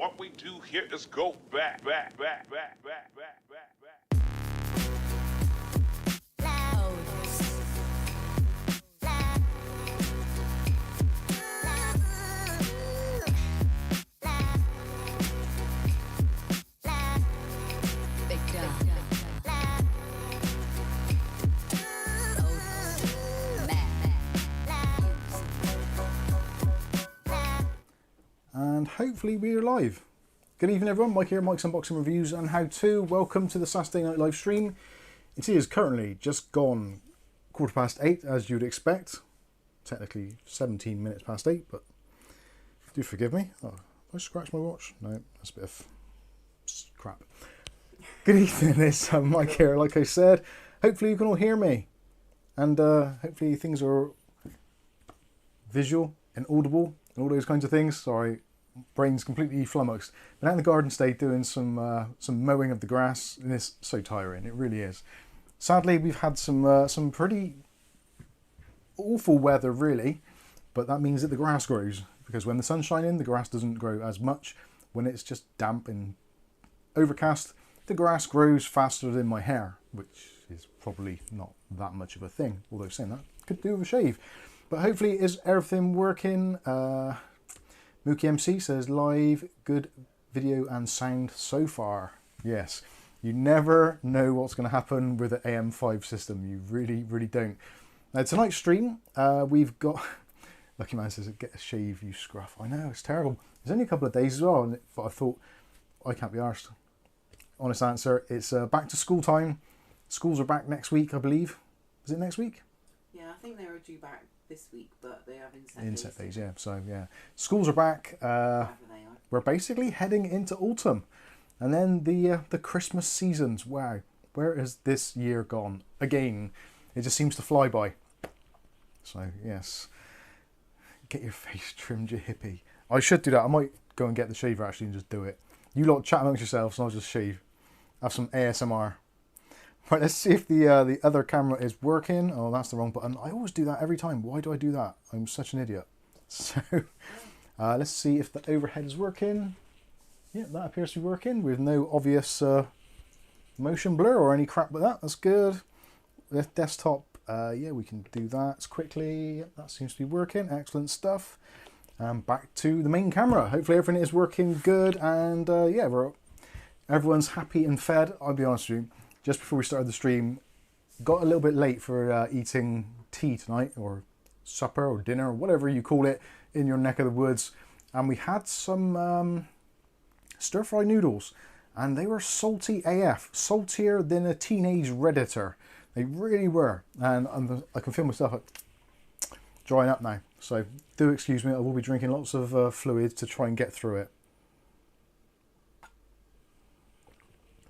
What we do here is go back. And hopefully we're live. Good evening everyone, Mike here, Mike's Unboxing Reviews and How To. Welcome to the Saturday night live stream. It is currently just gone 8:15 as you'd expect. Technically 17 minutes past 8, but do forgive me. Oh, did I scratch my watch? No, that's a bit of crap. Good evening, it's Mike here, like I said. Hopefully you can all hear me. And hopefully things are visual and audible and all those kinds of things. Sorry, brain's completely flummoxed. Been out in the garden today doing some mowing of the grass, and it's so tiring. It really is. Sadly, we've had some pretty awful weather, really, but that means that the grass grows, because when the sun's shining, the grass doesn't grow as much. When it's just damp and overcast, the grass grows faster than my hair, which is probably not that much of a thing. Although saying that, could do with a shave. But hopefully, is everything working? Mookie MC says, live, good video and sound so far. Yes, you never know what's going to happen with the AM5 system. You really, really don't. Now, tonight's stream, we've got... Lucky Man says, get a shave, you scruff. I know, it's terrible. It's only a couple of days as well, but I thought, I can't be arsed. Honest answer, it's back to school time. Schools are back next week, I believe. Is it next week? Yeah, I think they were due back this week, but they have inset days, yeah. So yeah, schools are back. We're basically heading into autumn, and then the Christmas seasons. Wow, where has this year gone? Again, it just seems to fly by. So yes, get your face trimmed, you hippie. I should do that. I might go and get the shaver actually and just do it. You lot chat amongst yourselves, and I'll just shave. Have some ASMR. Right, let's see if the other camera is working. Oh, that's the wrong button. I always do that every time. Why do I do that? I'm such an idiot. So, let's see if the overhead is working. Yeah, that appears to be working with no obvious motion blur or any crap like that. That's good. The desktop, yeah, we can do that quickly. Yep, that seems to be working. Excellent stuff. Back to the main camera. Hopefully everything is working good. And yeah, everyone's happy and fed. I'll be honest with you. Just before we started the stream, got a little bit late for eating tea tonight, or supper, or dinner, or whatever you call it in your neck of the woods. And we had some stir-fry noodles, and they were salty AF, saltier than a teenage Redditor. They really were. And I can feel myself drying up now. So do excuse me, I will be drinking lots of fluids to try and get through it.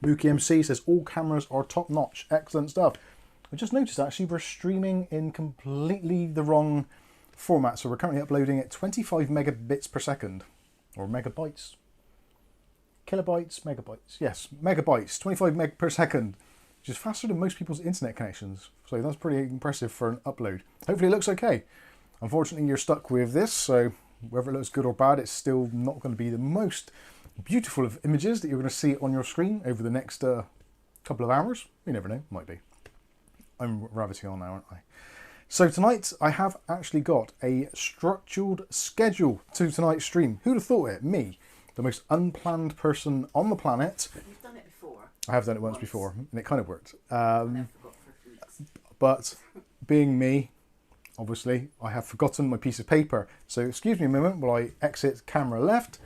Mookie MC says, all cameras are top notch. Excellent stuff. I just noticed actually we're streaming in completely the wrong format. So we're currently uploading at 25 megabits per second. Or megabytes. Kilobytes, megabytes. Yes, megabytes. 25 meg per second. Which is faster than most people's internet connections. So that's pretty impressive for an upload. Hopefully it looks okay. Unfortunately you're stuck with this. So whether it looks good or bad, it's still not going to be the most beautiful of images that you're going to see on your screen over the next couple of hours. You never know, might be. I'm rabbiting on now, aren't I? So tonight I have actually got a structured schedule to tonight's stream. Who'd have thought it? Me, the most unplanned person on the planet. You've done it before. I have done it once before, and it kind of worked. I never forgot for weeks. But being me, obviously, I have forgotten my piece of paper. So excuse me a moment while I exit camera left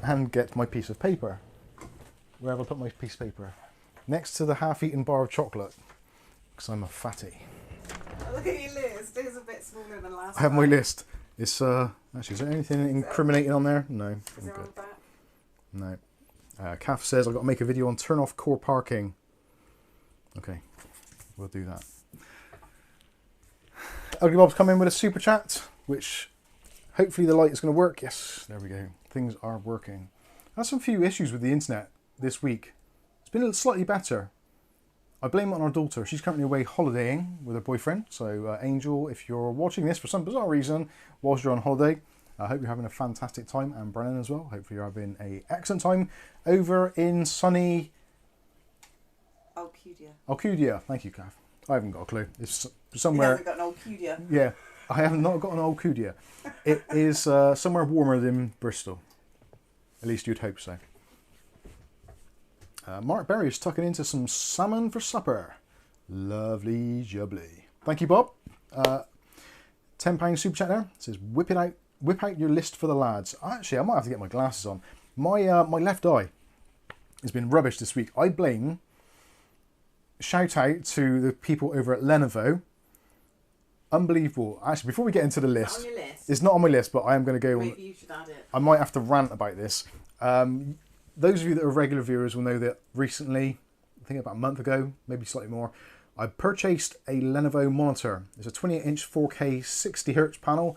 and get my piece of paper. Where have I put my piece of paper? Next to the half-eaten bar of chocolate, because I'm a fatty. Oh, look at your list. It's a bit smaller than last I have time. my list. It's actually, is there anything incriminating on there? No. Is there on that? No. Kath says I've got to make a video on turn off core parking. Okay, we'll do that. Ugly Bob's come in with a super chat, which hopefully the light is going to work. Yes, there we go. Things are working. I had some few issues with the internet this week. It's been slightly better. I blame it on our daughter. She's currently away holidaying with her boyfriend. So Angel, if you're watching this for some bizarre reason whilst you're on holiday, I hope you're having a fantastic time, and Brennan as well. Hopefully you're having an excellent time over in sunny Alcudia. Thank you, Kath. I haven't got a clue. It's somewhere. He hasn't got an Alcudia. Yeah, I have not got an Alcudia. It is somewhere warmer than Bristol. At least you'd hope so. Mark Berry is tucking into some salmon for supper. Lovely jubbly. Thank you, Bob. £10 super chat there. It says, whip out your list for the lads. Actually, I might have to get my glasses on. My left eye has been rubbish this week. I blame... Shout out to the people over at Lenovo. Unbelievable. Actually, before we get into the list, on your list? It's not on my list, but I am going to go. Maybe you should add it. I might have to rant about this. Those of you that are regular viewers will know that recently, I think about a month ago, maybe slightly more, I purchased a Lenovo monitor. It's a 28-inch 4K 60Hz panel.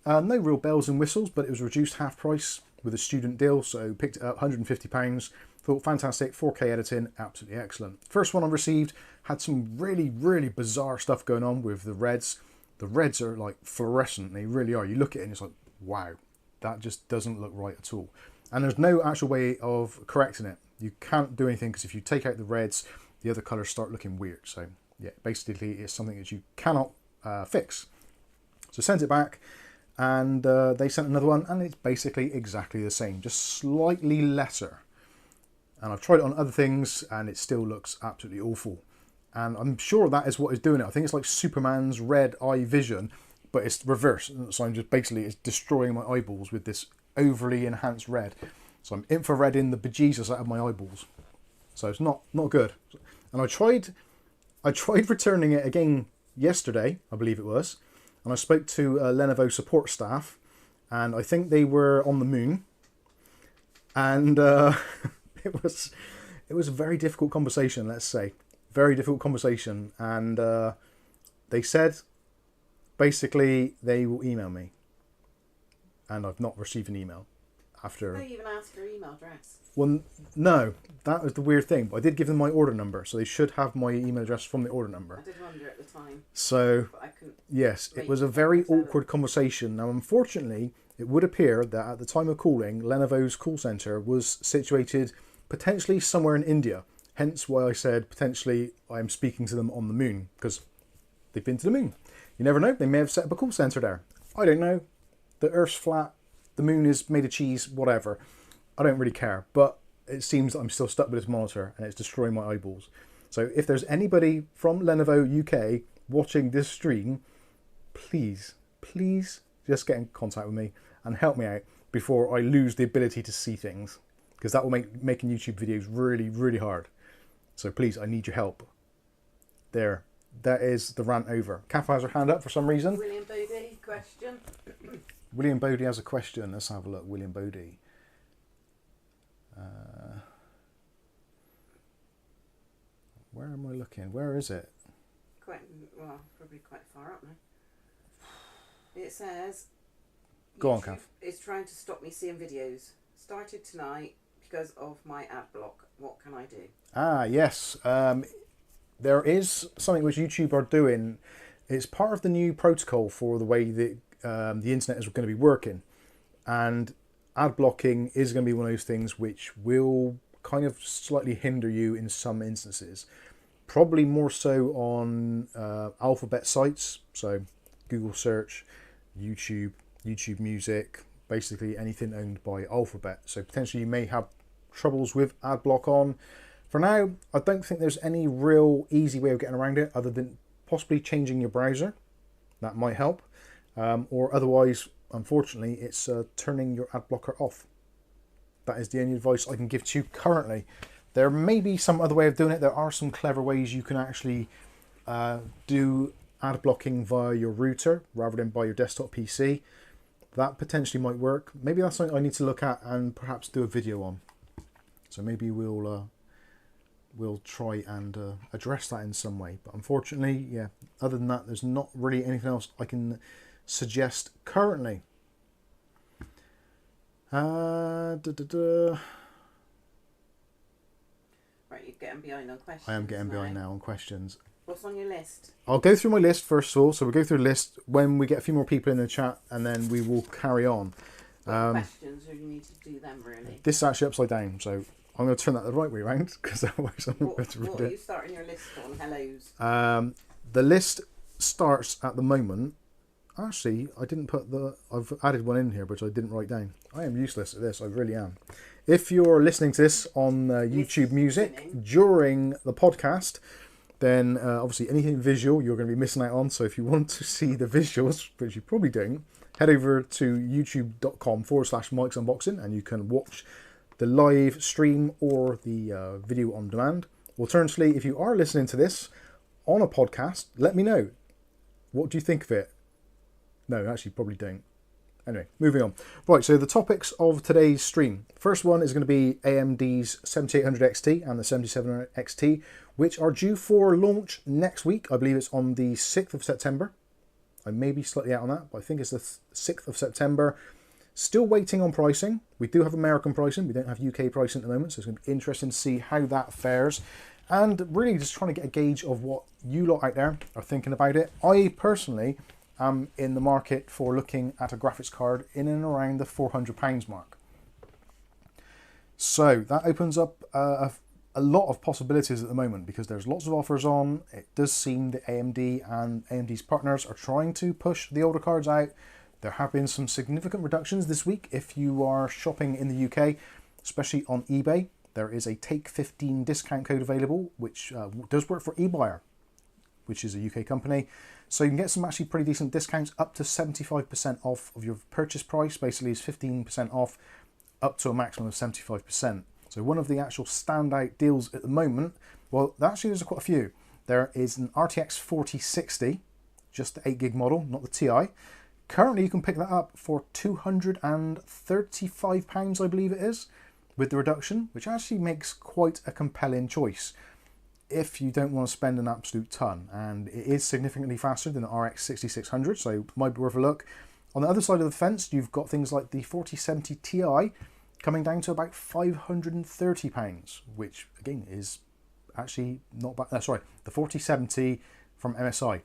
No real bells and whistles, but it was reduced half price with a student deal, so picked it up, £150. Thought fantastic, 4K editing, absolutely excellent. First one I received had some really, really bizarre stuff going on with the reds. The reds are like fluorescent, they really are. You look at it and it's like, wow, that just doesn't look right at all. And there's no actual way of correcting it. You can't do anything because if you take out the reds, the other colours start looking weird. So yeah, basically it's something that you cannot fix. So sent it back and they sent another one and it's basically exactly the same, just slightly lesser. And I've tried it on other things and it still looks absolutely awful. And I'm sure that is what is doing it. I think it's like Superman's red eye vision, but it's reverse. So I'm just basically, it's destroying my eyeballs with this overly enhanced red. So I'm infrareding the bejesus out of my eyeballs. So it's not good. And I tried returning it again yesterday, I believe it was. And I spoke to Lenovo support staff and I think they were on the moon. And... It was a very difficult conversation, let's say. Very difficult conversation. And they said, basically, they will email me. And I've not received an email after... They even asked for your email address. Well, no. That was the weird thing. But I did give them my order number. So they should have my email address from the order number. I did wonder at the time. So, But I couldn't... yes, it was a very awkward conversation. Now, unfortunately, it would appear that at the time of calling, Lenovo's call centre was situated... potentially somewhere in India, hence why I said potentially I'm speaking to them on the moon, because they've been to the moon. You never know, they may have set up a call centre there. I don't know. The Earth's flat, the moon is made of cheese, whatever. I don't really care, but it seems that I'm still stuck with this monitor and it's destroying my eyeballs. So if there's anybody from Lenovo UK watching this stream, please just get in contact with me and help me out before I lose the ability to see things. Because that will make making YouTube videos really, really hard. So please, I need your help. There. That is the rant over. Kath has her hand up for some reason. William Bodie, question. William Bodie has a question. Let's have a look. William Bodie. Where am I looking? Where is it? Probably quite far up now. It says... Go on, Kath. It's trying to stop me seeing videos. Started tonight because of my ad block. What can I do? Ah, yes. There is something which YouTube are doing. It's part of the new protocol for the way that the internet is going to be working. And ad blocking is going to be one of those things which will kind of slightly hinder you in some instances. Probably more so on alphabet sites. So Google search, YouTube Music, basically anything owned by Alphabet. So potentially you may have troubles with ad block on. For now, I don't think there's any real easy way of getting around it other than possibly changing your browser. That might help. Or otherwise, unfortunately, it's turning your ad blocker off. That is the only advice I can give to you currently. There may be some other way of doing it. There are some clever ways you can actually do ad blocking via your router rather than by your desktop PC. That potentially might work. Maybe that's something I need to look at and perhaps do a video on. So maybe we'll try and address that in some way. But unfortunately, yeah, other than that, there's not really anything else I can suggest currently. Right, you're getting behind on questions. I am getting behind now on questions. What's on your list? I'll go through my list first of all. So we'll go through the list when we get a few more people in the chat, and then we will carry on. What questions, or you need to do them really? This is actually upside down, so I'm going to turn that the right way around because otherwise I'm going to read What it. are you starting your list on? Hellos. The list starts at the moment. Actually, I didn't put I've added one in here, which I didn't write down. I am useless at this. I really am. If you're listening to this on YouTube Music during the podcast, then obviously anything visual you're going to be missing out on. So if you want to see the visuals, which you probably don't, head over to youtube.com/mikesunboxing and you can watch the live stream or the video on demand. Alternatively, if you are listening to this on a podcast, let me know. What do you think of it? No, actually, probably don't. Anyway, moving on. Right, so the topics of today's stream. First one is going to be AMD's 7800XT and the 7700XT, which are due for launch next week. I believe it's on the 6th of September. I may be slightly out on that, but I think it's the 6th of September. Still waiting on pricing. We do have American pricing. We don't have UK pricing at the moment, so it's going to be interesting to see how that fares. And really just trying to get a gauge of what you lot out there are thinking about it. I personally am in the market for looking at a graphics card in and around the £400 mark. So that opens up a lot of possibilities at the moment because there's lots of offers on. It does seem that AMD and AMD's partners are trying to push the older cards out. There have been some significant reductions this week if you are shopping in the UK, especially on eBay. There is a Take 15 discount code available, which does work for eBuyer, which is a UK company. So you can get some actually pretty decent discounts, up to 75% off of your purchase price. Basically, is 15% off, up to a maximum of 75%. So one of the actual standout deals at the moment, well, actually there's quite a few. There is an RTX 4060, just the 8 gig model, not the Ti. Currently, you can pick that up for £235, I believe it is, with the reduction, which actually makes quite a compelling choice if you don't want to spend an absolute ton. And it is significantly faster than the RX7600, so it might be worth a look. On the other side of the fence, you've got things like the 4070 Ti coming down to about £530, which again is actually not bad. Sorry, the 4070 from MSI,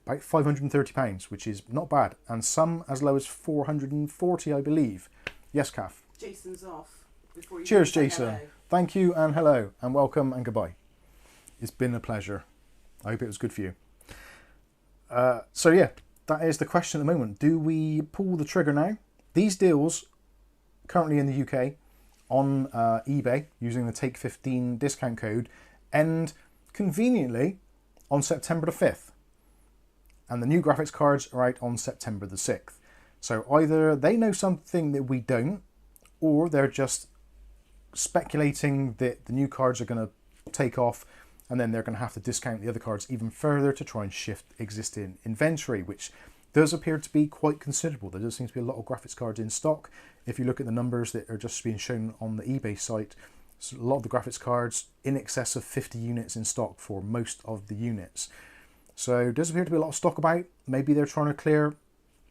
about £530, which is not bad, and some as low as £440, I believe. Yes, Kath. Jason's off. Before you Cheers, say Jason. hello. Thank you and hello and welcome and goodbye. It's been a pleasure. I hope it was good for you. So yeah, that is the question at the moment. Do we pull the trigger now? These deals currently in the UK on eBay using the Take 15 discount code end conveniently on September the 5th. And the new graphics cards are out on September the 6th. So either they know something that we don't, or they're just speculating that the new cards are going to take off and then they're going to have to discount the other cards even further to try and shift existing inventory, which does appear to be quite considerable. There does seem to be a lot of graphics cards in stock. If you look at the numbers that are just being shown on the eBay site, so a lot of the graphics cards in excess of 50 units in stock for most of the units. So there does appear to be a lot of stock about. Maybe they're trying to clear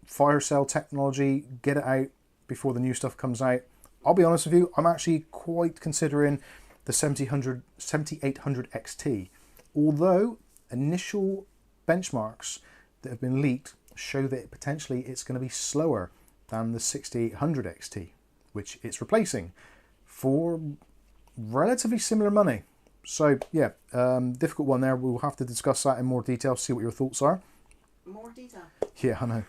fire sale technology, get it out before the new stuff comes out. I'll be honest with you, I'm actually quite considering the 7800XT, although initial benchmarks that have been leaked show that potentially it's going to be slower than the 6800XT, which it's replacing for relatively similar money. So yeah, difficult one there. We'll have to discuss that in more detail, see what your thoughts are. More detail. Yeah, I know.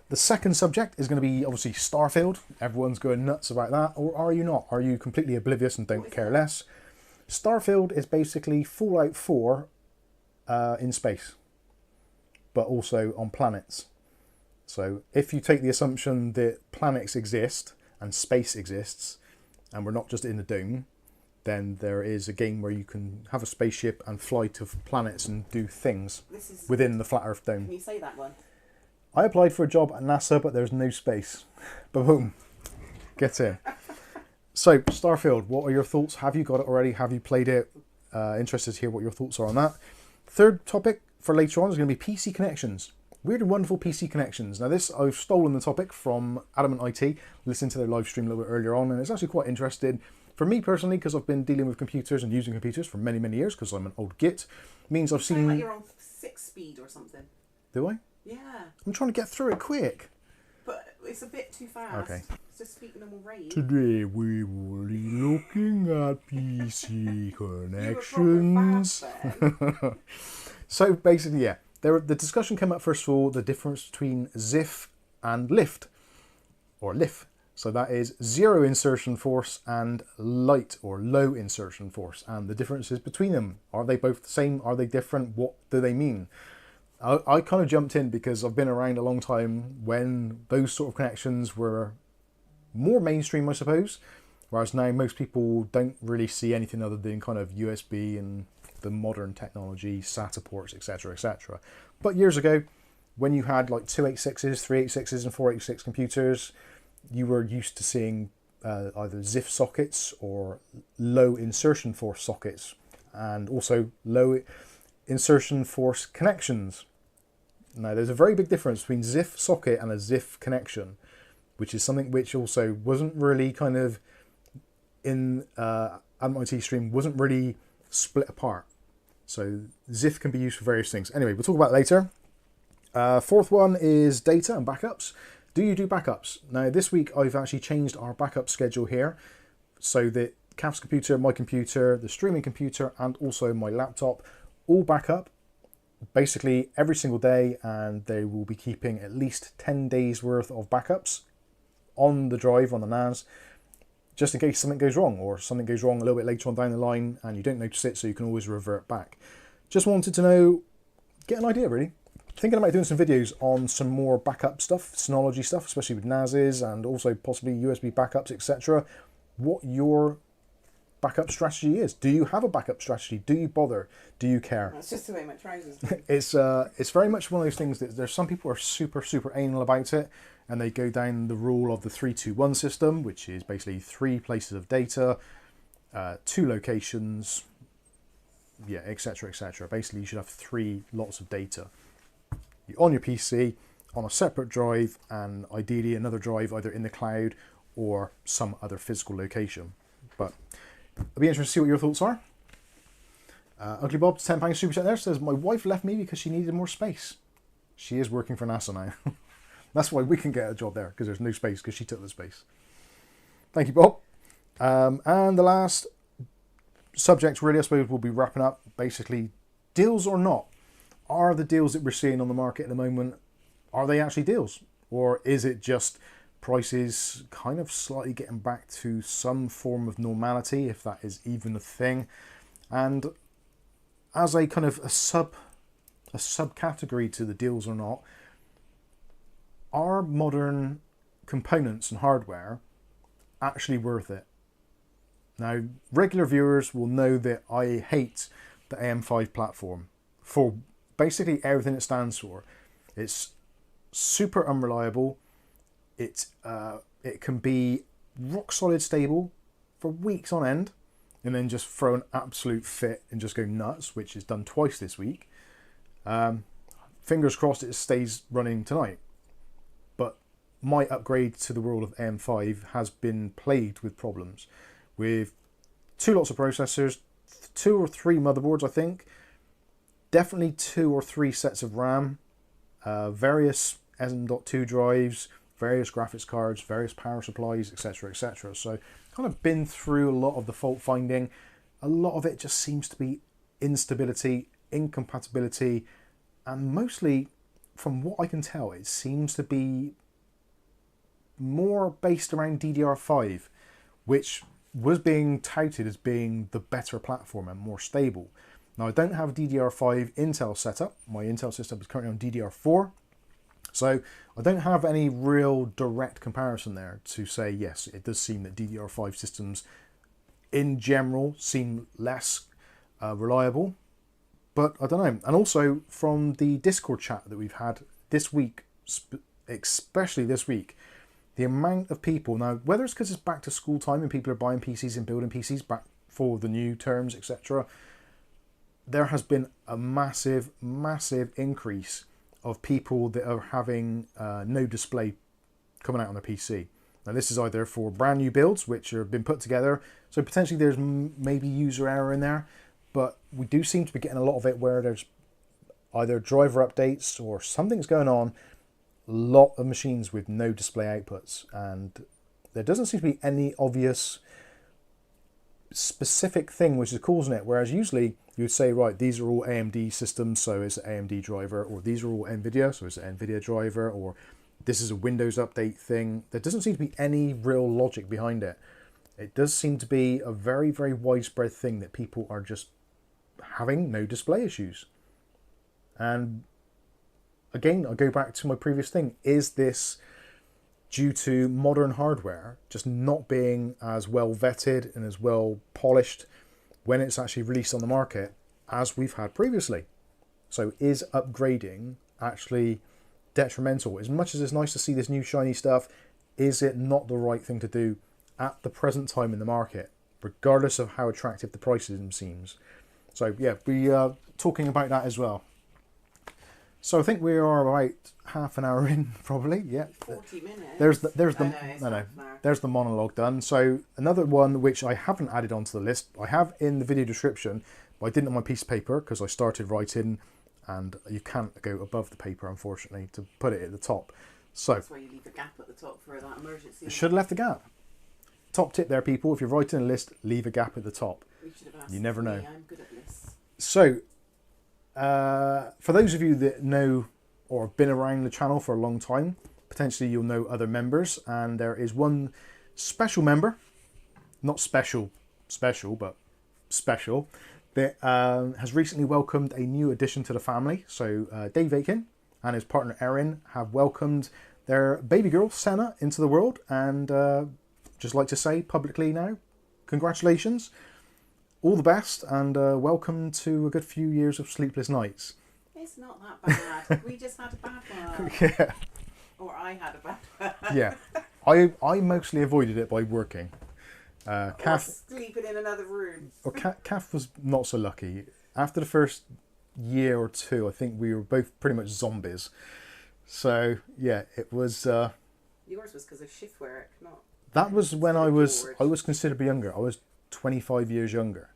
The second subject is going to be obviously Starfield. Everyone's going nuts about that, or are you not? Are you completely oblivious and don't care less? Starfield is basically Fallout 4 in space, but also on planets. So if you take the assumption that planets exist and space exists, and we're not just in the dome, then there is a game where you can have a spaceship and fly to planets and do things within the flat Earth dome. Can you say that one? I applied for a job at NASA, but there's no space. Boom. Get in. So, Starfield, what are your thoughts? Have you got it already? Have you played it? Interested to hear what your thoughts are on that. Third topic for later on is going to be PC connections. Weird and wonderful PC connections. Now this, I've stolen the topic from Adamant IT, listened to their live stream a little bit earlier on, and it's actually quite interesting. for me personally, because I've been dealing with computers and using computers for many, many years, because I'm an old git, means I've seen... Like you're on 6 speed or something. Do I? Yeah. I'm trying to get through it quick. But it's a bit too fast. Okay. Just speak normal rate. Today we will be looking at PC connections. So basically, yeah, the discussion came up first of all, the difference between ZIF and lift, or LIF. So that is zero insertion force and light or low insertion force, and the differences between them. Are they both the same? Are they different? What do they mean? I kind of jumped in because I've been around a long time when those sort of connections were more mainstream, I suppose, whereas now most people don't really see anything other than kind of USB and the modern technology, SATA ports, etc., etc. But years ago, when you had like 286s, 386s and 486 computers, you were used to seeing either ZIF sockets or low insertion force sockets, and also low insertion force connections. Now there's a very big difference between ZIF socket and a ZIF connection, which is something which also wasn't really kind of in MIT stream, wasn't really split apart. So ZIF can be used for various things. Anyway, we'll talk about it later. Fourth one is data and backups. Do you do backups? Now this week I've actually changed our backup schedule here so that Kath's computer, my computer, the streaming computer, and also my laptop all back up basically every single day, and they will be keeping at least 10 days worth of backups on the drive, on the NAS, just in case something goes wrong, or something goes wrong a little bit later on down the line and you don't notice it, so you can always revert back. Just wanted to know, get an idea really. Thinking about doing some videos on some more backup stuff, Synology stuff, especially with NASes and also possibly USB backups, etc. What your backup strategy is. Do you have a backup strategy? Do you bother? Do you care? That's just the way my trousers. It's very much one of those things that there's some people are super anal about it, and they go down the rule of the 3-2-1 system, which is basically 3 places of data, 2 locations, yeah, etc., etc. Basically, you should have 3 lots of data on your PC, on a separate drive, and ideally another drive either in the cloud or some other physical location. But I'll be interested to see what your thoughts are. Ugly Bob's £10 super chat there says, my wife left me because she needed more space. She is working for NASA now. That's why we can get a job there, because there's no space, because she took the space. Thank you, Bob. And the last subject really, I suppose, we'll be wrapping up. Basically, deals or not. Are the deals that we're seeing on the market at the moment, are they actually deals? Or is it just prices kind of slightly getting back to some form of normality, if that is even a thing? And as a kind of a subcategory to the deals or not, are modern components and hardware actually worth it? Now, regular viewers will know that I hate the AM5 platform for basically everything it stands for. It's super unreliable. It can be rock solid stable for weeks on end, and then just throw an absolute fit and just go nuts, which is done twice this week. Fingers crossed it stays running tonight. But my upgrade to the world of AM5 has been plagued with problems, with 2 lots of processors, 2 or 3 motherboards, I think, definitely 2 or 3 sets of RAM, various SM.2 drives, various graphics cards, various power supplies, etc., etc. So kind of been through a lot of the fault finding. A lot of it just seems to be instability, incompatibility, and mostly, from what I can tell, it seems to be more based around DDR5, which was being touted as being the better platform and more stable. Now, I don't have a DDR5 Intel setup. My Intel system is currently on DDR4. So I don't have any real direct comparison there to say, yes, it does seem that DDR5 systems in general seem less reliable. But I don't know. And also from the Discord chat that we've had this week, especially this week, the amount of people, now whether it's because it's back to school time and people are buying PCs and building PCs back for the new terms, etc., there has been a massive increase of people that are having no display coming out on their PC. Now this is either for brand new builds which have been put together, so potentially there's maybe user error in there, but we do seem to be getting a lot of it where there's either driver updates or something's going on. A lot of machines with no display outputs, and there doesn't seem to be any obvious specific thing which is causing it, whereas usually you would say, right, these are all AMD systems, so it's an AMD driver, or these are all NVIDIA, so it's an NVIDIA driver, or this is a Windows update thing. There doesn't seem to be any real logic behind it. It does seem to be a very, very widespread thing that people are just having no display issues. And again, I go back to my previous thing. Is this due to modern hardware just not being as well vetted and as well polished when it's actually released on the market as we've had previously? So is upgrading actually detrimental? As much as it's nice to see this new shiny stuff, is it not the right thing to do at the present time in the market, regardless of how attractive the pricing seems? So yeah, we are talking about that as well. So I think we are about half an hour in, probably. Yeah. 40 minutes. There's the monologue done. So another one which I haven't added onto the list, I have in the video description, but I didn't on my piece of paper because I started writing, and you can't go above the paper, unfortunately, to put it at the top. So that's why you leave a gap at the top for that emergency. Should have left a gap. Top tip there, people. If you're writing a list, leave a gap at the top. You never know. I'm good at lists. So, for those of you that know or have been around the channel for a long time, potentially you'll know other members, and there is one special member, not special, but special, that has recently welcomed a new addition to the family. So Dave Aiken and his partner Erin have welcomed their baby girl Sena into the world, and just like to say publicly now, congratulations. All the best, and welcome to a good few years of sleepless nights. It's not that bad. We just had a bad one. Yeah. Or I had a bad one. Yeah. I mostly avoided it by working. Kath, or sleeping in another room. Or Kath was not so lucky. After the first year or two, I think we were both pretty much zombies. So, yeah, it was... Yours was because of shift work, not... That was when I was considerably younger. I was 25 years younger.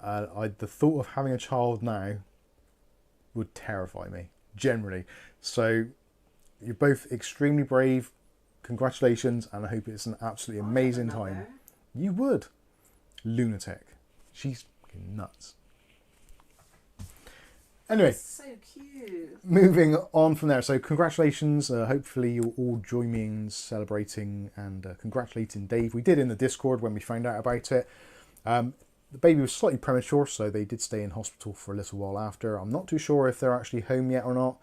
The thought of having a child now would terrify me, generally. So you're both extremely brave. Congratulations, and I hope it's an absolutely amazing time. You would. Lunatic. She's fucking nuts. Anyway, that's so cute. Moving on from there. So congratulations. Hopefully you'll all join me in celebrating and congratulating Dave. We did in the Discord when we found out about it. The baby was slightly premature, so they did stay in hospital for a little while after. I'm not too sure if they're actually home yet or not.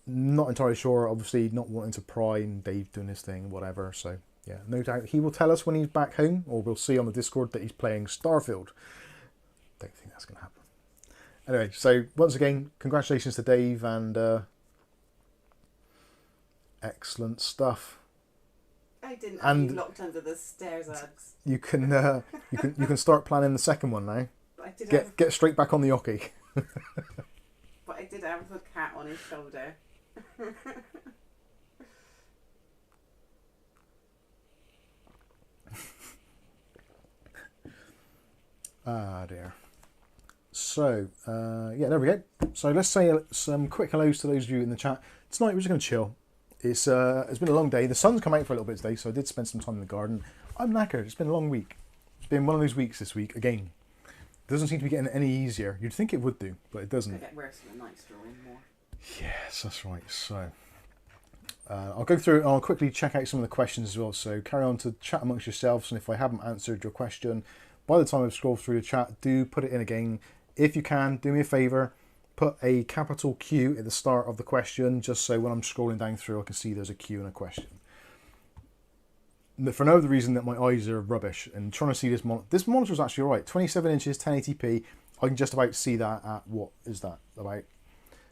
Not entirely sure. Obviously not wanting to pry, and Dave doing his thing, whatever. So yeah, no doubt he will tell us when he's back home, or we'll see on the Discord that he's playing Starfield. Don't think that's going to happen. Anyway, so once again, congratulations to Dave, and excellent stuff. I didn't have you locked under the stairs, Ags. You can start planning the second one now. Get straight back on the hockey. But I did have a cat on his shoulder. Ah dear. So, yeah, there we go. So let's say some quick hellos to those of you in the chat. Tonight we're just going to chill. It's been a long day. The sun's come out for a little bit today, so I did spend some time in the garden. I'm knackered. It's been a long week. It's been one of those weeks this week, again. It doesn't seem to be getting any easier. You'd think it would do, but it doesn't. It'll get worse when the night's drawing more. Yes, that's right. So, I'll go through and I'll quickly check out some of the questions as well. So carry on to chat amongst yourselves, and if I haven't answered your question, by the time I've scrolled through the chat, do put it in again. If you can, do me a favour, put a capital Q at the start of the question, just so when I'm scrolling down through I can see there's a Q and a question. For no other reason that my eyes are rubbish, and trying to see this monitor is actually alright. 27 inches, 1080p, I can just about see that at, what is that, about?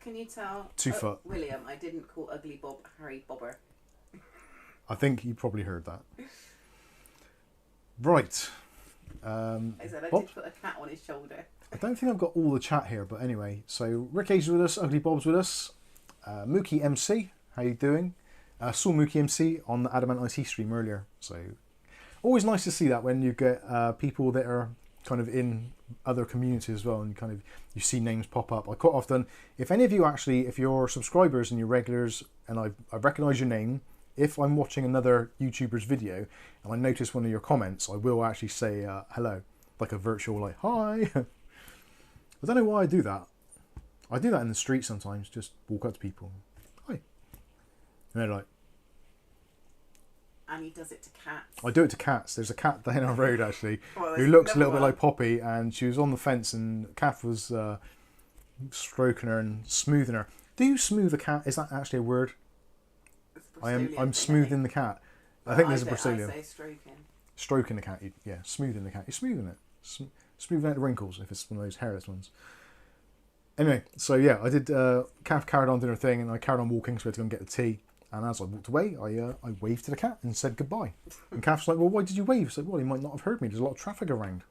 Can you tell 2 foot. William, I didn't call Ugly Bob Harry Bobber. I think you probably heard that. Right. I said I did put a cat on his shoulder. I don't think I've got all the chat here, but anyway. So Rick A's with us, Ugly Bob's with us, Mookie MC, how you doing? Saw Mookie MC on the Adamant IT stream earlier. So always nice to see that when you get people that are kind of in other communities as well, and kind of you see names pop up. I quite often, if any of you actually, if you're subscribers and you're regulars, and I recognise your name, if I'm watching another YouTuber's video and I notice one of your comments, I will actually say hello, like a virtual like hi. I don't know why I do that. I do that in the street sometimes, just walk up to people, hi, and they're like. And he does it to cats. I do it to cats. There's a cat down our road actually, Well, who looks a little bit like Poppy, and she was on the fence, and Kath was stroking her and smoothing her. Do you smooth a cat? Is that actually a word? I'm smoothing the cat. I think there's a Brazilian. I say stroking. Stroking the cat, yeah, smoothing the cat. You're smoothing it. Smoothing out the wrinkles if it's one of those hairless ones. Anyway, so yeah, I did. Kath carried on doing her thing, and I carried on walking, so we had to go and get the tea. And as I walked away, I waved to the cat and said goodbye. And Kath's like, well, why did you wave? I said, well, he might not have heard me. There's a lot of traffic around.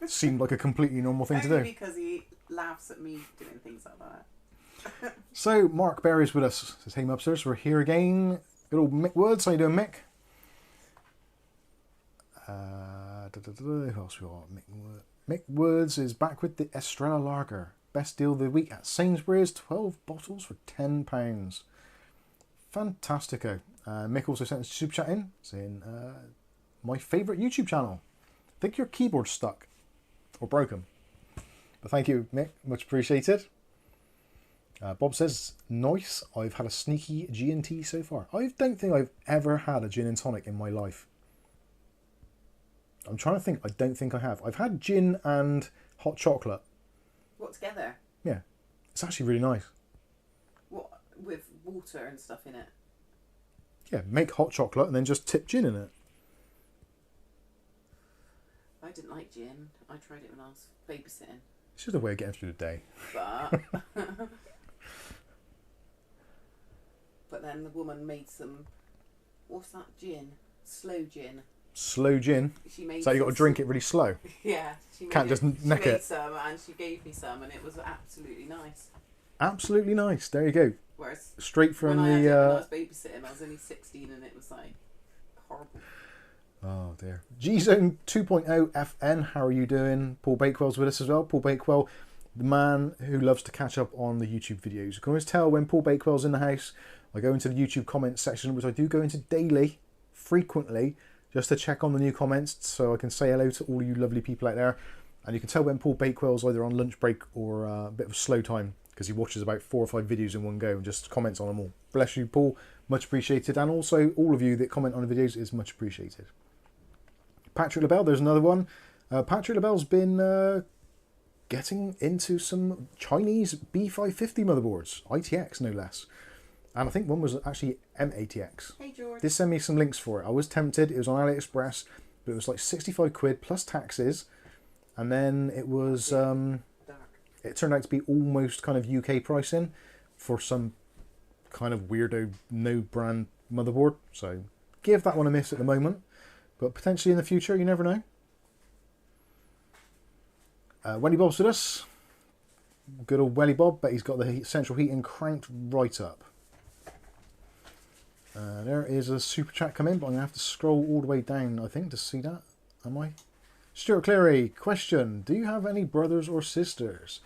Seemed like a completely normal thing to do. Because he laughs at me doing things like that. So, Mark Berry's with us. Says, hey, Mubsters, we're here again. Good old Mick Woods. How you doing, Mick? Who else we got? Mick Woods is back with the Estrella Lager. Best deal of the week at Sainsbury's. 12 bottles for £10. Fantastico. Mick also sent a super chat in saying, my favourite YouTube channel. I think your keyboard's stuck or broken. But thank you, Mick. Much appreciated. Bob says, nice. I've had a sneaky G&T so far. I don't think I've ever had a gin and tonic in my life. I'm trying to think. I don't think I have. I've had gin and hot chocolate. What, together? Yeah. It's actually really nice. What, with water and stuff in it? Yeah, make hot chocolate and then just tip gin in it. I didn't like gin. I tried it when I was babysitting. It's just a way of getting through the day. But but then the woman made some, what's that gin? Slow gin. Slow gin? She made So you got to drink it really slow? Yeah. She made Can't just neck she made it. some and she gave me some and it was absolutely nice. Absolutely nice. There you go. Whereas Straight from when the... I was babysitting, I was only 16 and it was like horrible. Oh dear. G-Zone 2.0 FN, how are you doing? Paul Bakewell's with us as well. Paul Bakewell, the man who loves to catch up on the YouTube videos. You can always tell when Paul Bakewell's in the house. I go into the YouTube comments section, which I do go into daily, frequently, just to check on the new comments so I can say hello to all you lovely people out there. And you can tell when Paul Bakewell's either on lunch break or a bit of slow time, because he watches about 4 or 5 videos in one go and just comments on them all. Bless you, Paul. Much appreciated. And also, all of you that comment on the videos is much appreciated. Patrick LaBelle, there's another one. Patrick LaBelle's been getting into some Chinese B550 motherboards. ITX, no less. And I think one was actually M80X. Hey, George. Did send me some links for it. I was tempted. It was on AliExpress, but it was like 65 quid plus taxes. And then it was... it turned out to be almost kind of UK pricing for some kind of weirdo no-brand motherboard. So give that one a miss at the moment. But potentially in the future, you never know. Welly Bob's with us. Good old Welly Bob, but he's got the central heating cranked right up. There is a super chat come in, but I'm going to have to scroll all the way down, I think, to see that. Am I? Stuart Cleary, question. Do you have any brothers or sisters?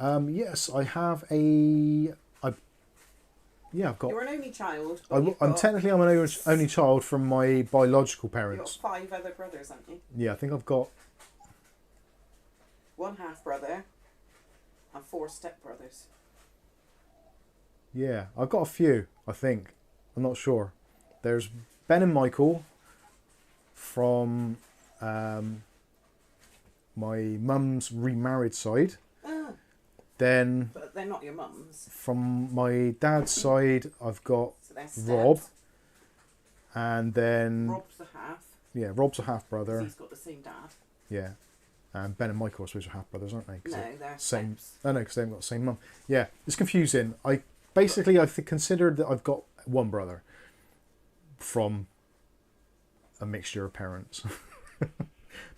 Yes, I have a... Yeah, I've got... You're an only child. I'm technically I'm an only child from my biological parents. You've got 5 other brothers, haven't you? Yeah, I think I've got... 1 half brother and 4 stepbrothers. Yeah, I've got a few, I think. I'm not sure. There's Ben and Michael from my mum's remarried side. Ah, Then but they're not your mum's. from my dad's side, I've got So they're Rob. steps. And then... Rob's a half. Yeah, Rob's a half 'Cause brother. he's got the same dad. Yeah. And Ben and Michael, I suppose, are half brothers, aren't they? 'Cause No, they're same. steps. Oh no, because they've got the same mum. Yeah, it's confusing. I considered that I've got one brother from a mixture of parents,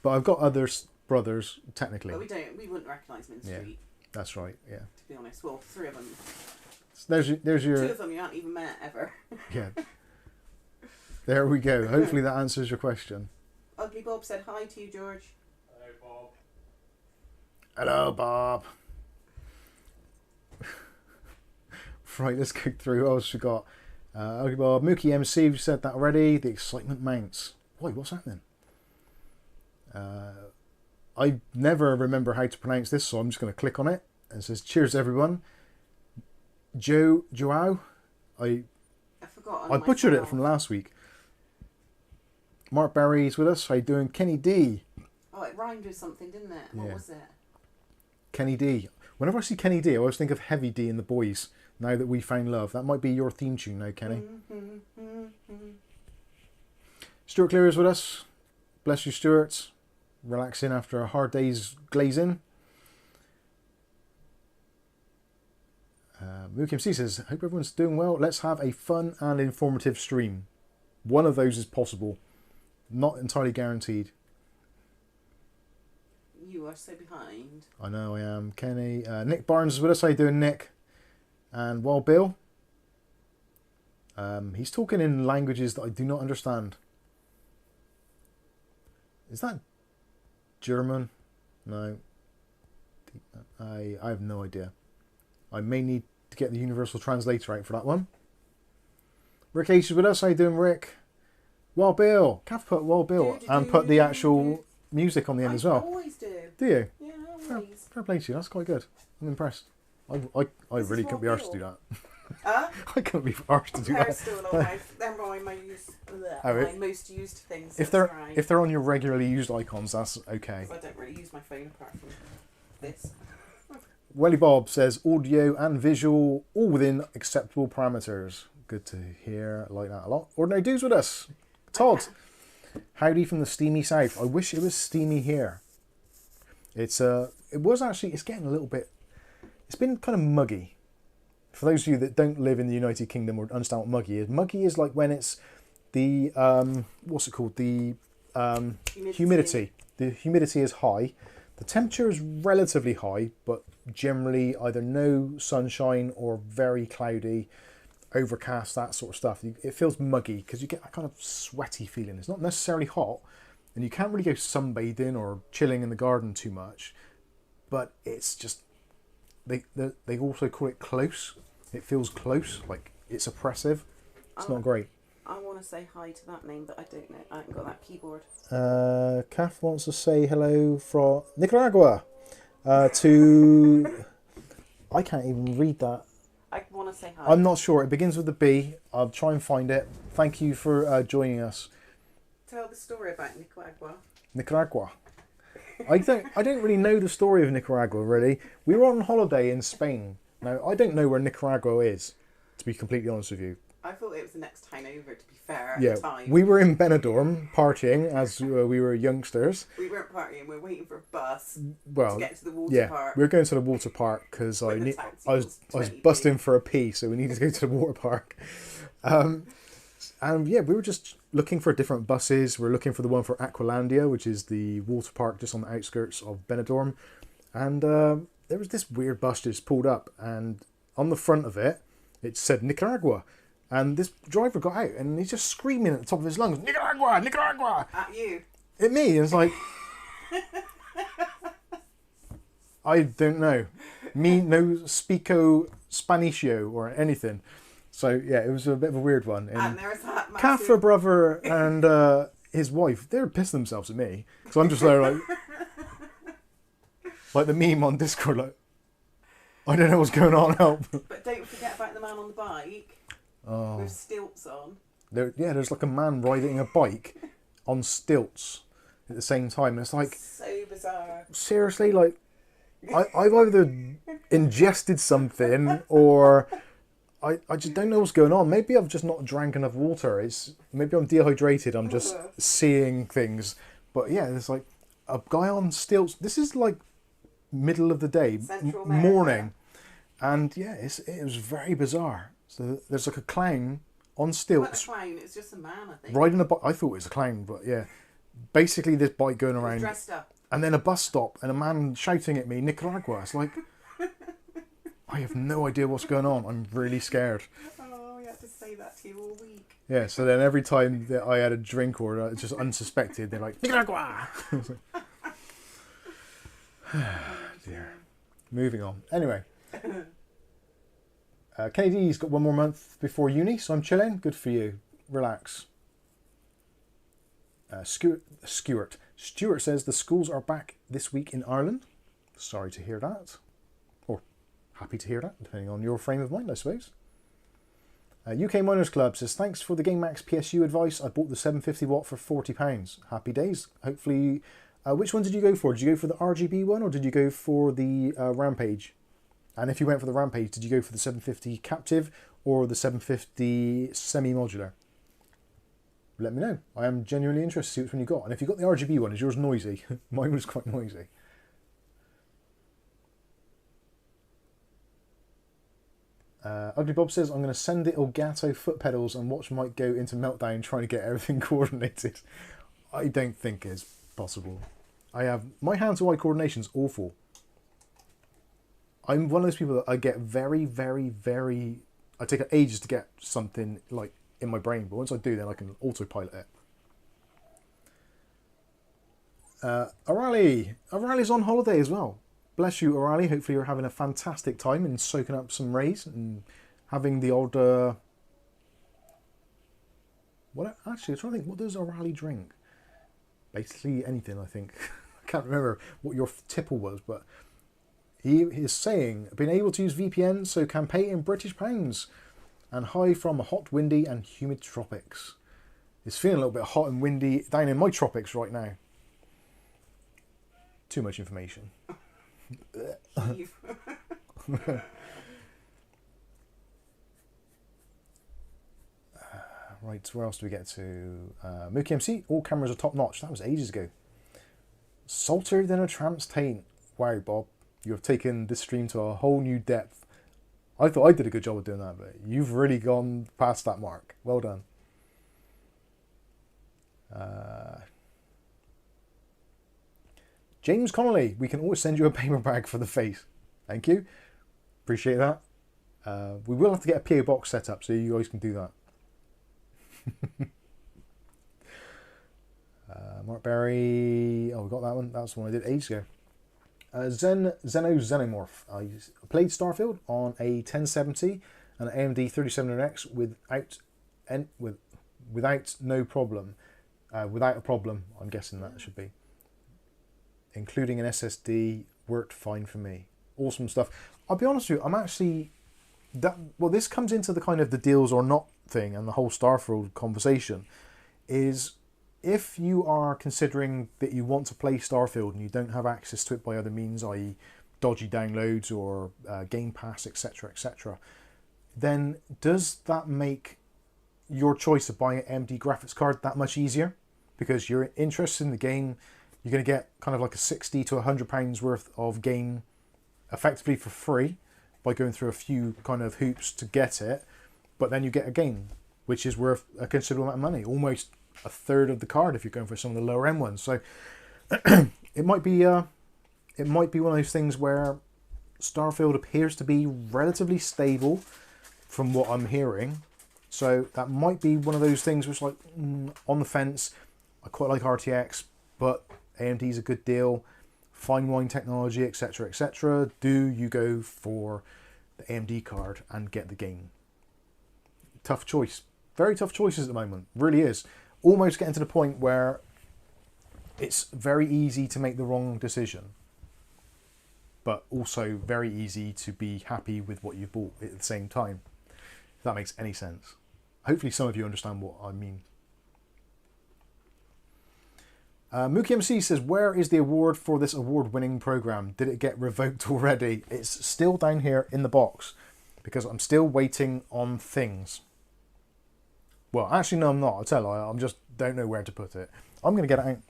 but I've got other brothers technically. But we wouldn't recognise them in the Yeah. street, That's right. Yeah. to be honest. Well, 3 of them. There's Two your of them you haven't even met ever. yeah. There we go. Hopefully that answers your question. Ugly Bob said hi to you, George. Hey, Bob. Hello, Bob. Right, let's go through. What else we got? Ugly Bob, Mookie MC. We've said that already. The excitement mounts. Wait, what's happening? I never remember how to pronounce this, so I'm just going to click on it. And it says, "Cheers, everyone." Joao. I've forgotten. I butchered it from last week. Mark Barry's with us. How you doing? Kenny D. Oh, it rhymed with something, didn't it? What was it? Kenny D. Whenever I see Kenny D, I always think of Heavy D and the Boys. Now that we found love, that might be your theme tune now, Kenny. Stuart Clear is with us. Bless you, Stuart. Relaxing after a hard day's glazing. Mookie MC says, "Hope everyone's doing well. Let's have a fun and informative stream." One of those is possible. Not entirely guaranteed. You are so behind. I know I am. Kenny. Nick Barnes is with us. How you doing, Nick? And Wild Bill. He's talking in languages that I do not understand. Is that German? No. I have no idea. I may need to get the universal translator out for that one. Rick H is with us. How you doing, Rick? Wild Bill. Kath put Wild Bill and put the actual music on the end as well. I always do. Do you? Yeah, always. Fair play to you. That's quite good. I'm impressed. I really couldn't be arsed to do that. I couldn't be arsed to do They're that. still on they're my most used things. If they're on your regularly used icons, that's okay. I don't really use my phone apart from this. Welly Bob says audio and visual all within acceptable parameters. Good to hear. I like that a lot. Ordinary Dudes with us. Todd. Howdy from the steamy south. I wish it was steamy here. It's getting a little bit. It's been kind of muggy. For those of you that don't live in the United Kingdom or understand what muggy is, muggy is like when it's the what's it called? The humidity. The humidity is high. The temperature is relatively high, but generally either no sunshine or very cloudy, overcast, that sort of stuff. It feels muggy because you get a kind of sweaty feeling. It's not necessarily hot, and you can't really go sunbathing or chilling in the garden too much, but it's just they also call it close. It feels close, like it's oppressive. It's not great. I want to say hi to that name, but I don't know. I haven't got that keyboard. Kath wants to say hello from Nicaragua to... I can't even read that. I want to say hi. I'm not sure. It begins with a B. I'll try and find it. Thank you for joining us. Tell the story about Nicaragua. Nicaragua. I don't really know the story of Nicaragua, really. We were on holiday in Spain. Now, I don't know where Nicaragua is, to be completely honest with you. I thought it was the next town over, to be fair, at Yeah, the time. we were in Benidorm partying as we were youngsters. We weren't partying, we were waiting for a bus Well, to get to the water park. we were going to the water park because I was busting for a pee, so we needed to go to the water park. And yeah, we were just looking for different buses. We were looking for the one for Aqualandia, which is the water park just on the outskirts of Benidorm. And there was this weird bus just pulled up, and on the front of it, it said Nicaragua. And this driver got out, and he's just screaming at the top of his lungs, "Nicaragua! Nicaragua!" At you. At me. It's like... I don't know. Me no speako Spanisho or anything. So, yeah, it was a bit of a weird one. And there's that massive... Kath, her brother, and his wife, they were pissing themselves at me. So I'm just there like... like the meme on Discord, like... I don't know what's going on, help. But don't forget about the man on the bike. Oh. With stilts on. There's like a man riding a bike on stilts at the same time. And it's like... So bizarre. Seriously, like... I've either ingested something or... I just don't know what's going on. Maybe I've just not drank enough water. Maybe I'm dehydrated. I'm just seeing things. But yeah, there's like a guy on stilts. This is like middle of the day, morning. And yeah, it was very bizarre. So there's like a clown on stilts. Not a clown, it's just a man, I think. Riding a bike. I thought it was a clown, but yeah. Basically this bike going around. Dressed up. And then a bus stop and a man shouting at me, Nicaragua. It's like... I have no idea what's going on. I'm really scared. Oh, you had to say that to you all week. Yeah, so then every time that I had a drink or just unsuspected, they're like, Nicaragua! Dear. Moving on. Anyway. Kennedy's got 1 more month before uni, so I'm chilling. Good for you. Relax. Stuart says the schools are back this week in Ireland. Sorry to hear that. Or happy to hear that, depending on your frame of mind, I suppose. UK Miners Club says, thanks for the GameMax PSU advice. I bought the 750 watt for £40. Happy days. Hopefully, which one did you go for? Did you go for the RGB one or did you go for the Rampage? And if you went for the Rampage, did you go for the 750 captive or the 750 semi-modular? Let me know. I am genuinely interested to see which one you got. And if you got the RGB one, is yours noisy? Mine was quite noisy. Ugly Bob says, I'm going to send the Elgato foot pedals and watch Mike go into meltdown trying to get everything coordinated. I don't think it's possible. My hand-to-eye coordination's awful. I'm one of those people that I get very, very, very... I take ages to get something like in my brain, but once I do, then I can autopilot it. O'Reilly's on holiday as well. Bless you, O'Reilly. Hopefully you're having a fantastic time and soaking up some rays and having the odd... Actually, I'm trying to think, what does O'Reilly drink? Basically anything, I think. I can't remember what your tipple was, but he is saying, been able to use VPN so can pay in British pounds and high from a hot, windy and humid tropics. It's feeling a little bit hot and windy down in my tropics right now. Too much information. Right, where else do we get to? Mookie MC, all cameras are top notch. That was ages ago. Salter than a tramp's taint. Wow, Bob, you have taken this stream to a whole new depth. I thought I did a good job of doing that, but you've really gone past that mark. Well done. James Connolly, we can always send you a paper bag for the face. Thank you. Appreciate that. We will have to get a PO box set up so you guys can do that. Mark Berry. Oh, we got that one. That's the one I did ages ago. Xenomorph. I played Starfield on a 1070 and an AMD 3700X without no problem. Without a problem, I'm guessing that should be. Including an SSD, worked fine for me. Awesome stuff. I'll be honest with you, I'm actually... this comes into the kind of the deals or not thing and the whole Starfield conversation is if you are considering that you want to play Starfield and you don't have access to it by other means, i.e. dodgy downloads or Game Pass, etc., then does that make your choice of buying an AMD graphics card that much easier? Because you're interested in the game, you're going to get kind of like a £60 to £100 worth of game effectively for free by going through a few kind of hoops to get it, but then you get a game which is worth a considerable amount of money, almost a third of the card if you're going for some of the lower end ones. So it might be one of those things where Starfield appears to be relatively stable from what I'm hearing. So that might be one of those things which like on the fence. I quite like RTX, but AMD is a good deal. Fine wine technology, etc., do you go for the AMD card and get the game? Tough choice. Very tough choices at the moment. Really is. Almost getting to the point where it's very easy to make the wrong decision, but also very easy to be happy with what you bought at the same time. If that makes any sense. Hopefully some of you understand what I mean. Mookie MC says, where is the award for this award-winning program? Did it get revoked already? It's still down here in the box because I'm still waiting on things. Well, actually, no, I'm not. I'll tell you, I just don't know where to put it. I'm going to get it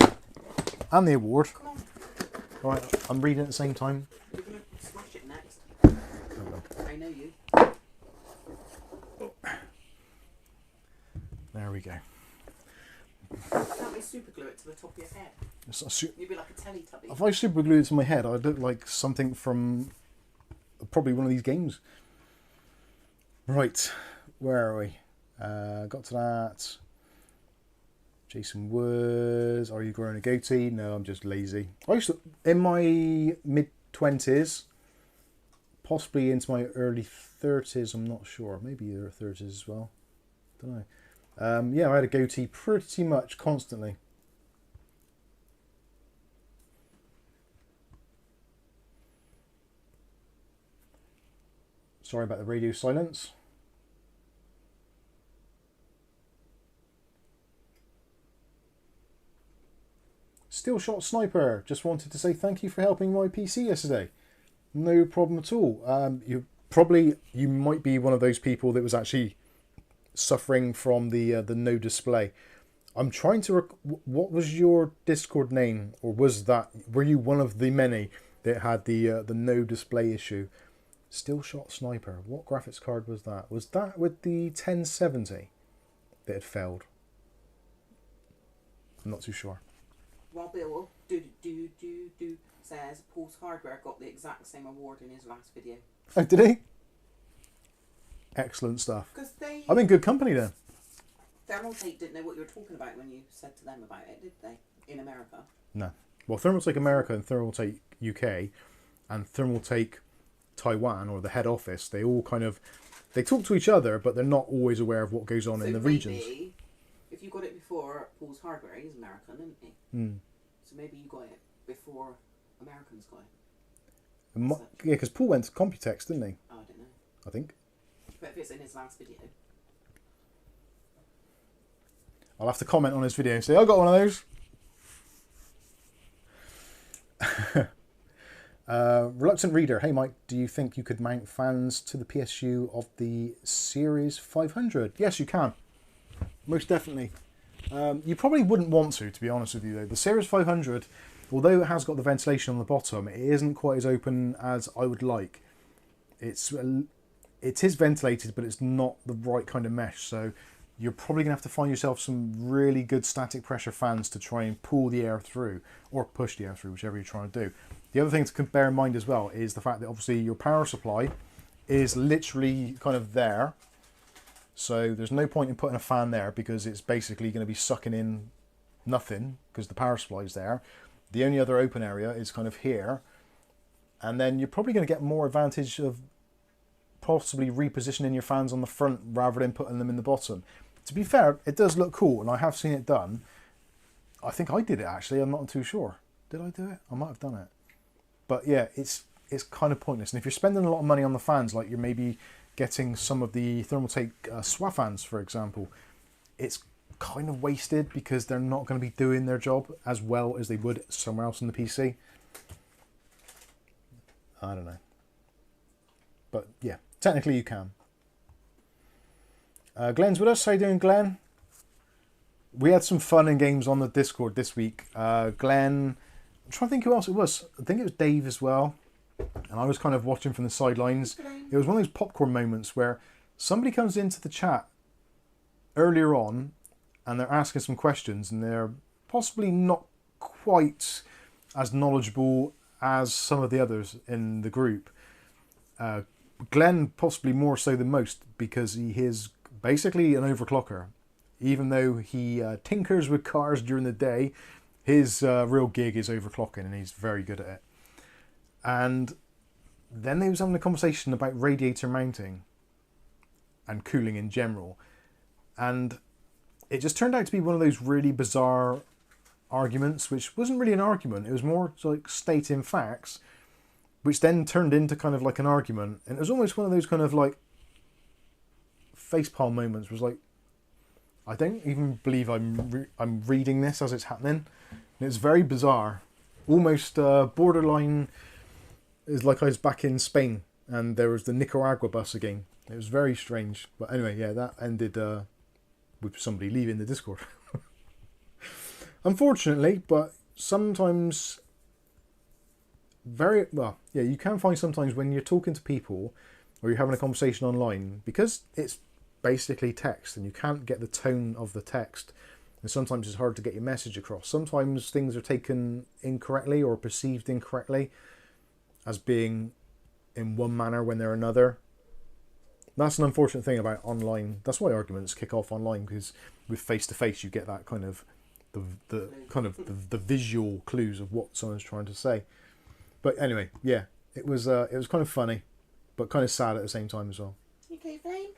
out. And the award. Come on. All right, I'm reading at the same time. You're going to smash it next. I know you. Oh. There we go. Can't we super glue it to the top of your head? You'd be like a Teletubby. If I super glue it to my head, I'd look like something from probably one of these games. Right, where are we? Got to that. Jason Woods, are you growing a goatee? No, I'm just lazy. I used to, in my mid-20s, possibly into my early 30s, I'm not sure. Maybe your 30s as well. Don't know. Yeah, I had a goatee pretty much constantly. Sorry about the radio silence. Still Shot Sniper, just wanted to say thank you for helping my PC yesterday. No problem at all. You might be one of those people that was actually suffering from the no display. I'm trying to. What was your Discord name, or were you one of the many that had the no display issue? Still Shot Sniper. What graphics card was that? Was that with the 1070 that had failed? I'm not too sure. Well, Bill says Pulse Hardware got the exact same award in his last video. Oh, did he? Excellent stuff. I'm in good company then. Thermaltake didn't know what you were talking about when you said to them about it, did they? In America? No. Well, Thermaltake America and Thermaltake UK and Thermaltake Taiwan, or the head office, they all they talk to each other, but they're not always aware of what goes on in the regions. If you got it before Paul's Hardware, he's American, isn't he? So maybe you got it before Americans got it. Yeah, because Paul went to Computex, didn't he? Oh, I don't know. I think. But if it's in his last video. I'll have to comment on his video and say, I got one of those. Reluctant Reader. Hey Mike, do you think you could mount fans to the PSU of the Series 500? Yes, you can. Most definitely. You probably wouldn't want to be honest with you though. The Series 500, although it has got the ventilation on the bottom, it isn't quite as open as I would like. It is ventilated, but it's not the right kind of mesh, so you're probably going to have to find yourself some really good static pressure fans to try and pull the air through, or push the air through, whichever you're trying to do. The other thing to bear in mind as well is the fact that obviously your power supply is literally kind of there. So there's no point in putting a fan there because it's basically going to be sucking in nothing because the power supply is there. The only other open area is kind of here. And then you're probably going to get more advantage of possibly repositioning your fans on the front rather than putting them in the bottom. To be fair, it does look cool and I have seen it done. I think I did it actually, I'm not too sure. Did I do it? I might have done it. But yeah, it's kind of pointless. And if you're spending a lot of money on the fans, like you're maybe getting some of the Thermaltake SWA fans, for example, it's kind of wasted because they're not going to be doing their job as well as they would somewhere else in the PC. I don't know. But yeah, technically you can. Glenn's with us. How you doing, Glenn? We had some fun and games on the Discord this week. Glenn, I'm trying to think who else it was. I think it was Dave as well. And I was kind of watching from the sidelines. It was one of those popcorn moments where somebody comes into the chat earlier on and they're asking some questions and they're possibly not quite as knowledgeable as some of the others in the group. Glenn possibly more so than most because he is basically an overclocker. Even though he tinkers with cars during the day, his real gig is overclocking and he's very good at it. And then they was having a conversation about radiator mounting and cooling in general. And it just turned out to be one of those really bizarre arguments, which wasn't really an argument. It was more like stating facts, which then turned into kind of like an argument. And it was almost one of those kind of like facepalm moments. It was like, I don't even believe I'm reading this as it's happening. And it's very bizarre. Almost borderline. It's like I was back in Spain and there was the Nicaragua bus again. It was very strange. But anyway, yeah, that ended with somebody leaving the Discord. Unfortunately, but sometimes you can find sometimes when you're talking to people or you're having a conversation online, because it's basically text and you can't get the tone of the text, and sometimes it's hard to get your message across. Sometimes things are taken incorrectly or perceived incorrectly as being in one manner when they're another. That's an unfortunate thing about online. That's why arguments kick off online, because with face to face you get that kind of the visual clues of what someone's trying to say. But anyway, yeah, it was kind of funny, but kind of sad at the same time as well. Okay, Flame.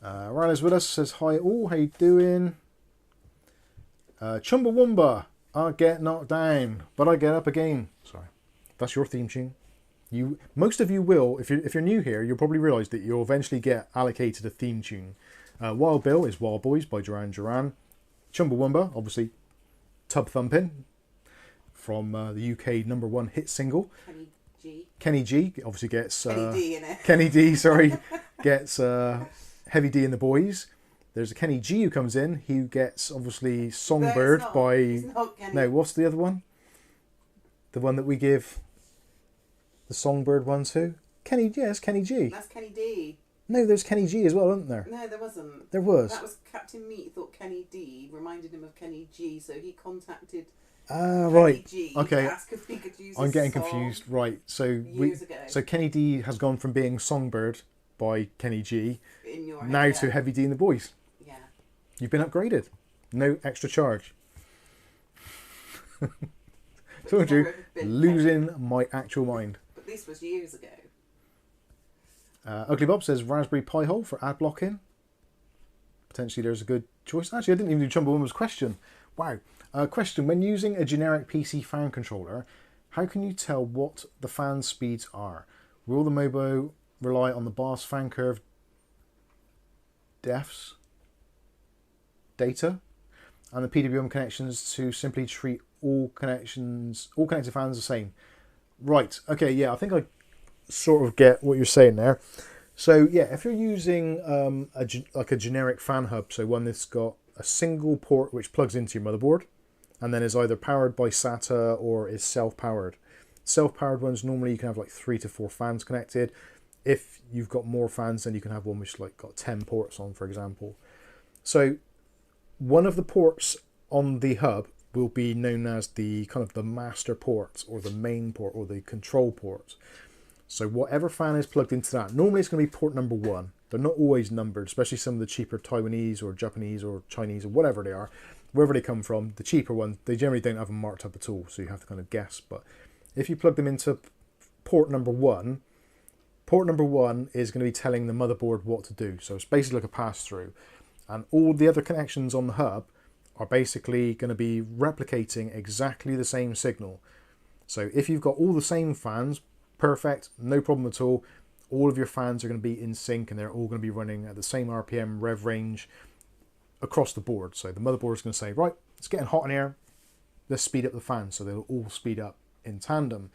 Riley's with us, says hi all, how you doing? Chumbawamba, I get knocked down, but I get up again. Sorry, that's your theme tune. Most of you will, if you're new here, you'll probably realise that you'll eventually get allocated a theme tune. Wild Bill is Wild Boys by Duran Duran. Chumbawamba, obviously, Tub Thumpin' from the UK #1 hit single. Kenny G obviously gets Kenny D in it. Kenny D, sorry, gets Heavy D and the Boys. There's a Kenny G who comes in. He gets obviously Songbird by. It's not Kenny. No, what's the other one? The one that we give the Songbird one to? Kenny, yes, Kenny G. That's Kenny D. No, there's Kenny G as well, isn't there? No, there wasn't. There was. That was Captain Meat thought Kenny D reminded him of Kenny G, so he contacted right. Kenny G Okay. to ask if he could use I'm his getting song confused. Right. So years ago. So Kenny D has gone from being Songbird by Kenny G In your head, now yeah. to Heavy D and the Boys. Yeah. You've been upgraded. No extra charge. Told you, losing my actual mind. But this was years ago. Ugly Bob says Raspberry Pi hole for ad blocking. Potentially there's a good choice. Actually, I didn't even do Chumbawamba's question. Wow. Question, when using a generic PC fan controller, how can you tell what the fan speeds are? Will the Mobo rely on the Boss fan curve defs data and the PWM connections to simply treat all connected fans the same? Right. Okay. Yeah, I think I sort of get what you're saying there. So yeah, if you're using like a generic fan hub, so one that's got a single port which plugs into your motherboard and then is either powered by SATA or is self-powered. Self-powered ones, normally you can have like 3 to 4 fans connected. If you've got more fans, then you can have one which like got 10 ports on, for example. So one of the ports on the hub will be known as the kind of the master port or the main port or the control port. So whatever fan is plugged into that, normally it's going to be port number 1. They're not always numbered, especially some of the cheaper Taiwanese or Japanese or Chinese or whatever they are. Wherever they come from, the cheaper ones, they generally don't have them marked up at all, so you have to kind of guess. But if you plug them into port number 1, port number 1 is going to be telling the motherboard what to do. So it's basically like a pass-through. And all the other connections on the hub are basically going to be replicating exactly the same signal. So if you've got all the same fans, perfect, no problem at all. All of your fans are going to be in sync and they're all going to be running at the same RPM rev range across the board. So the motherboard is going to say, right, it's getting hot in here, let's speed up the fans. So they'll all speed up in tandem.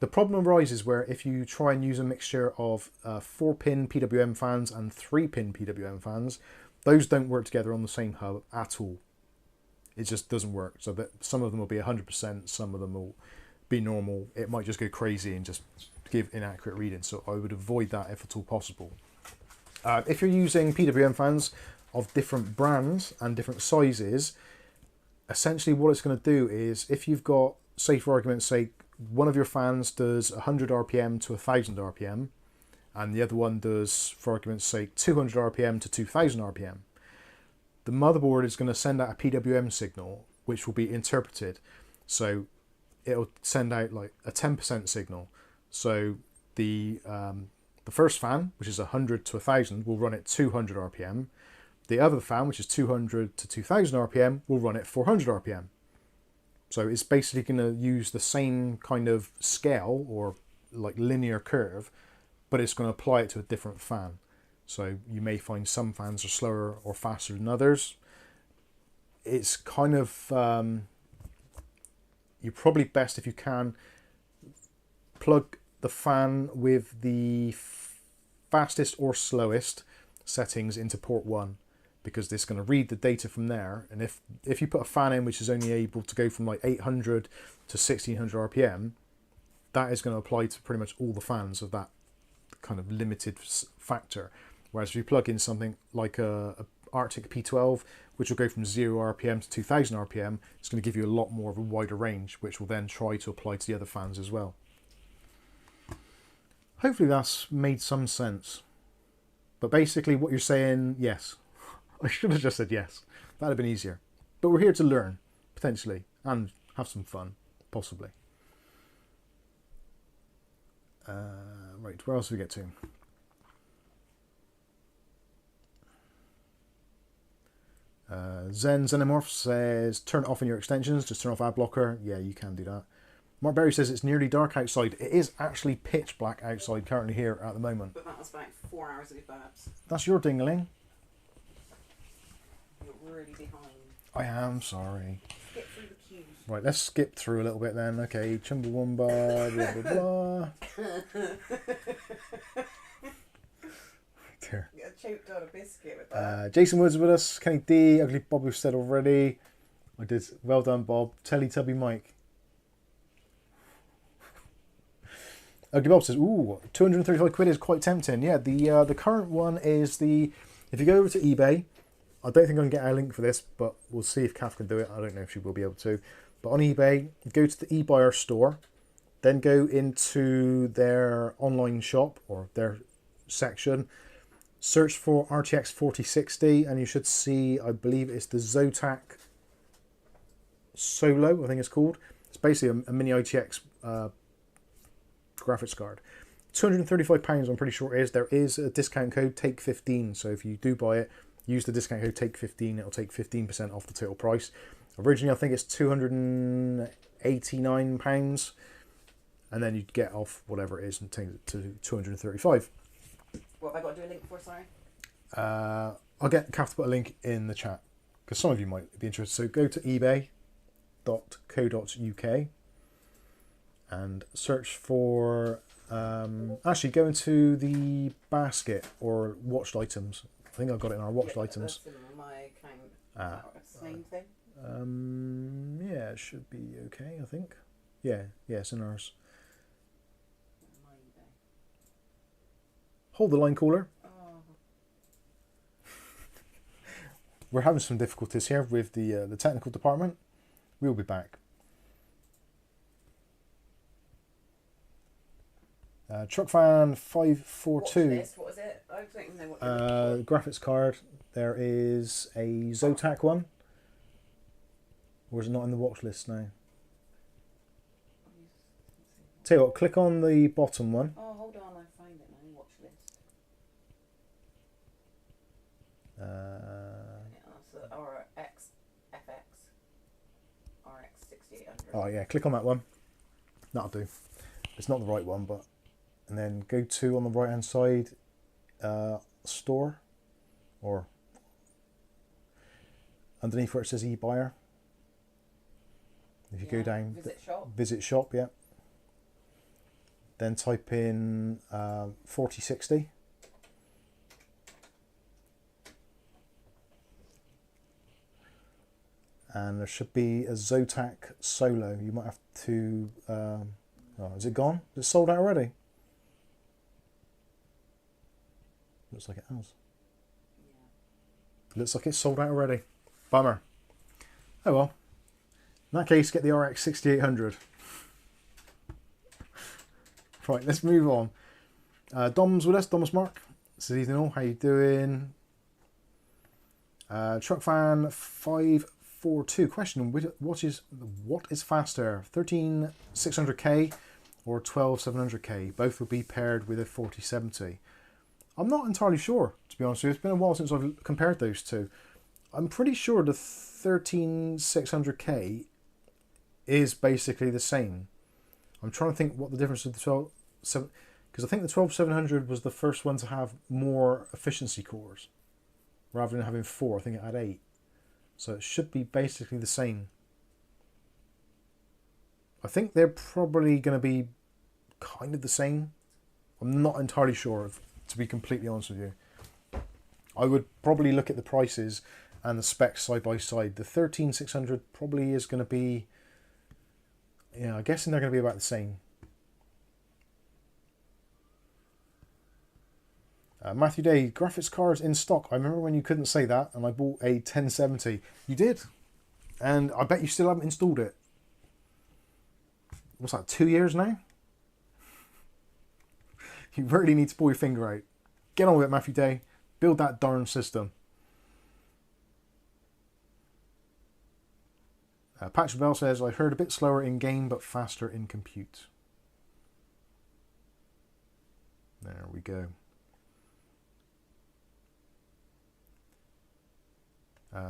The problem arises where if you try and use a mixture of 4-pin PWM fans and 3-pin PWM fans, those don't work together on the same hub at all. It just doesn't work. So that some of them will be 100%, some of them will be normal. It might just go crazy and just give inaccurate readings. So I would avoid that if at all possible. If you're using PWM fans of different brands and different sizes, essentially what it's going to do is if you've got, say for argument's sake, one of your fans does 100 RPM to 1000 RPM and the other one does, for argument's sake, 200 RPM to 2000 RPM. The motherboard is going to send out a PWM signal which will be interpreted. So it'll send out like a 10% signal. So the first fan, which is 100 to 1000, will run at 200 RPM. The other fan, which is 200 to 2000 RPM, will run at 400 RPM. So it's basically going to use the same kind of scale or like linear curve, but it's going to apply it to a different fan. So you may find some fans are slower or faster than others. It's kind of, you're probably best if you can plug the fan with the fastest or slowest settings into port 1, because it's going to read the data from there. And if you put a fan in which is only able to go from like 800 to 1600 RPM, that is going to apply to pretty much all the fans of that kind of limited factor. Whereas if you plug in something like a Arctic P12, which will go from 0 RPM to 2000 RPM, it's going to give you a lot more of a wider range, which will then try to apply to the other fans as well. Hopefully that's made some sense. But basically what you're saying, yes. I should have just said yes. That'd have been easier. But we're here to learn, potentially, and have some fun, possibly. Right, where else do we get to? Xenomorph says, turn it off in your extensions, just turn off ad blocker. Yeah, you can do that. Mark Berry says it's nearly dark outside. It is actually pitch black outside currently here at the moment. But that was about 4 hours ago, perhaps. That's your dingling. You're really behind. I am sorry. Skip through the queues. Right, let's skip through a little bit then. Okay, Chumbawamba, blah, blah, blah. Dear. I choked on a biscuit with that. Jason Woods with us. Kenny D. Ugly Bob, we've said already. I did. Well done, Bob. Teletubby Mike. Ugly Bob says, ooh, 235 quid is quite tempting. Yeah, the current one is the... If you go over to eBay, I don't think I'm going to get a link for this, but we'll see if Kath can do it. I don't know if she will be able to. But on eBay, go to the eBuyer store, then go into their online shop, or their section, search for RTX 4060, and you should see, I believe it's the Zotac Solo, I think it's called. It's basically a mini ITX graphics card. £235 I'm pretty sure it is. There is a discount code, take15, so if you do buy it, use the discount code take15, it'll take 15% off the total price. Originally I think it's £289, and then you'd get off whatever it is and take it to 235. What have I got to do a link for, sorry? I'll get Kath to put a link in the chat, because some of you might be interested. So go to ebay.co.uk and search for, actually go into the basket or watched items. I think I've got it in our watched items. That's in my account. Same thing? Yeah, it should be okay, I think. Yeah, it's in ours. My eBay. Hold the line, caller. Oh. We're having some difficulties here with the technical department. We'll be back. Truckfan 542. What is it? I don't even know what Graphics card. There is a Zotac one. Or is it not in the watch list now? Tell you what, click on the bottom one. Oh, hold on, I find it now. Watch list. Yeah, that's the RX7800. Oh yeah, click on that one. That'll do. It's not the right one, but... And then go to, on the right hand side, store, or underneath where it says eBuyer. If you go down, visit shop, yeah. Then type in 4060. And there should be a Zotac Solo. You might have to... oh, is it gone? Is it sold out already? Looks like it has. Yeah. Looks like it's sold out already. Bummer. Oh well. In that case, get the RX7800. Right, let's move on. Dom's with us. Dom's Mark. This evening all. How you doing? Truckfan 542. Question: what is faster, 13600K or 12700K? Both will be paired with a 4070. I'm not entirely sure, to be honest with you. It's been a while since I've compared those two. I'm pretty sure the 13600K is basically the same. I'm trying to think what the difference of the 12700, because I think the 12700 was the first one to have more efficiency cores rather than having 4. I think it had 8, so it should be basically the same. I think they're probably going to be kind of the same. I'm not entirely sure, to be completely honest with you. I would probably look at the prices and the specs side by side. The 13600 probably is going to be, yeah, I'm guessing they're going to be about the same. Matthew Day, graphics cards in stock. I remember when you couldn't say that and I bought a 1070. You did. And I bet you still haven't installed it. What's that, 2 years now? You really need to pull your finger out. Get on with it, Matthew Day. Build that darn system. Patrick Bell says, I heard a bit slower in game, but faster in compute. There we go.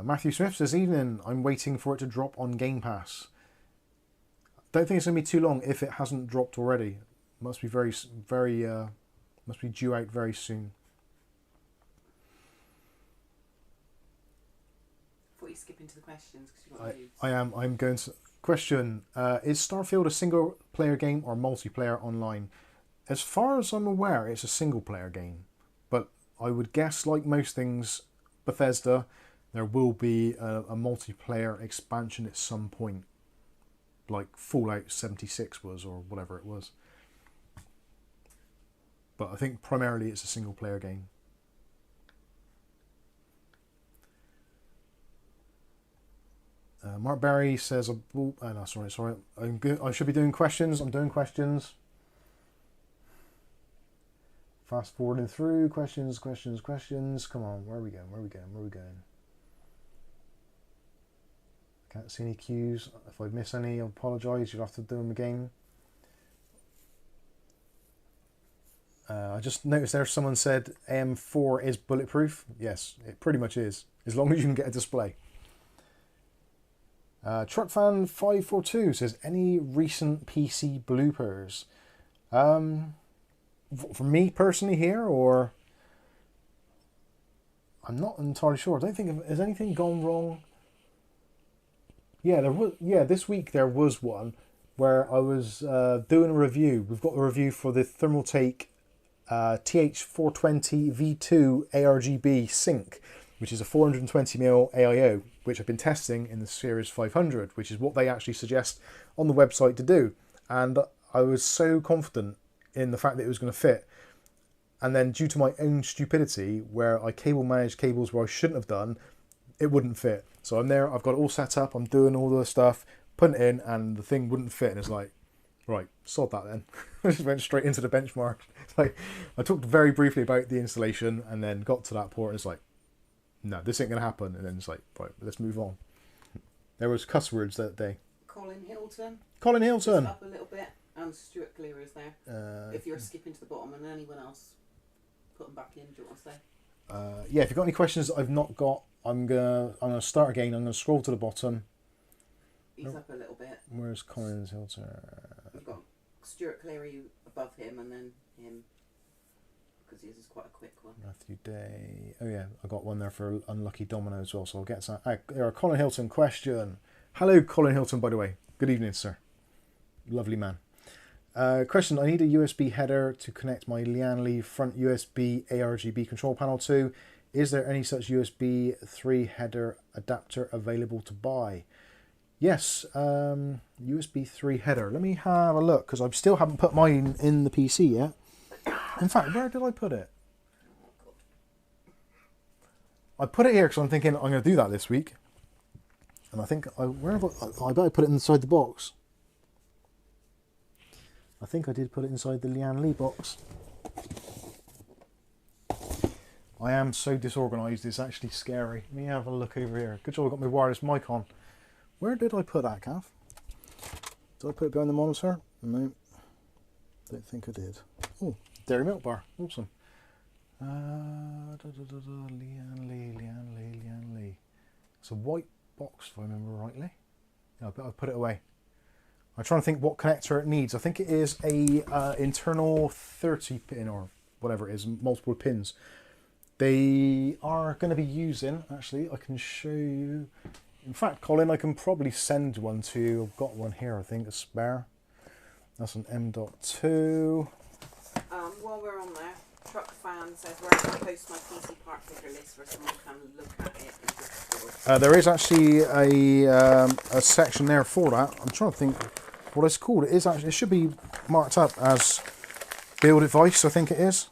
Matthew Smith says, evening, I'm waiting for it to drop on Game Pass. Don't think it's going to be too long if it hasn't dropped already. Must be must be due out very soon. I thought you skip into the questions because you've got loads. I am. I'm going to... Question, is Starfield a single player game or multiplayer online? As far as I'm aware, it's a single player game. But I would guess, like most things, Bethesda, there will be a multiplayer expansion at some point. Like Fallout 76 was, or whatever it was. But I think primarily it's a single player game. Mark Barry says, no, sorry. I'm good. I should be doing questions. I'm doing questions. Fast forwarding through questions. Come on, where are we going? Can't see any cues. If I miss any, I apologise. You'll have to do them again. I just noticed there someone said AM4 is bulletproof. Yes, it pretty much is, as long as you can get a display. Truckfan542 says, any recent PC bloopers? For me personally here, or... I'm not entirely sure. I don't think... Has anything gone wrong? Yeah, there was. Yeah, this week there was one where I was doing a review. We've got a review for the Thermaltake TH420 V2 ARGB sync, which is a 420mm AIO, which I've been testing in the Series 500, which is what they actually suggest on the website to do. And I was so confident in the fact that it was going to fit. And then due to my own stupidity, where I cable managed cables where I shouldn't have done, it wouldn't fit. So I'm there, I've got it all set up, I'm doing all the stuff, putting it in, and the thing wouldn't fit. And it's like, right, sod that then. I just went straight into the benchmark. It's like, I talked very briefly about the installation and then got to that port and it's like, no, this ain't going to happen. And then it's like, right, let's move on. There was cuss words that day. Colin Hilton. Just up a little bit, and Stuart Clear is there. If you're skipping to the bottom, and anyone else, put them back in. Do you want to say? Yeah, if you've got any questions that I've not got, I'm gonna start again. I'm gonna scroll to the bottom. He's up a little bit. Where's Colin's Hilton? We've got Stuart Cleary above him, and then him, because his is quite a quick one. Matthew Day. Oh yeah, I got one there for Unlucky Domino as well, so I'll get to that. There, Colin Hilton question. Hello, Colin Hilton, by the way. Good evening, sir. Lovely man. Question, I need a USB header to connect my Lian Li front USB ARGB control panel to. Is there any such USB 3 header adapter available to buy? Yes, USB 3 header. Let me have a look, because I still haven't put mine in the PC yet. In fact, where did I put it? I put it here because I'm thinking I'm going to do that this week. And I think, I bet I put it inside the box. I think I did put it inside the Lian Li box. I am so disorganised, it's actually scary. Let me have a look over here. Good job I got my wireless mic on. Where did I put that, Kath? Did I put it behind the monitor? No. Don't think I did. Oh, dairy milk bar. Awesome. Lian Li. It's a white box, if I remember rightly. Yeah, I put it away. I'm trying to think what connector it needs. I think it is a internal 30 pin or whatever it is, multiple pins. They are going to be using, actually, I can show you. In fact, Colin, I can probably send one to you. I've got one here, I think, a spare. That's an M.2. While we're on there, Truck Fan says, where can I post my PC part figure list where someone can look at it and just there is actually a section there for that. I'm trying to think what it's called. It is actually, it should be marked up as build advice, I think it is.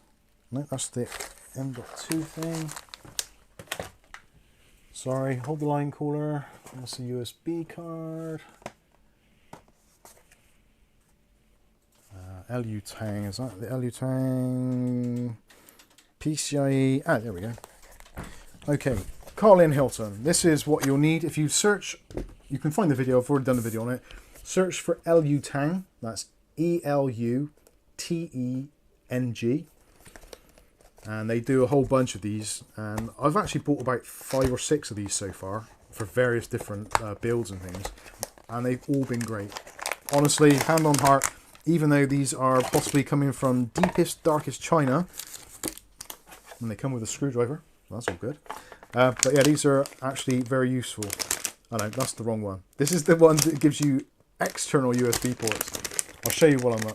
No, that's the M.2 thing. Sorry, hold the line, caller. That's a USB card. LU Tang, is that the LU Tang PCIe? Ah, there we go. Okay, Colin Hilton. This is what you'll need. If you search, you can find the video, I've already done a video on it. Search for LU Tang, that's ELUTENG. And they do a whole bunch of these. And I've actually bought about 5 or 6 of these so far for various different builds and things. And they've all been great. Honestly, hand on heart, even though these are possibly coming from deepest, darkest China, and they come with a screwdriver, that's all good. But yeah, these are actually very useful. Oh no, that's the wrong one. This is the one that gives you external USB ports. I'll show you while I'm here.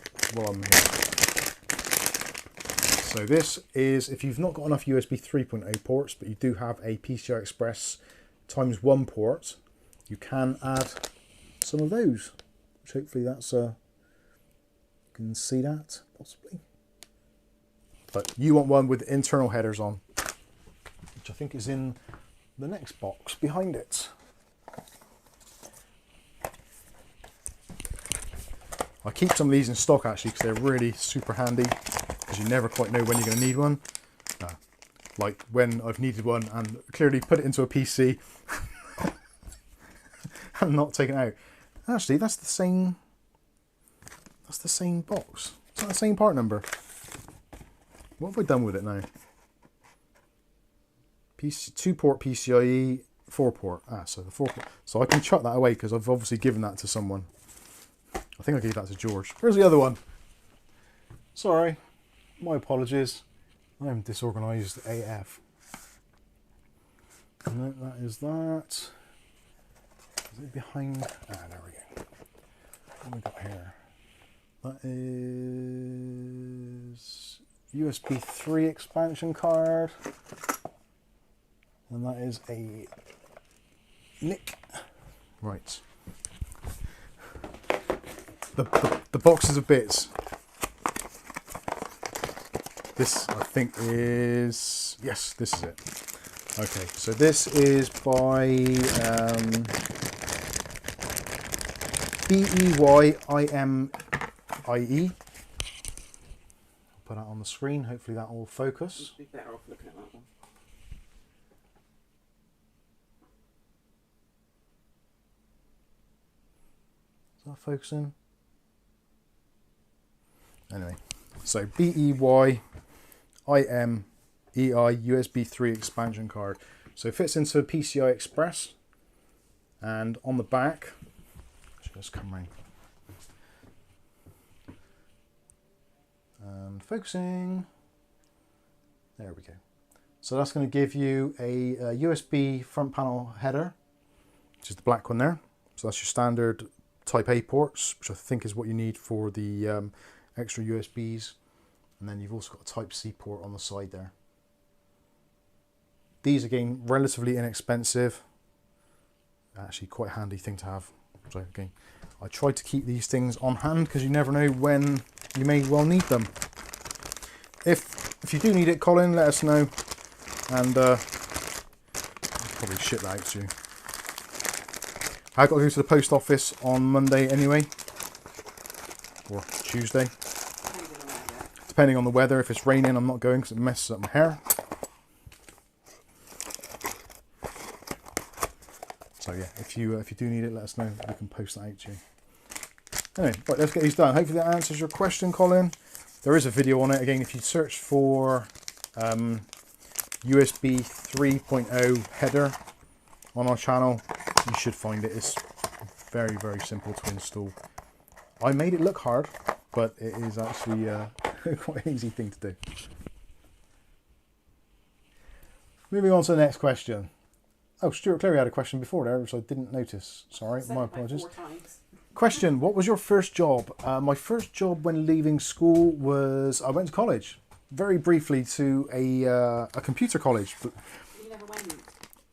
So this is, if you've not got enough USB 3.0 ports, but you do have a PCI Express ×1 port, you can add some of those. Which hopefully that's you can see that possibly. But you want one with internal headers on, which I think is in the next box behind it. I keep some of these in stock actually because they're really super handy, because you never quite know when you're going to need one. Like when I've needed one and clearly put it into a PC and not taken it out. Actually, that's the same box. It's not the same part number. What have I done with it now? 2-port PCIe, 4-port. So the 4-port. So I can chuck that away because I've obviously given that to someone. I think I gave that to George. Where's the other one? Sorry, my apologies. I'm disorganised AF. And that is that. Is it behind? Ah, there we go. What have we got here? That is USB 3 expansion card. And that is a NIC. Right. The boxes of bits. This, I think, is... Yes, this is it. Okay, so this is by BEYIMIE. I'll put that on the screen. Hopefully that will focus. You'd be better off looking at that one. Is that focusing? Anyway, so BEYIMEI USB 3 expansion card. So it fits into PCI Express, and on the back, just come round. And focusing. There we go. So that's going to give you a USB front panel header, which is the black one there. So that's your standard Type A ports, which I think is what you need for the extra USBs. And then you've also got a Type C port on the side there. These, again, relatively inexpensive. Actually quite a handy thing to have. So again, I try to keep these things on hand because you never know when you may well need them. If you do need it, Colin, let us know. And I'll probably ship that out to you. I've got to go to the post office on Monday anyway. Or Tuesday. Depending on the weather. If it's raining, I'm not going because it messes up my hair. So yeah, if you do need it, let us know. We can post that out to you. Anyway, right, let's get these done. Hopefully that answers your question, Colin. There is a video on it. Again, if you search for USB 3.0 header on our channel, you should find it. It's very, very simple to install. I made it look hard, but it is actually quite an easy thing to do. Moving on to the next question. Oh, Stuart Cleary had a question before there, which I didn't notice. Sorry, my apologies. Question, what was your first job? My first job when leaving school was, I went to college, very briefly to a computer college. But You never went?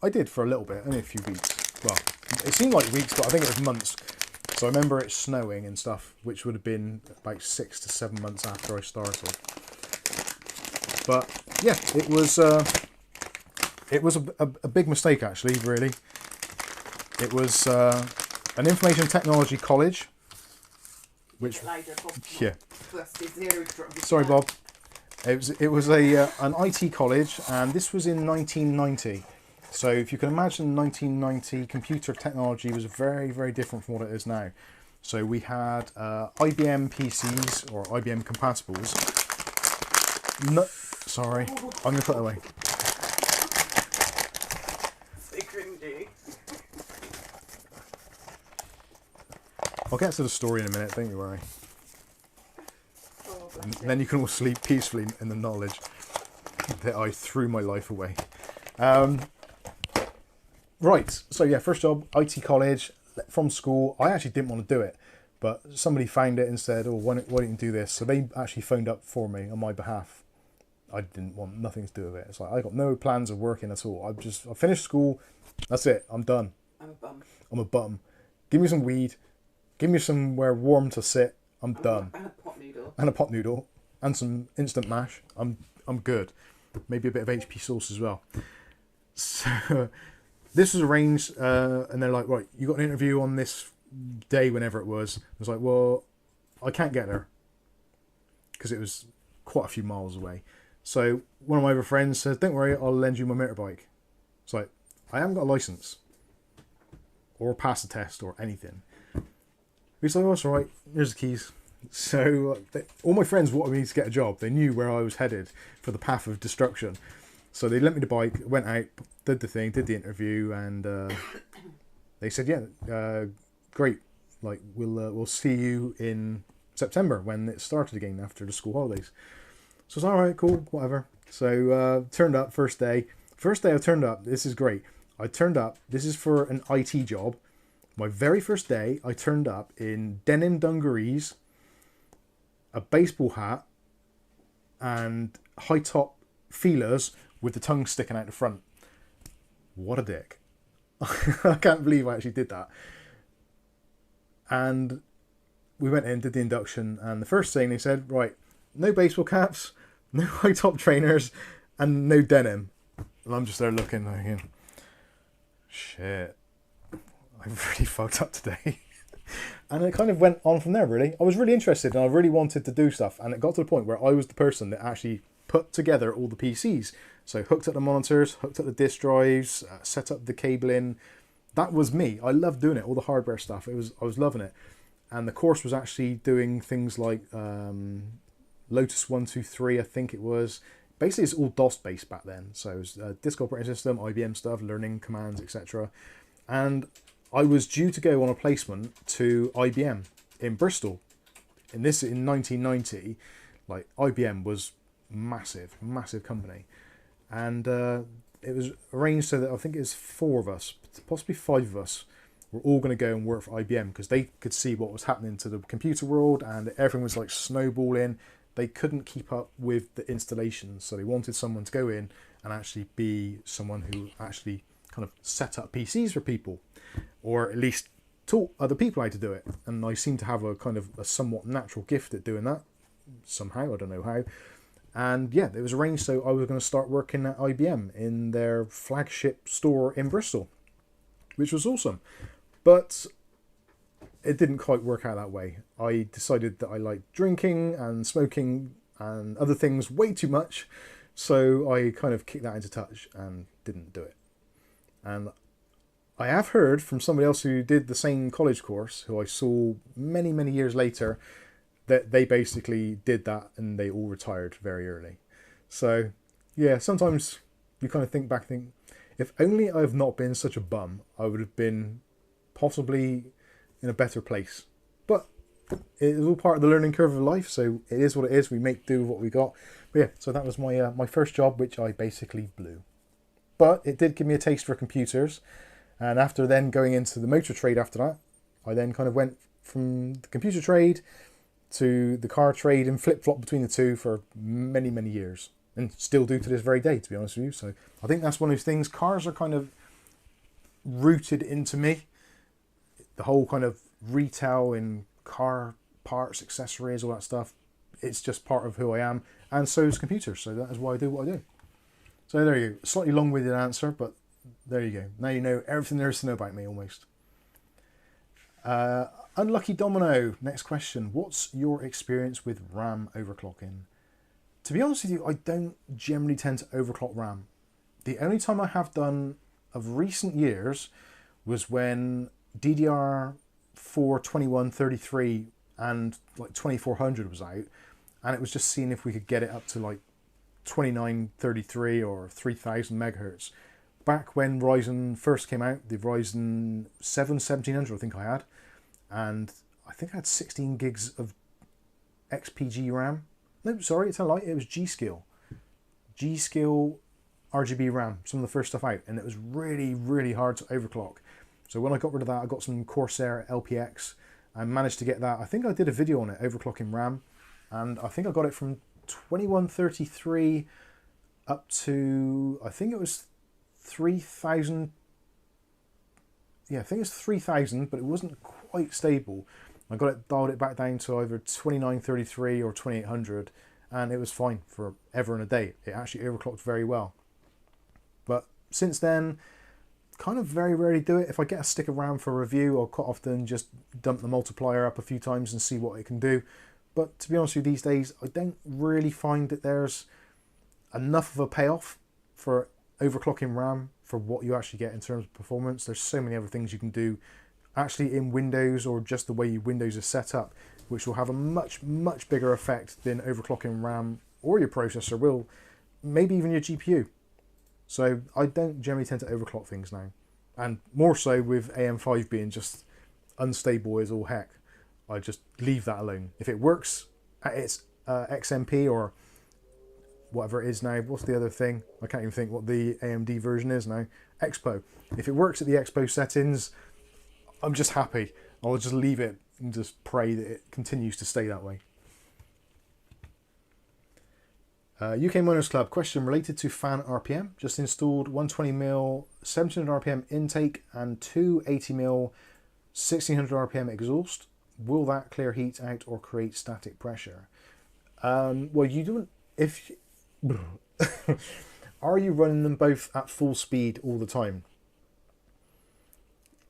I did for a little bit, only a few weeks. Well, it seemed like weeks, but I think it was months. So I remember it snowing and stuff, which would have been about 6 to 7 months after I started. But yeah, it was a big mistake actually, really. It was an information technology college, which Louder, Bob. yeah. Bust his eardrum. Sorry, Bob. It was an IT college, and this was in 1990. So if you can imagine, 1990 computer technology was very, very different from what it is now. So we had IBM PCs or IBM compatibles. No, sorry, I'm gonna put it away. So cringy. I'll get to the story in a minute. Don't you worry. Oh, And bless you. then you can all sleep peacefully in the knowledge that I threw my life away. Right, so yeah, first job, IT college, from school. I actually didn't want to do it, but somebody found it and said, oh, why don't you do this? So they actually phoned up for me on my behalf. I didn't want nothing to do with it. It's like, I got no plans of working at all. I finished school, that's it, I'm done. I'm a bum. I'm a bum. Give me some weed, give me somewhere warm to sit, I'm done. And a pot noodle. And a pot noodle, and some instant mash, I'm good. Maybe a bit of HP sauce as well. So this was arranged, and they're like, right, you got an interview on this day, whenever it was. I was like, well, I can't get there because it was quite a few miles away. So one of my other friends says, don't worry, I'll lend you my motorbike. It's like, I haven't got a license or pass the test or anything. He's like, oh, that's all right, here's the keys. So all my friends wanted me to get a job. They knew where I was headed for the path of destruction. So they lent me the bike, went out, did the thing, did the interview, and they said, yeah, great. Like, we'll see you in September when it started again after the school holidays. So it's all right, cool, whatever. So turned up first day. First day I turned up. This is great. I turned up. This is for an IT job. My very first day, I turned up in denim dungarees, a baseball hat, and high top feelers with the tongue sticking out the front. What a dick. I can't believe I actually did that. And we went in, did the induction, and the first thing they said, right, no baseball caps, no high top trainers, and no denim. And I'm just there looking, thinking, shit, I've really fucked up today. And it kind of went on from there, really. I was really interested and I really wanted to do stuff, and it got to the point where I was the person that actually put together all the PCs. So hooked up the monitors, hooked up the disk drives, set up the cabling. That was me. I loved doing it, all the hardware stuff. I was loving it. And the course was actually doing things like Lotus 123, I think it was. Basically, it's all DOS based back then. So it was disk operating system, IBM stuff, learning commands, etc. And I was due to go on a placement to IBM in Bristol. In 1990, like, IBM was massive company. And it was arranged so that I think it was 4 of us, possibly 5 of us, were all going to go and work for IBM because they could see what was happening to the computer world and everything was like snowballing. They couldn't keep up with the installations, so they wanted someone to go in and actually be someone who actually kind of set up PCs for people, or at least taught other people how to do it. And I seem to have a kind of a somewhat natural gift at doing that somehow, I don't know how. And yeah, it was arranged so I was going to start working at IBM in their flagship store in Bristol, which was awesome. But it didn't quite work out that way. I decided that I liked drinking and smoking and other things way too much, so I kind of kicked that into touch and didn't do it. And I have heard from somebody else who did the same college course, who I saw many, many years later, that they basically did that and they all retired very early. So yeah, sometimes you kind of think back, think, if only I've not been such a bum, I would have been possibly in a better place. But it is all part of the learning curve of life, so it is what it is. We make do with what we got. But yeah, so that was my my first job, which I basically blew. But it did give me a taste for computers. And after then going into the motor trade after that, I then kind of went from the computer trade to the car trade and flip-flop between the two for many, many years. And still do to this very day, to be honest with you. So I think that's one of those things. Cars are kind of rooted into me. The whole kind of retail in car parts, accessories, all that stuff. It's just part of who I am. And so is computers. So that is why I do what I do. So there you go. Slightly long-winded answer, but there you go. Now you know everything there is to know about me, almost. Unlucky Domino, next question. What's your experience with RAM overclocking? To be honest with you, I don't generally tend to overclock RAM. The only time I have done of recent years was when DDR4 2133 and like 2400 was out, and it was just seeing if we could get it up to like 2933 or 3000 megahertz. Back when Ryzen first came out, the Ryzen 7 1700 I think I had, and I think I had 16 gigs of XPG RAM. No, sorry, it's a lie, it was G-Skill. G-Skill RGB RAM, some of the first stuff out, and it was really, really hard to overclock. So when I got rid of that, I got some Corsair LPX and managed to get that. I think I did a video on it, overclocking RAM, and I think I got it from 2133 up to, I think it was 3000. Yeah, I think it's 3000, but it wasn't quite stable. I got it, dialed it back down to either 2933 or 2800, and it was fine for ever and a day. It actually overclocked very well. But since then, kind of very rarely do it. If I get a stick of RAM for review, I'll quite often just dump the multiplier up a few times and see what it can do. But to be honest with you, these days, I don't really find that there's enough of a payoff for overclocking RAM for what you actually get in terms of performance. There's so many other things you can do actually in Windows, or just the way Windows is set up, which will have a much, much bigger effect than overclocking RAM or your processor will, maybe even your GPU. So I don't generally tend to overclock things now. And more so with AM5 being just unstable as all heck. I just leave that alone. If it works at its XMP or whatever it is now, what's the other thing? I can't even think what the AMD version is now. Expo. If it works at the Expo settings, I'm just happy. I'll just leave it and just pray that it continues to stay that way. UK Miners Club, question related to fan RPM. Just installed 120mm 1700 RPM intake and two 80mm 1600 RPM exhaust. Will that clear heat out or create static pressure? Well, you don't. If are you running them both at full speed all the time?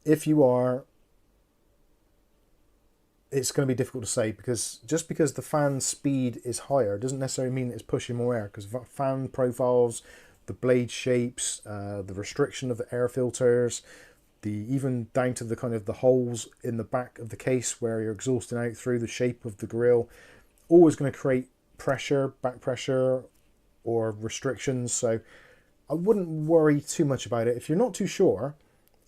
If you are, it's going to be difficult to say, because just because the fan speed is higher doesn't necessarily mean it's pushing more air, because fan profiles, the blade shapes, the restriction of the air filters, even down to the kind of the holes in the back of the case where you're exhausting out through, the shape of the grill, always going to create pressure, back pressure, or restrictions. So I wouldn't worry too much about it. If you're not too sure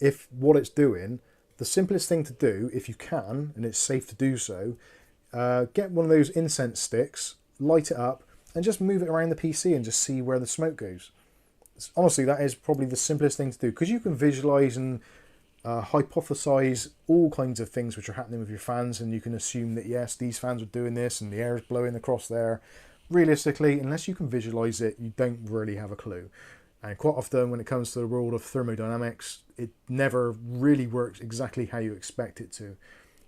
if what it's doing, the simplest thing to do, if you can, and it's safe to do so, get one of those incense sticks, light it up, and just move it around the PC and just see where the smoke goes. Honestly, that is probably the simplest thing to do, because you can visualize and hypothesize all kinds of things which are happening with your fans, and you can assume that yes, these fans are doing this and the air is blowing across there. Realistically, unless you can visualize it, you don't really have a clue. And quite often when it comes to the world of thermodynamics, it never really works exactly how you expect it to.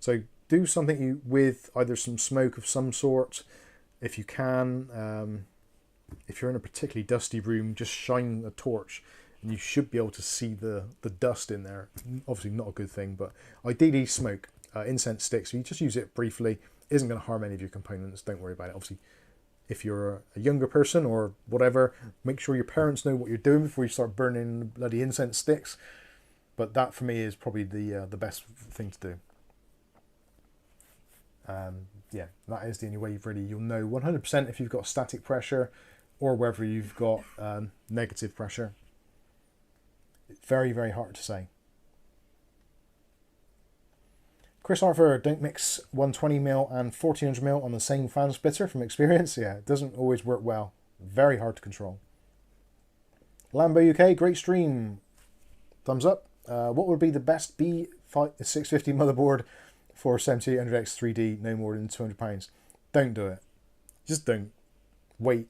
So do something with either some smoke of some sort, if you can. If you're in a particularly dusty room, just shine a torch and you should be able to see the dust in there. Obviously not a good thing, but ideally smoke. Incense sticks, so you just use it briefly. Isn't going to harm any of your components, don't worry about it. Obviously, if you're a younger person or whatever, make sure your parents know what you're doing before you start burning bloody incense sticks. But that for me is probably the best thing to do. Yeah, that is the only way you'll know 100% if you've got static pressure or whether you've got negative pressure. It's very, very hard to say. Chris Arthur, don't mix 120mm and 1400mm on the same fan splitter from experience. Yeah, it doesn't always work well. Very hard to control. Lambo UK, great stream. Thumbs up. What would be the best B650 motherboard for 7800X 3D, no more than £200? Don't do it. Just don't. Wait.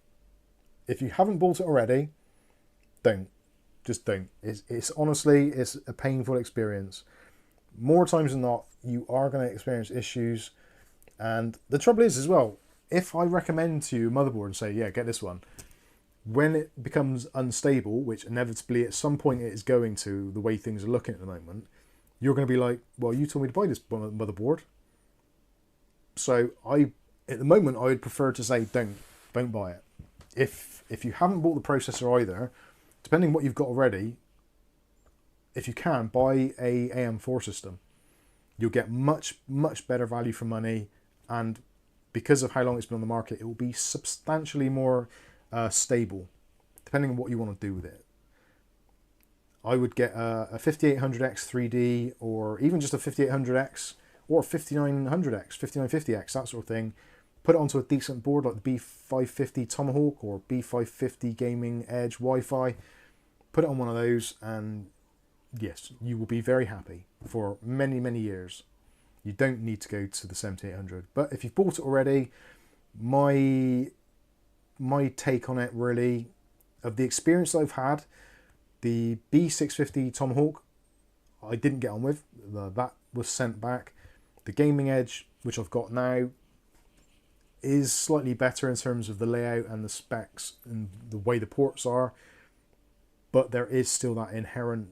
If you haven't bought it already, don't. Just don't. It's honestly, it's a painful experience. More times than not, you are going to experience issues. And the trouble is as well, if I recommend to you a motherboard and say, yeah, get this one, when it becomes unstable, which inevitably at some point it is going to, the way things are looking at the moment, you're going to be like, well, you told me to buy this motherboard. So at the moment, I would prefer to say don't buy it. If you haven't bought the processor either, depending on what you've got already, if you can, buy a AM4 system. You'll get much better value for money, and because of how long it's been on the market, it will be substantially more stable, depending on what you want to do with it. I would get a 5800X 3D, or even just a 5800X or 5900X, 5950X, that sort of thing. Put it onto a decent board like the B550 Tomahawk or B550 Gaming Edge Wi-Fi. Put it on one of those, and yes, you will be very happy for many, many years. You don't need to go to the 7800. But if you've bought it already, my take on it really, of the experience I've had, the B650 Tomahawk, I didn't get on with. That was sent back. The Gaming Edge, which I've got now, is slightly better in terms of the layout and the specs and the way the ports are. But there is still that inherent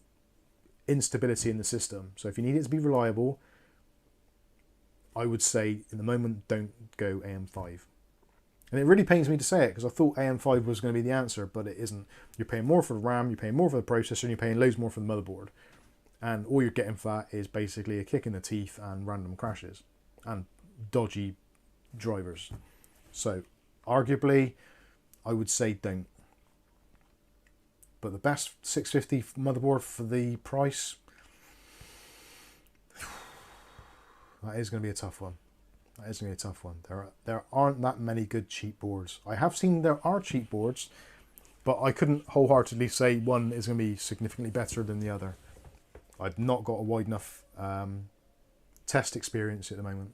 instability in the system. So if you need it to be reliable, I would say in the moment, don't go AM5. And it really pains me to say it, because I thought AM5 was going to be the answer, but it isn't. You're paying more for the RAM, you're paying more for the processor, and you're paying loads more for the motherboard. And all you're getting for that is basically a kick in the teeth and random crashes and dodgy drivers. So arguably, I would say don't. But the best 650 motherboard for the price, that is going to be a tough one. That is going to be a tough one. There aren't that many good cheap boards. I have seen there are cheap boards, but I couldn't wholeheartedly say one is going to be significantly better than the other. I've not got a wide enough test experience at the moment.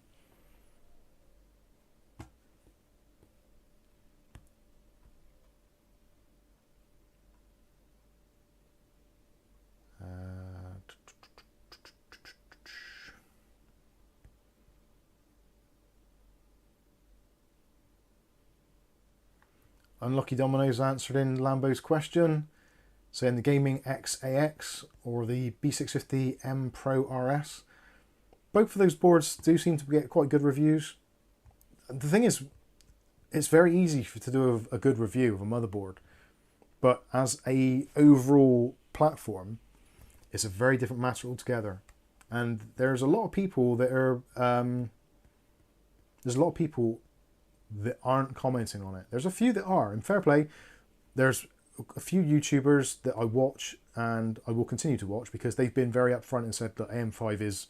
Unlucky Dominoes answered in Lambo's question, saying the Gaming XAX or the B650M Pro RS. Both of those boards do seem to get quite good reviews. The thing is, it's very easy to do a good review of a motherboard, but as a overall platform, it's a very different matter altogether. And there's a lot of people that are that aren't commenting on it. There's a few that are, and fair play. There's a few YouTubers that I watch and I will continue to watch because they've been very upfront and said that AM5 is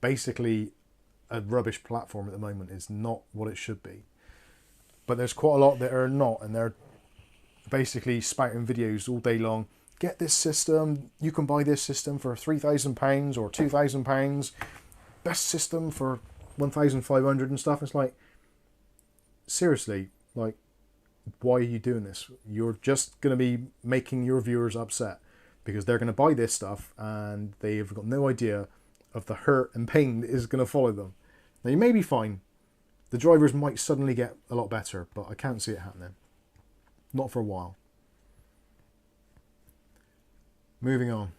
basically a rubbish platform at the moment. It's not what it should be. But there's quite a lot that are not, and they're basically spouting videos all day long. Get this system, you can buy this system for £3,000 or £2,000. Best system for 1,500 and stuff. It's like, seriously, like, why are you doing this? You're just going to be making your viewers upset because they're going to buy this stuff and they've got no idea of the hurt and pain that is going to follow them. Now, you may be fine. The drivers might suddenly get a lot better, but I can't see it happening. Not for a while. Moving on.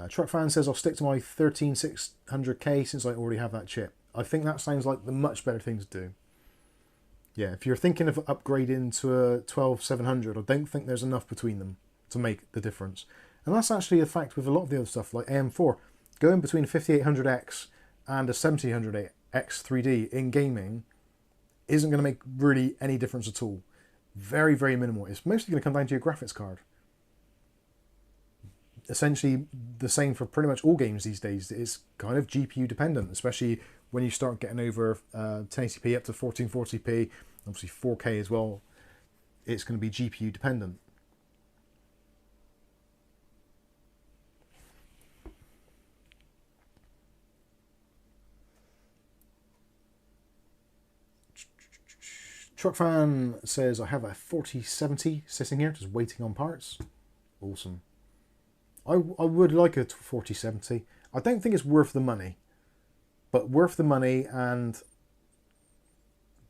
Truck Fan says, I'll stick to my 13600K since I already have that chip. I think that sounds like the much better thing to do. Yeah, if you're thinking of upgrading to a 12700, I don't think there's enough between them to make the difference. And that's actually a fact with a lot of the other stuff, like AM4. Going between a 5800X and a 7000X 3D in gaming isn't going to make really any difference at all. Very, very minimal. It's mostly going to come down to your graphics card. Essentially the same for pretty much all games these days. It's kind of GPU dependent, especially when you start getting over 1080p up to 1440p, obviously 4K as well. It's going to be GPU dependent. Truck Fan says, I have a 4070 sitting here just waiting on parts. Awesome. I would like a 4070. I don't think it's worth the money, but worth the money, and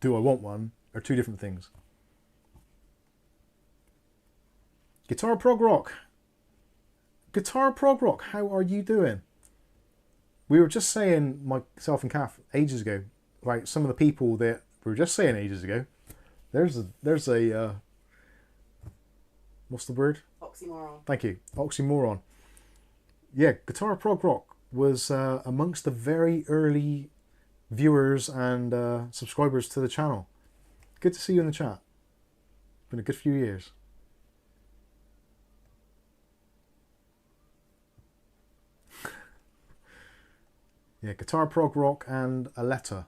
do I want one are two different things. Guitar Prog Rock. Guitar Prog Rock, how are you doing? We were just saying, myself and Kath, ages ago, right, some of the people that we were just saying ages ago, there's a what's the word? Oxymoron. Thank you. Oxymoron. Yeah, Guitar Prog Rock was amongst the very early viewers and subscribers to the channel. Good to see you in the chat. Been a good few years. Yeah, Guitar Prog Rock and Aletta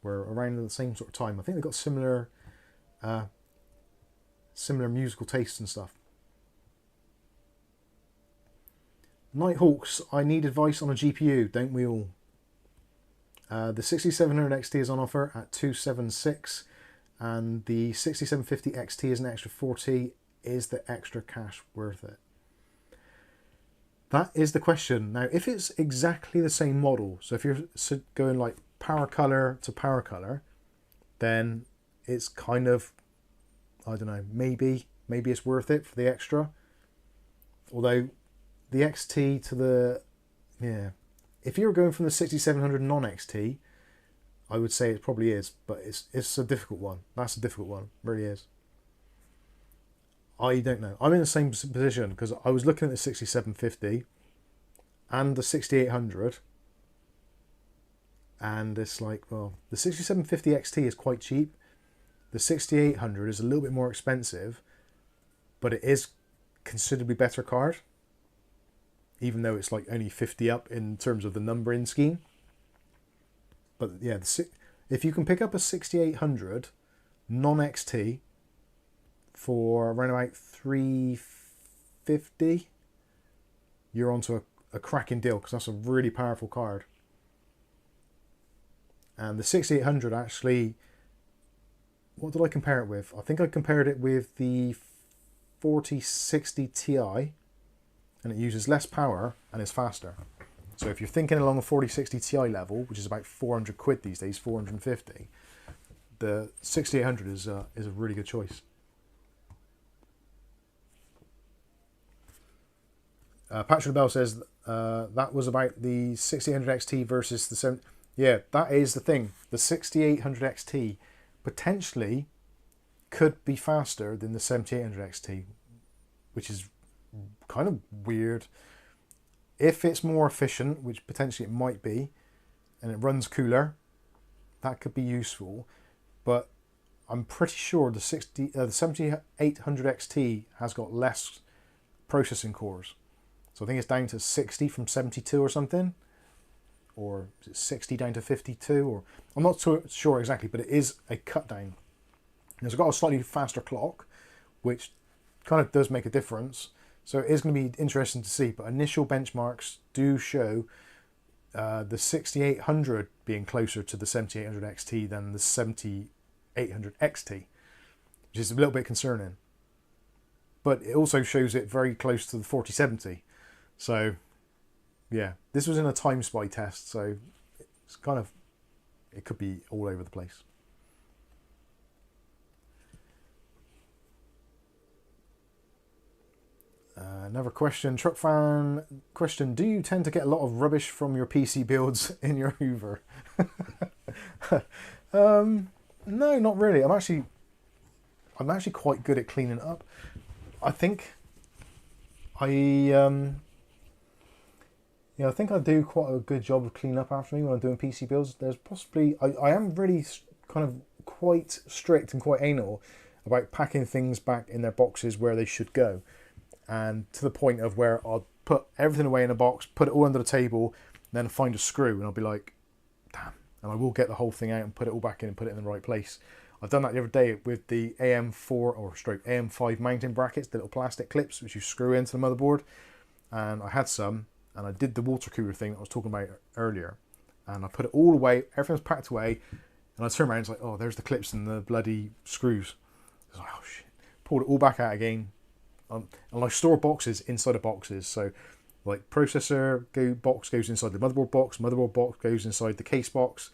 were around at the same sort of time. I think they got similar musical tastes and stuff. Nighthawks, I need advice on a GPU, don't we all? The 6700XT is on offer at $276, and the 6750XT is an extra $40. Is the extra cash worth it? That is the question. Now, if it's exactly the same model, so if you're going like power color to power color, then it's kind of, I don't know, maybe it's worth it for the extra. Although the XT to the, yeah, if you're going from the 6700 non-XT, I would say it probably is, but it's a difficult one. That's a difficult one, it really is. I don't know. I'm in the same position because I was looking at the 6750 and the 6800, and it's like, well, the 6750 XT is quite cheap. The 6800 is a little bit more expensive, but it is considerably better card, even though it's like only 50 up in terms of the numbering scheme. But yeah, if you can pick up a 6800 non-XT for around about $350, you're onto a cracking deal, because that's a really powerful card. And the 6800 actually, what did I compare it with? I think I compared it with the 4060 Ti, and it uses less power and is faster. So if you're thinking along a 4060 Ti level, which is about 400 quid these days, 450, the 6800 is a really good choice. Patrick Bell says that was about the 6800 XT versus the 7. Yeah, that is the thing. The 6800 XT potentially could be faster than the 7800 XT, which is kind of weird. If it's more efficient, which potentially it might be, and it runs cooler, that could be useful. But I'm pretty sure the 7800 XT has got less processing cores. So I think it's down to 60 from 72 or something. Or is it 60 down to 52? Or I'm not so sure exactly, but it is a cut down. It's got a slightly faster clock, which kind of does make a difference. So it is going to be interesting to see. But initial benchmarks do show the 6800 being closer to the 7800 XT than the 7800 XT, which is a little bit concerning. But it also shows it very close to the 4070. So, yeah, this was in a time spy test, so it's kind of, it could be all over the place. Another question, Truck Fan question, do you tend to get a lot of rubbish from your PC builds in your Hoover? No, not really. I'm actually quite good at cleaning up. I think I think I do quite a good job of cleaning up after me when I'm doing PC builds. There's possibly, I am really kind of quite strict and quite anal about packing things back in their boxes where they should go. And to the point of where I'll put everything away in a box, put it all under the table, then find a screw, and I'll be like, damn. And I will get the whole thing out and put it all back in and put it in the right place. I've done that the other day with the AM5 mounting brackets, the little plastic clips which you screw into the motherboard. And I had some, and I did the water cooler thing that I was talking about earlier. And I put it all away, everything's packed away, and I turn around and it's like, oh, there's the clips and the bloody screws. I was like, oh shit. Pulled it all back out again. And I store boxes inside of boxes. So like processor box goes inside the motherboard box goes inside the case box.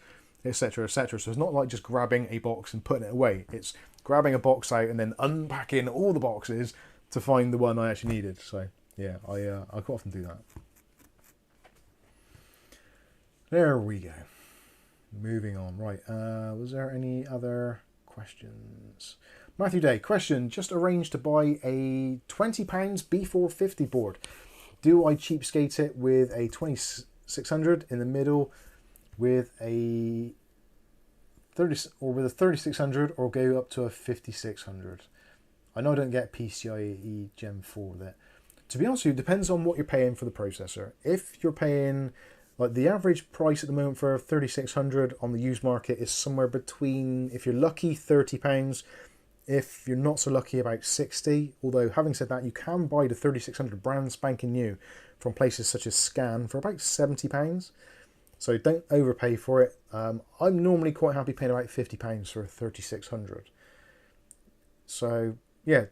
etc., etc. So it's not like just grabbing a box and putting it away. It's grabbing a box out and then unpacking all the boxes to find the one I actually needed. So yeah, I quite often do that. There we go. Moving on. Right, was there any other questions? Matthew Day, question, just arranged to buy a £20 B450 board. Do I cheapskate it with a 2600 in the middle with a 3600 or go up to a 5600? I know I don't get PCIe Gen 4 with it. To be honest with you, it depends on what you're paying for the processor. If you're paying, like the average price at the moment for a 3600 on the used market is somewhere between, if you're lucky, £30. If you're not so lucky, about 60. Although, having said that, you can buy the 3600 brand spanking new from places such as Scan for about £70. So don't overpay for it. I'm normally quite happy paying about £50 for a 3600. So, yeah.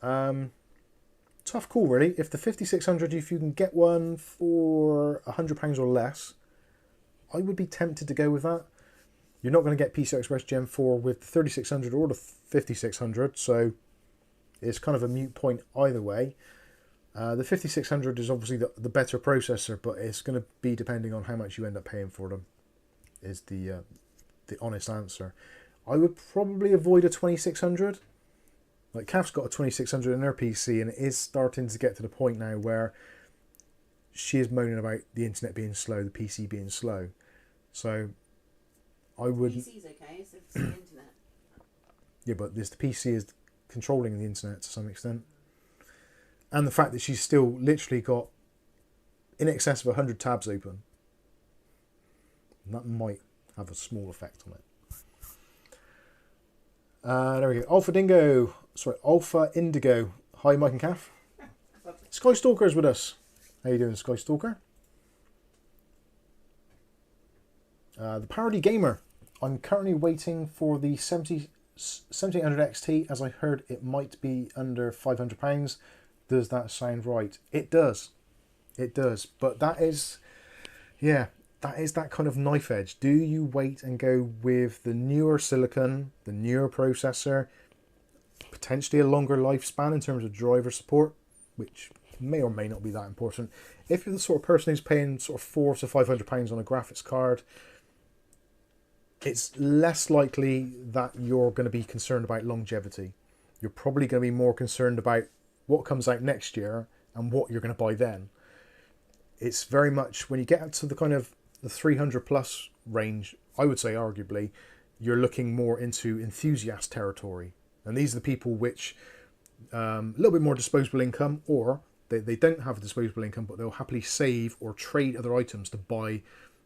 Tough call, really. If the 5600, if you can get one for £100 or less, I would be tempted to go with that. You're not going to get PCI Express Gen 4 with the 3600 or the 5600, so it's kind of a moot point either way. The 5600 is obviously the better processor, but it's going to be depending on how much you end up paying for them, is the honest answer. I would probably avoid a 2600. Like, Kath's got a 2600 in her PC, and it is starting to get to the point now where she is moaning about the internet being slow, the PC being slow. So I would... PC's okay, it's the internet. Yeah, but the PC is controlling the internet to some extent. And the fact that she's still literally got in excess of 100 tabs open. That might have a small effect on it. There we go. Alpha Indigo. Hi, Mike and Kath. Sky Stalker's with us. How you doing, Sky Stalker? The Parody Gamer. I'm currently waiting for the 7800XT, as I heard it might be under £500. Does that sound right? It does. It does. But that is, yeah, that is that kind of knife edge. Do you wait and go with the newer silicon, the newer processor, potentially a longer lifespan in terms of driver support, which may or may not be that important. If you're the sort of person who's paying sort of £400 to £500 on a graphics card, it's less likely that you're going to be concerned about longevity. You're probably going to be more concerned about what comes out next year and what you're going to buy then. It's very much, when you get up to the kind of the 300 plus range, I would say arguably, you're looking more into enthusiast territory. And these are the people which, a little bit more disposable income, or they don't have a disposable income, but they'll happily save or trade other items to buy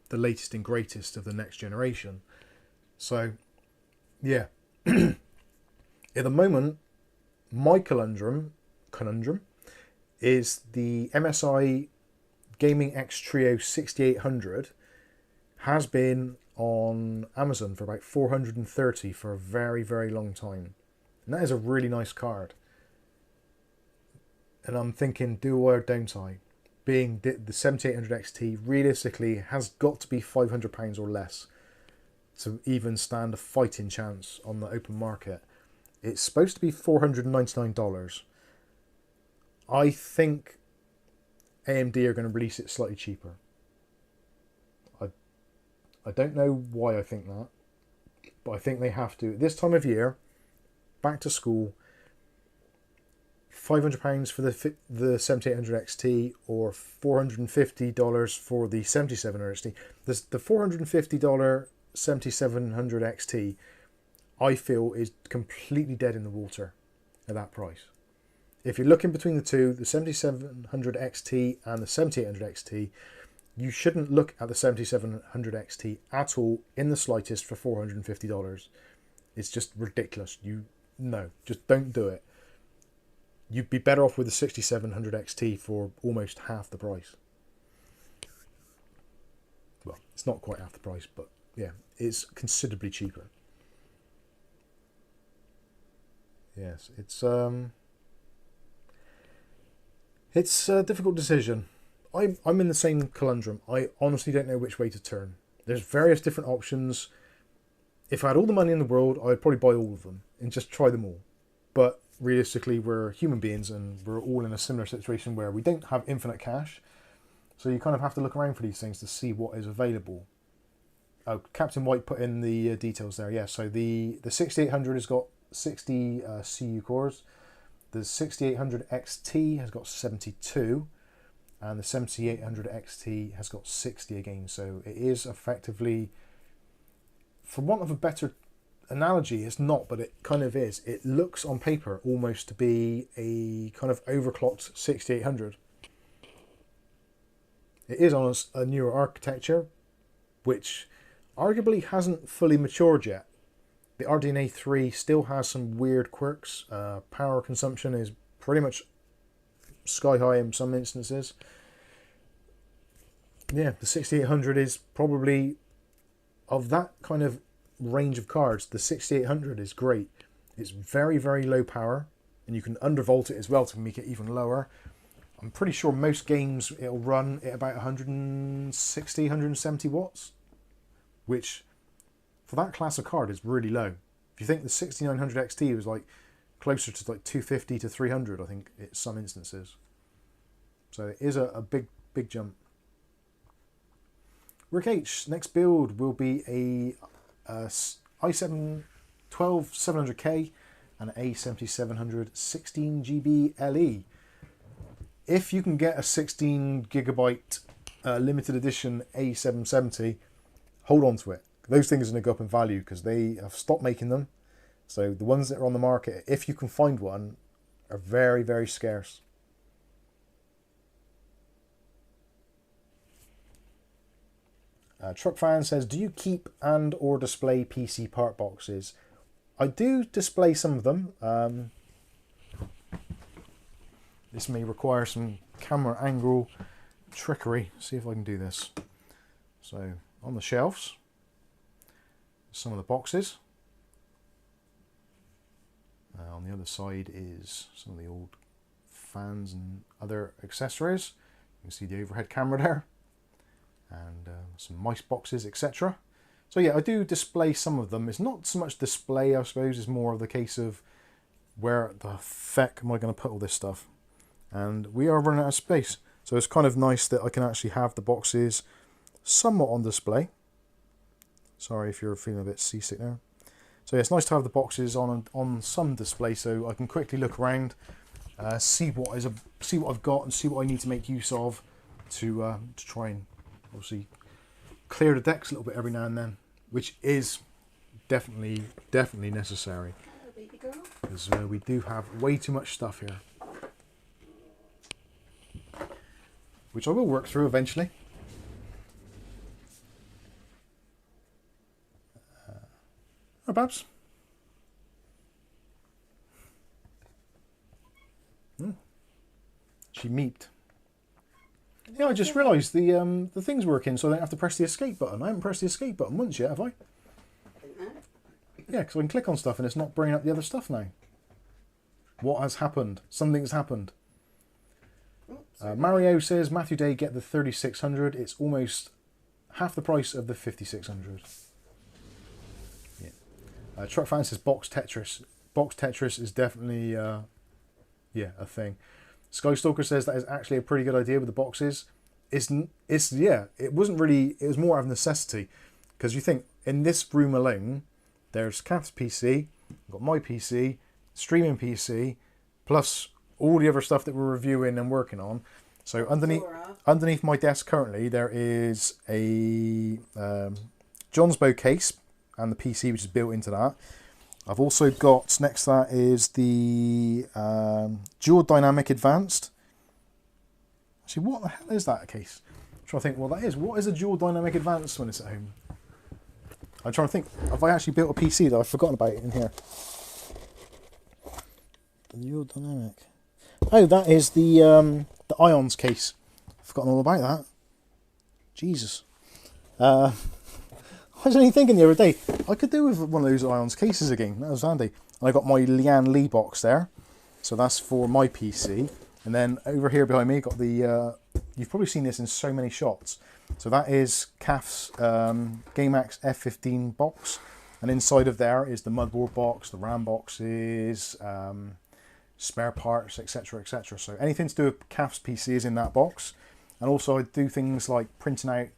the latest and greatest of the next generation. So, yeah. At the moment, my conundrum is the MSI Gaming X Trio 6800 has been on Amazon for about $430 for a very, very long time. And that is a really nice card. And I'm thinking, do or don't I? Being the 7800XT realistically has got to be £500 or less to even stand a fighting chance on the open market. It's supposed to be $499. I think AMD are going to release it slightly cheaper. I don't know why I think that, but I think they have to. This time of year, back to school, £500 for the 7800XT or $450 for the 7700XT. The $450 7700XT, I feel, is completely dead in the water at that price. If you're looking between the two, the 7700XT and the 7800XT, you shouldn't look at the 7700XT at all in the slightest for $450. It's just ridiculous. No, just don't do it. You'd be better off with the 6700XT for almost half the price. Well, it's not quite half the price, but yeah, it's considerably cheaper. Yes, it's a difficult decision. I'm in the same conundrum. I honestly don't know which way to turn. There's various different options if I had all the money in the world, I'd probably buy all of them and just try them all. But realistically, we're human beings and we're all in a similar situation where we don't have infinite cash. So you kind of have to look around for these things to see what is available. Oh, Captain White put in the details there. Yeah, so the 6800 has got 60 CU cores. The 6800 XT has got 72. And the 7800 XT has got 60 again. So it is effectively, for want of a better analogy, it's not, but it kind of is. It looks on paper almost to be a kind of overclocked 6800. It is on a newer architecture, which arguably hasn't fully matured yet. The RDNA 3 still has some weird quirks. Power consumption is pretty much sky high in some instances. Yeah, the 6800 is probably, of that kind of range of cards, the 6800 is great. It's very, very low power, and you can undervolt it as well to make it even lower. I'm pretty sure most games it'll run at about 160, 170 watts, which for that class of card is really low. If you think the 6900 XT was like closer to like 250 to 300, I think in some instances. So it is a big jump. Rick H, next build will be a i7-12700K and an A7700 16GB LE. If you can get a 16GB limited edition A770, hold on to it. Those things are going to go up in value because they have stopped making them. So the ones that are on the market, if you can find one, are very, very scarce. Truck Fan says, do you keep and or display PC part boxes? I do display some of them. This may require some camera angle trickery. See if I can do this. So on the shelves, some of the boxes. On the other side is some of the old fans and other accessories. You can see the overhead camera there. And some mice boxes, etc. So yeah, I do display some of them. It's not so much display, I suppose, it's more of the case of where the feck am I going to put all this stuff? And we are running out of space. So it's kind of nice that I can actually have the boxes somewhat on display. Sorry if you're feeling a bit seasick now. So yeah, it's nice to have the boxes on some display so I can quickly look around, see what I've got and see what I need to make use of to try and obviously clear the decks a little bit every now and then, which is definitely necessary. Because we do have way too much stuff here. Which I will work through eventually. Oh, Babs. She meeped. Yeah, I just realised the thing's working, so I don't have to press the escape button. I haven't pressed the escape button once yet, have I? Yeah, because I can click on stuff and it's not bringing up the other stuff now. What has happened? Something's happened. Mario says, Matthew Day, get the 3600. It's almost half the price of the 5600. Yeah. Truck Fan says, box Tetris. Box Tetris is definitely, yeah, a thing. Skystalker says that is actually a pretty good idea with the boxes. Yeah, it wasn't really, it was more out of necessity. Because you think, in this room alone, there's Kath's PC, got my PC, streaming PC, plus all the other stuff that we're reviewing and working on. So underneath my desk currently, there is a John's Bow case and the PC which is built into that. I've also got, next to that is the Dual Dynamic Advanced. Actually, what the hell is that case? I'm trying to think what that is. What is a Dual Dynamic Advanced when it's at home? I'm trying to think, have I actually built a PC that I've forgotten about it in here? The Dual Dynamic. Oh, that is the Ions case. I've forgotten all about that. Jesus. I was only thinking the other day, I could do with one of those Ions cases again. That was handy. And I got my Leanne Lee box there. So that's for my PC. And then over here behind me, got the, you've probably seen this in so many shots. So that is Kath's GameX F15 box. And inside of there is the motherboard box, the RAM boxes, spare parts, etc, etc. So anything to do with Kath's PC is in that box. And also I do things like printing out,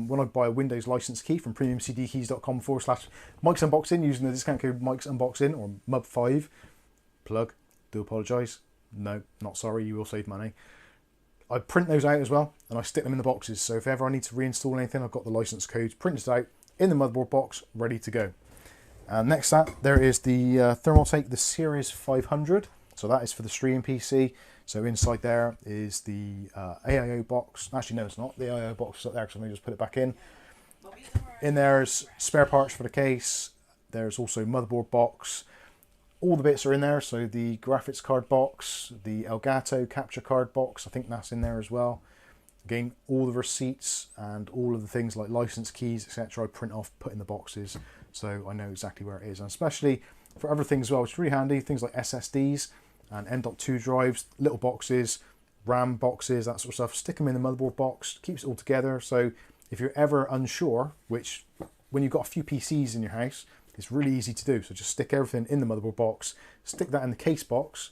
when I buy a Windows license key from premiumcdkeys.com/mikesunboxing using the discount code mikesunboxing or MUB5, plug, do apologise, no, not sorry, you will save money. I print those out as well and I stick them in the boxes, so if ever I need to reinstall anything, I've got the license codes printed out in the motherboard box, ready to go. And next to that, there is the Thermaltake, the Series 500. So that is for the streaming PC. So inside there is the AIO box. Actually, no, it's not. The AIO box is up there, so let me just put it back in. In there's spare parts for the case. There's also motherboard box. All the bits are in there. So the graphics card box, the Elgato capture card box, I think that's in there as well. Again, all the receipts and all of the things like license keys, etc. I print off, put in the boxes, so I know exactly where it is. And especially for other things as well, it's really handy. Things like SSDs and M.2 drives, little boxes, RAM boxes, that sort of stuff. Stick them in the motherboard box, keeps it all together. So if you're ever unsure, which when you've got a few PCs in your house, it's really easy to do. So just stick everything in the motherboard box, stick that in the case box,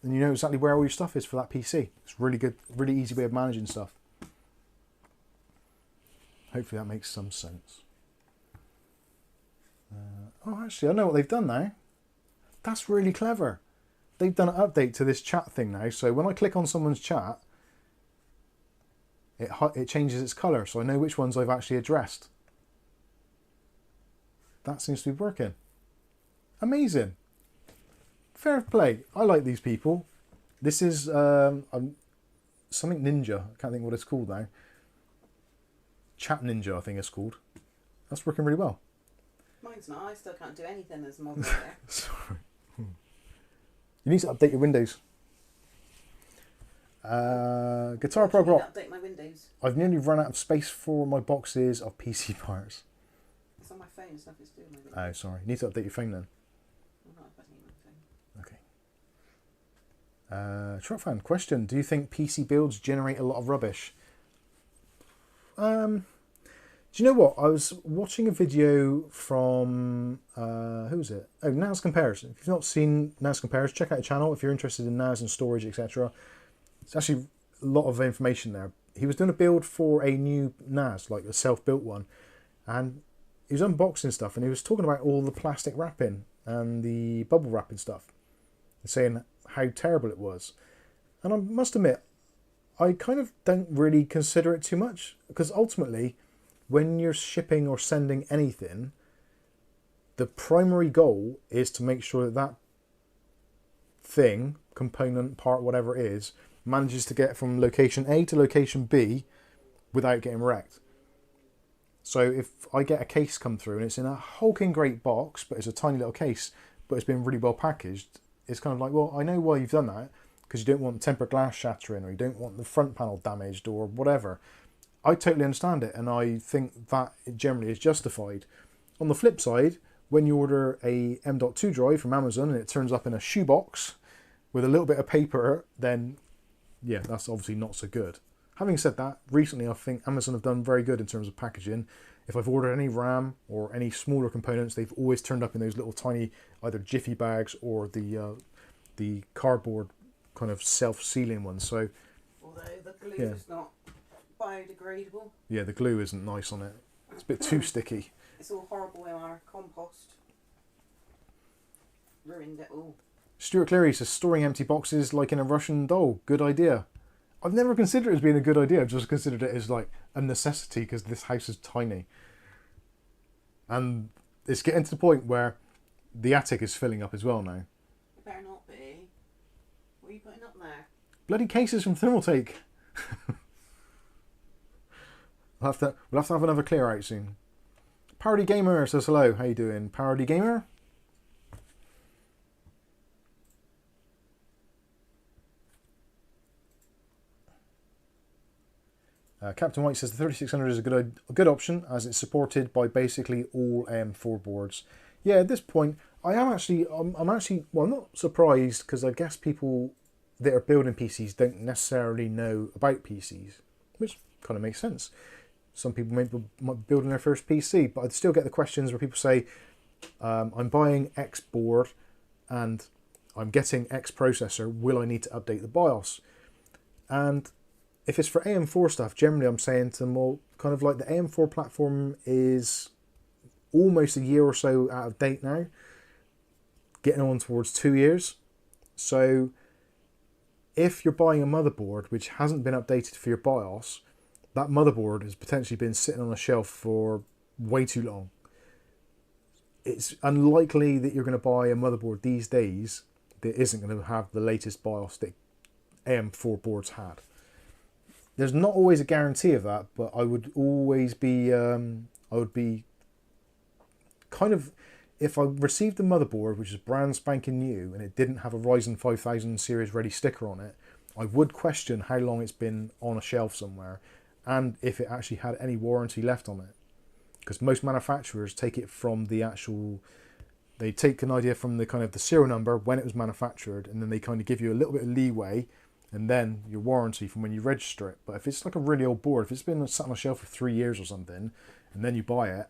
and you know exactly where all your stuff is for that PC. It's really good, really easy way of managing stuff. Hopefully that makes some sense. Oh, actually, I know what they've done now. That's really clever. They've done an update to this chat thing now. So when I click on someone's chat, it changes its colour, so I know which ones I've actually addressed. That seems to be working. Amazing. Fair play. I like these people. This is something Ninja. I can't think what it's called now. Chat Ninja, I think it's called. That's working really well. Mine's not. I still can't do anything as modern there. Sorry. You need to update your Windows. Guitar Prog Rock. Update my Windows. I've nearly run out of space for my boxes of PC parts. It's on my phone. It's nothing to do with my Windows. Oh, sorry. You need to update your phone then. I'm not updating my phone. Okay. Truck fan question: do you think PC builds generate a lot of rubbish? Do you know what? I was watching a video from who was it? Oh, NAS Compares. If you've not seen NAS Compares, check out the channel if you're interested in NAS and storage, etc. It's actually a lot of information there. He was doing a build for a new NAS, like a self-built one, and he was unboxing stuff, and he was talking about all the plastic wrapping and the bubble wrapping stuff, and saying how terrible it was. And I must admit, I kind of don't really consider it too much, because ultimately, when you're shipping or sending anything, the primary goal is to make sure that that thing, component, part, whatever it is, manages to get from location A to location B without getting wrecked. So if I get a case come through and it's in a hulking great box, but it's a tiny little case, but it's been really well packaged, it's kind of like, well, I know why you've done that, because you don't want tempered glass shattering, or you don't want the front panel damaged, or whatever. I totally understand it, and I think that it generally is justified. On the flip side, when you order a M.2 drive from Amazon and it turns up in a shoebox with a little bit of paper, then yeah, that's obviously not so good. Having said that, recently I think Amazon have done very good in terms of packaging. If I've ordered any RAM or any smaller components, they've always turned up in those little tiny either jiffy bags or the cardboard kind of self-sealing ones. So although the glue is not biodegradable. Yeah, the glue isn't nice on it. It's a bit too sticky. It's all horrible in our compost. Ruined it all. Stuart Cleary says, storing empty boxes like in a Russian doll. Good idea. I've never considered it as being a good idea. I've just considered it as like a necessity because this house is tiny. And it's getting to the point where the attic is filling up as well now. It better not be. What are you putting up there? Bloody cases from Thermaltake. We'll have to have another clear out soon. Parody Gamer says hello. How you doing, Parody Gamer? Captain White says the 3600 is a good option as it's supported by basically all AM4 boards. Yeah, at this point, I'm actually well, I'm not surprised, because I guess people that are building PCs don't necessarily know about PCs, which kind of makes sense. Some people might be building their first PC, but I'd still get the questions where people say, I'm buying X board and I'm getting X processor, will I need to update the BIOS? And if it's for AM4 stuff, generally I'm saying to them, well, kind of like the AM4 platform is almost a year or so out of date now, getting on towards 2 years. So if you're buying a motherboard which hasn't been updated for your BIOS, that motherboard has potentially been sitting on a shelf for way too long. It's unlikely that you're going to buy a motherboard these days that isn't going to have the latest BIOS that AM4 boards had. There's not always a guarantee of that, but I would always be, kind of, if I received a motherboard which is brand spanking new and it didn't have a Ryzen 5000 series ready sticker on it, I would question how long it's been on a shelf somewhere and if it actually had any warranty left on it. Because most manufacturers take it from the actual, they take an idea from the kind of the serial number when it was manufactured, and then they kind of give you a little bit of leeway and then your warranty from when you register it. But if it's like a really old board, if it's been sat on a shelf for 3 years or something, and then you buy it,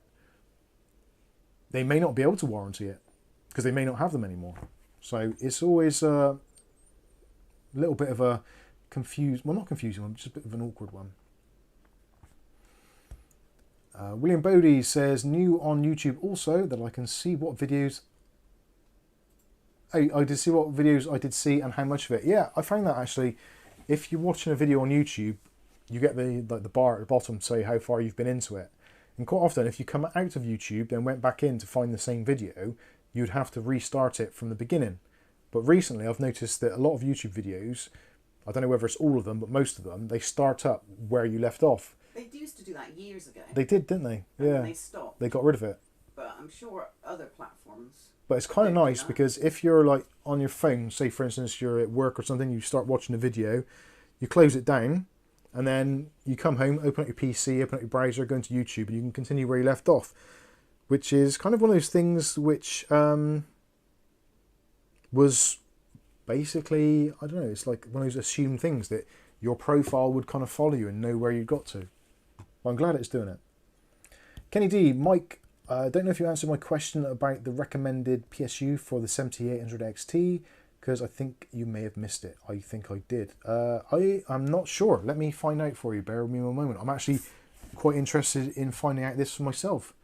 they may not be able to warranty it because they may not have them anymore. So it's always a little bit of a confused, well, not confusing one, just a bit of an awkward one. William Bodie says, new on YouTube also, that I can see what videos I did see what videos I did see and how much of it. Yeah, I found that actually, if you're watching a video on YouTube, you get the bar at the bottom to say how far you've been into it. And quite often, if you come out of YouTube and went back in to find the same video, you'd have to restart it from the beginning. But recently, I've noticed that a lot of YouTube videos, I don't know whether it's all of them, but most of them, they start up where you left off. They used to do that years ago. They did, didn't they? And Yeah. then they stopped. They got rid of it. But I'm sure other platforms. But it's kind of nice because if you're like on your phone, say for instance you're at work or something, you start watching a video, you close it down, and then you come home, open up your PC, open up your browser, go into YouTube, and you can continue where you left off. Which is kind of one of those things which was basically, I don't know, it's like one of those assumed things that your profile would kind of follow you and know where you got to. Well, I'm glad it's doing it. Kenny D, Mike, I don't know if you answered my question about the recommended PSU for the 7800XT, because I think you may have missed it. I think I did. I'm not sure. Let me find out for you. Bear with me one moment. I'm actually quite interested in finding out this for myself.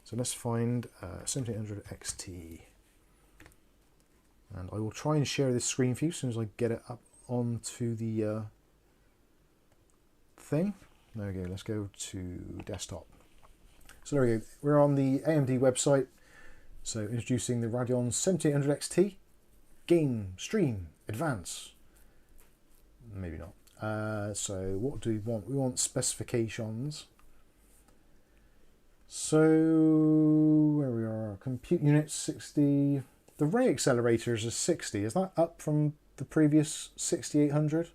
So let's find 7800XT. And I will try and share this screen for you as soon as I get it up onto the thing. There we go. Let's go to desktop. So there we go. We're on the AMD website. So introducing the Radeon 7800XT. Game, stream, advance. Maybe not. So what do we want? We want specifications. So where we are, compute unit 60. The ray accelerators is 60. Is that up from the previous 6800? I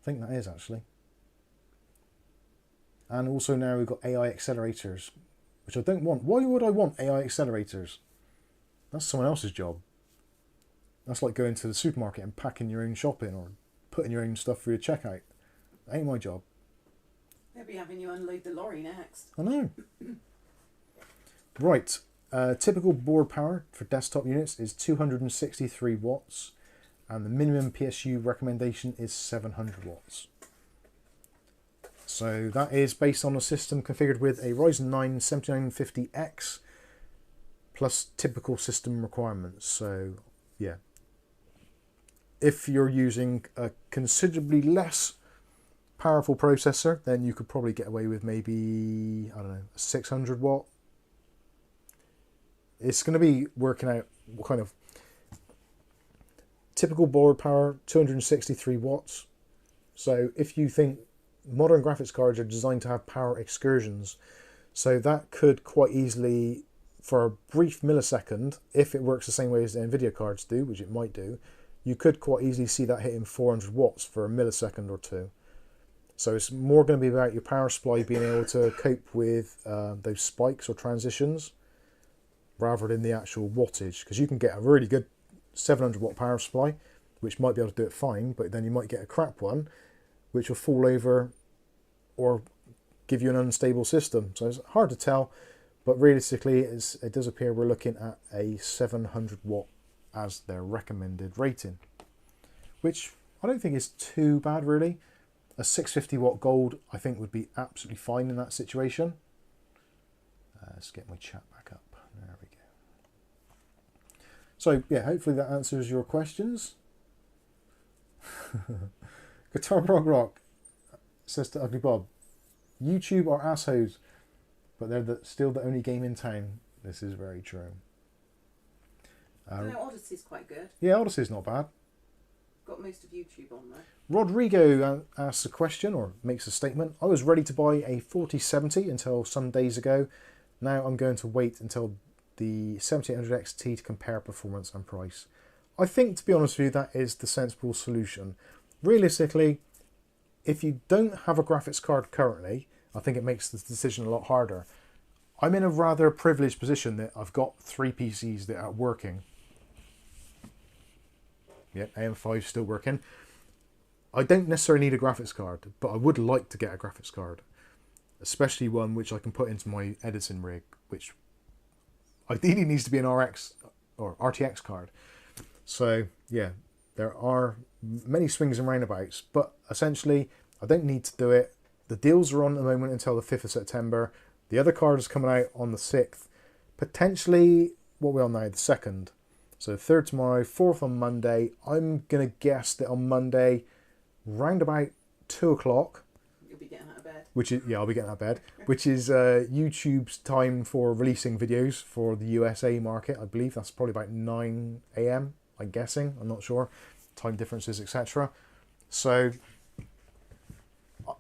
think that is actually. And also now we've got AI accelerators, which I don't want. Why would I want AI accelerators? That's someone else's job. That's like going to the supermarket and packing your own shopping or putting your own stuff for your checkout. That ain't my job. They'll be having you unload the lorry next. I know. Right. Typical board power for desktop units is 263 watts. And the minimum PSU recommendation is 700 watts. So that is based on a system configured with a Ryzen 9 7950X plus typical system requirements. So yeah, if you're using a considerably less powerful processor, then you could probably get away with maybe, I don't know, a 600 watt. It's going to be working out what kind of typical board power, 263 watts. So if you think modern graphics cards are designed to have power excursions, so that could quite easily, for a brief millisecond, if it works the same way as the NVIDIA cards do, which it might do, you could quite easily see that hitting 400 watts for a millisecond or two. So it's more going to be about your power supply being able to cope with those spikes or transitions rather than the actual wattage, because you can get a really good 700 watt power supply which might be able to do it fine, but then you might get a crap one which will fall over or give you an unstable system. So it's hard to tell, but realistically it does appear we're looking at a 700 watt as their recommended rating, which I don't think is too bad really. A 650 watt gold I think would be absolutely fine in that situation. Let's get my chat back up. There we go. So yeah, hopefully that answers your questions. Guitar Prog Rock says to Ugly Bob, YouTube are assholes, but they're still the only game in town. This is very true. Odyssey's quite good. Yeah, Odyssey's not bad. Got most of YouTube on there. Rodrigo asks a question, or makes a statement. I was ready to buy a 4070 until some days ago. Now I'm going to wait until the 7800XT to compare performance and price. I think, to be honest with you, that is the sensible solution. Realistically, if you don't have a graphics card currently, I think it makes the decision a lot harder. I'm in a rather privileged position that I've got 3 PCs that are working. Yep, AM5 still working. I don't necessarily need a graphics card, but I would like to get a graphics card. Especially one which I can put into my editing rig, which ideally needs to be an RX or RTX card. So yeah, there are many swings and roundabouts, but essentially I don't need to do it. The deals are on at the moment until the 5th of September. The other card is coming out on the 6th. Potentially, what are we on now? The 2nd. So 3rd tomorrow, 4th on Monday. I'm going to guess that on Monday, round about 2 o'clock. You'll be getting out of bed. Which is, yeah, I'll be getting out of bed. Which is YouTube's time for releasing videos for the USA market. I believe that's probably about 9 AM, I'm guessing. I'm not sure. Time differences, etc. So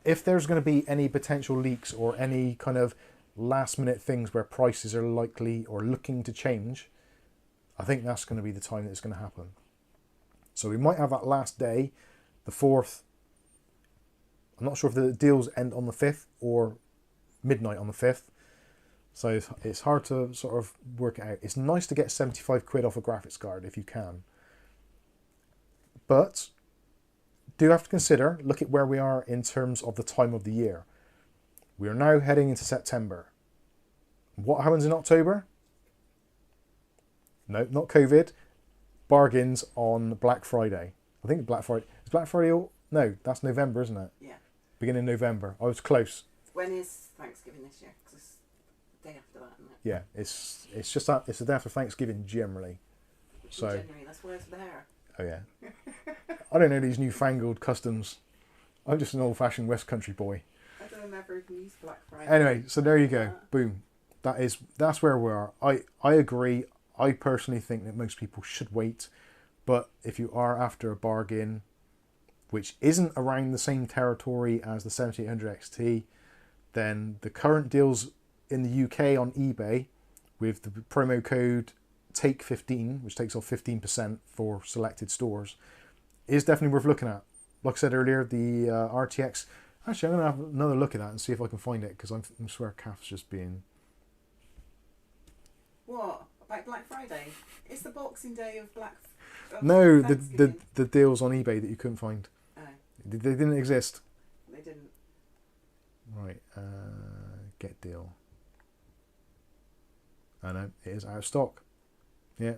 if there's going to be any potential leaks or any kind of last minute things where prices are likely or looking to change, I think that's going to be the time that it's going to happen. So we might have that last day, the 4th. I'm not sure if the deals end on the 5th or midnight on the 5th. So it's hard to sort of work it out. It's nice to get 75 quid off a graphics card if you can. But do have to consider, look at where we are in terms of the time of the year. We are now heading into September. What happens in October? No, not COVID. Bargains on Black Friday. I think Black Friday. Is Black Friday all? No, that's November, isn't it? Yeah. Beginning November. I was close. When is Thanksgiving this year? Because it's the day after that, isn't it? Yeah, it's just that. It's the day after Thanksgiving generally. So. January, that's why it's there. Oh yeah. I don't know these newfangled customs. I'm just an old-fashioned West Country boy. I don't remember if you used Black Friday. Anyway, so there you go. Boom. That's where we are. I agree. I personally think that most people should wait, but if you are after a bargain, which isn't around the same territory as the 7800XT, then the current deals in the UK on eBay with the promo code TAKE15, which takes off 15% for selected stores, is definitely worth looking at. Like I said earlier, the RTX. Actually, I'm going to have another look at that and see if I can find it, because I swear Kath's just being... What? About Black Friday? It's the Boxing Day of Black... No, the deals on eBay that you couldn't find. Oh. They didn't exist. They didn't. Right, get deal. I know, it is out of stock. Yeah.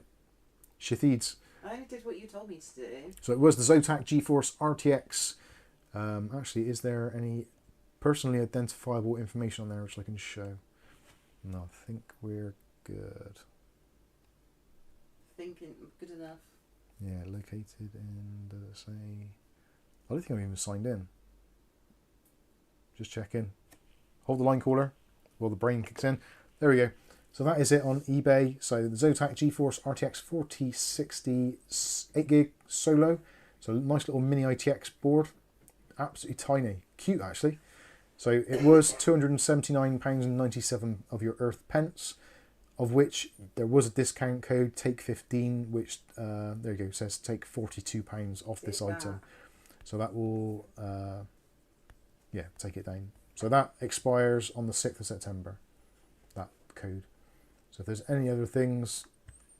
Shithids. I only did what you told me to do. So it was the Zotac GeForce RTX. Actually, is there any personally identifiable information on there which I can show? No, I think we're good. Thinking good enough. Yeah, located in, does it say? I don't think I'm even signed in. Just checking. Hold the line caller while the brain kicks in. There we go. So that is it on eBay. So the Zotac GeForce RTX 4060 8GB solo. So nice little mini ITX board. Absolutely tiny. Cute actually. So it was £279.97 of your earth pence, of which there was a discount code, TAKE15, which, there you go, says take £42 off this item. So that will, yeah, take it down. So that expires on the 6th of September, that code. So if there's any other things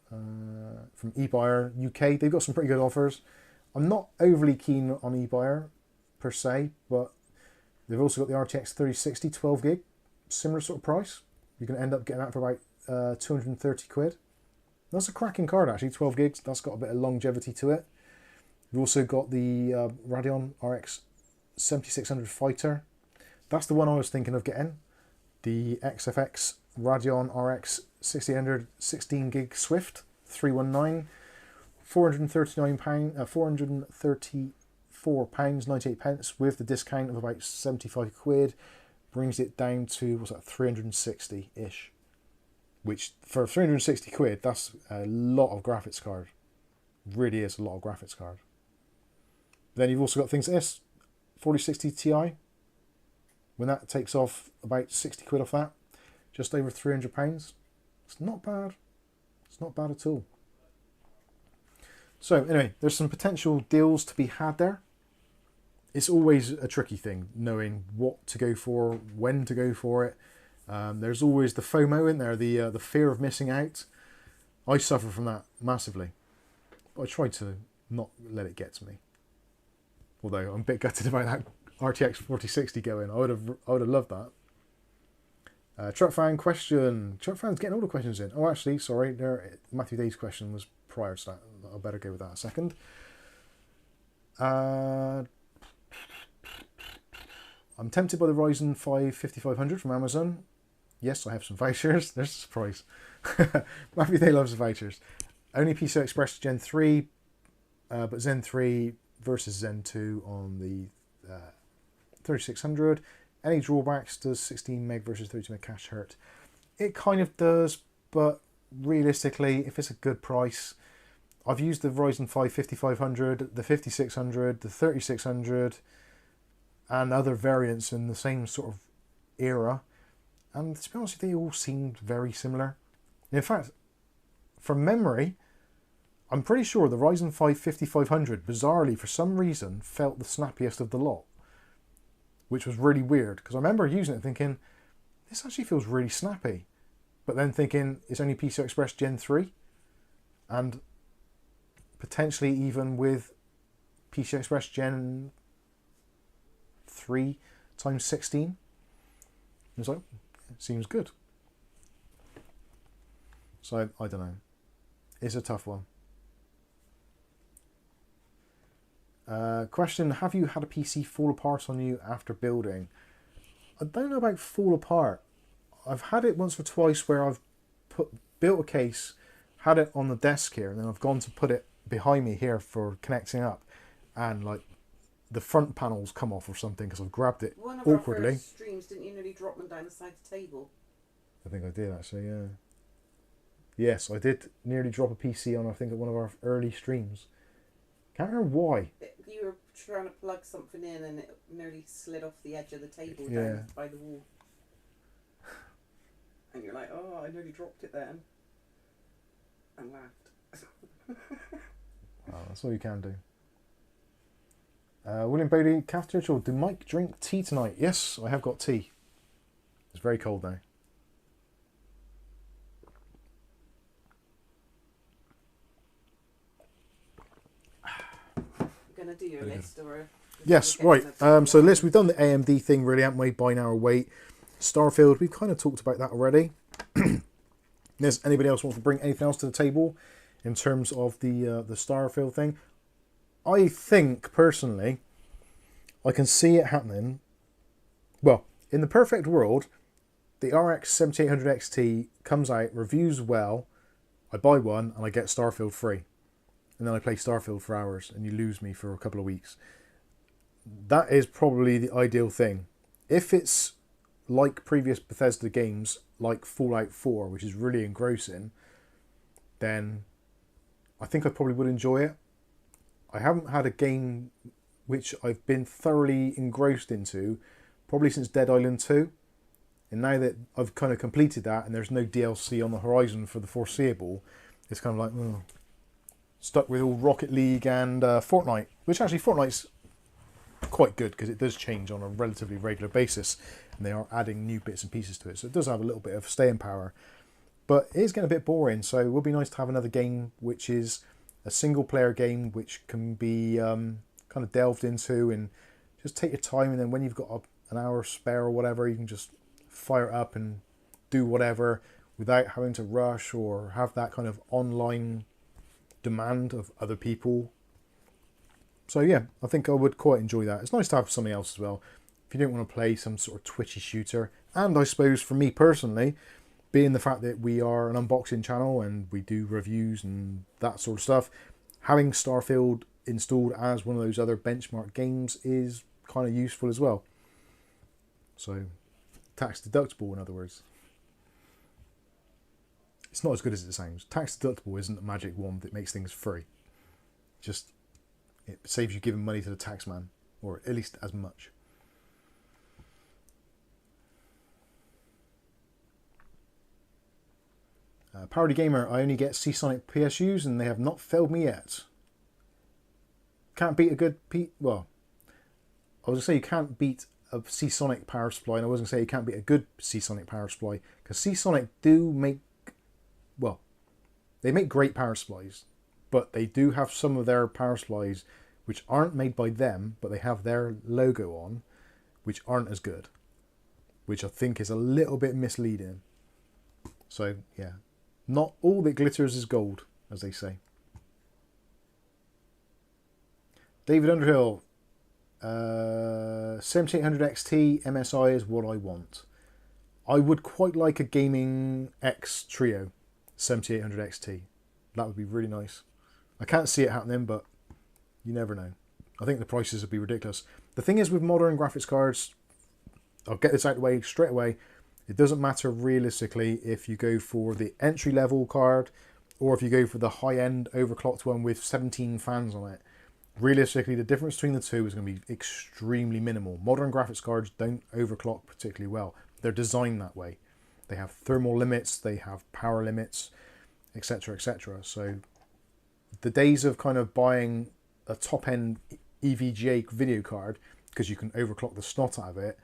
from eBuyer UK, they've got some pretty good offers. I'm not overly keen on eBuyer per se, but They've also got the RTX 3060 12 gig, similar sort of price. You're going to end up getting that for about 230 quid. That's a cracking card actually, 12 gigs. That's got a bit of longevity to it. You've also got the Radeon RX7600 Fighter. That's the one I was thinking of getting. The XFX Radeon RX 6800 16 gig Swift 319, £434.98 with the discount of about 75 quid, brings it down to, what's that, 360-ish. Which, for 360 quid, that's a lot of graphics card. Really is a lot of graphics card. Then you've also got things like this, 4060 Ti. When that takes off about 60 quid off that, just over £300. It's not bad. It's not bad at all. So anyway, there's some potential deals to be had there. It's always a tricky thing, knowing what to go for, when to go for it. There's always the FOMO in there, the fear of missing out. I suffer from that massively. But I try to not let it get to me. Although I'm a bit gutted about that RTX 4060 going. I would have loved that. Truck fan question. Truck fan's getting all the questions in. Oh, actually, sorry. Matthew Day's question was prior to that. I better go with that a second. I'm tempted by the Ryzen 5 5500 from Amazon. Yes, I have some vouchers. There's a surprise. Matthew Day loves the vouchers. Only PCI Express Gen 3, but Zen 3 versus Zen 2 on the 3600. Any drawbacks? Does 16 meg versus 32 meg cache hurt? It kind of does, but realistically, if it's a good price, I've used the Ryzen 5 5500, the 5600, the 3600, and other variants in the same sort of era, and to be honest, they all seemed very similar. In fact, from memory, I'm pretty sure the Ryzen 5 5500, bizarrely for some reason, felt the snappiest of the lot, which was really weird, because I remember using it thinking, this actually feels really snappy, but then thinking it's only PCI Express Gen 3, and potentially even with PCI Express Gen 3 times 16. It's like, it seems good. So, I don't know. It's a tough one. Question, have you had a PC fall apart on you after building? I don't know about fall apart. I've had it once or twice where I've built a case, had it on the desk here, and then I've gone to put it behind me here for connecting up, and like the front panels come off or something because I've grabbed it awkwardly. One of our first streams, didn't you nearly drop them down the side of the table? I think I did actually, yeah. Yes, I did nearly drop a PC on, I think, at one of our early streams. Can't remember why. You were trying to plug something in and it nearly slid off the edge of the table Yeah. down by the wall. And you're like, oh, I nearly dropped it then. And laughed. Wow, that's all you can do. William Bodie, Kath Churchill, do Mike drink tea tonight? Yes, I have got tea. It's very cold now. Going to do your list or? Yes, right. So list, we've done the AMD thing really, haven't we? Buy now or wait. Starfield, we've kind of talked about that already. Does anybody else want to bring anything else to the table in terms of the Starfield thing? I think, personally, I can see it happening. Well, in the perfect world, the RX7800XT comes out, reviews well, I buy one, and I get Starfield free. And then I play Starfield for hours, and you lose me for a couple of weeks. That is probably the ideal thing. If it's like previous Bethesda games, like Fallout 4, which is really engrossing, then I think I probably would enjoy it. I haven't had a game which I've been thoroughly engrossed into probably since Dead Island 2. And now that I've kind of completed that and there's no DLC on the horizon for the foreseeable, it's kind of like, oh, stuck with all Rocket League and Fortnite, which actually Fortnite's quite good because it does change on a relatively regular basis and they are adding new bits and pieces to it. So it does have a little bit of staying power. But it is getting a bit boring, so it would be nice to have another game which is a single player game which can be kind of delved into and just take your time, and then when you've got an hour spare or whatever, you can just fire it up and do whatever without having to rush or have that kind of online demand of other people. So yeah, I think I would quite enjoy that. It's nice to have something else as well. If you don't want to play some sort of twitchy shooter. And I suppose for me personally, being the fact that we are an unboxing channel and we do reviews and that sort of stuff, having Starfield installed as one of those other benchmark games is kind of useful as well. So, tax deductible in other words. It's not as good as it sounds. Tax deductible isn't a magic wand that makes things free. Just, it saves you giving money to the tax man, or at least as much. Parody Gamer, I only get Seasonic PSUs and they have not failed me yet. Can't beat a good well, I was going to say you can't beat a Seasonic power supply, and I was going to say you can't beat a good Seasonic power supply, because Seasonic do make, well, they make great power supplies, but they do have some of their power supplies which aren't made by them, but they have their logo on, which aren't as good, which I think is a little bit misleading. So, yeah. Not all that glitters is gold, as they say. David Underhill, 7800XT MSI is what I want. I would quite like a Gaming X Trio 7800XT. That would be really nice. I can't see it happening, but you never know. I think the prices would be ridiculous. The thing is with modern graphics cards, I'll get this out of the way straight away, it doesn't matter realistically if you go for the entry-level card or if you go for the high-end overclocked one with 17 fans on it. Realistically, the difference between the two is going to be extremely minimal. Modern graphics cards don't overclock particularly well. They're designed that way. They have thermal limits, they have power limits, etc., etc. So the days of kind of buying a top-end EVGA video card because you can overclock the snot out of it,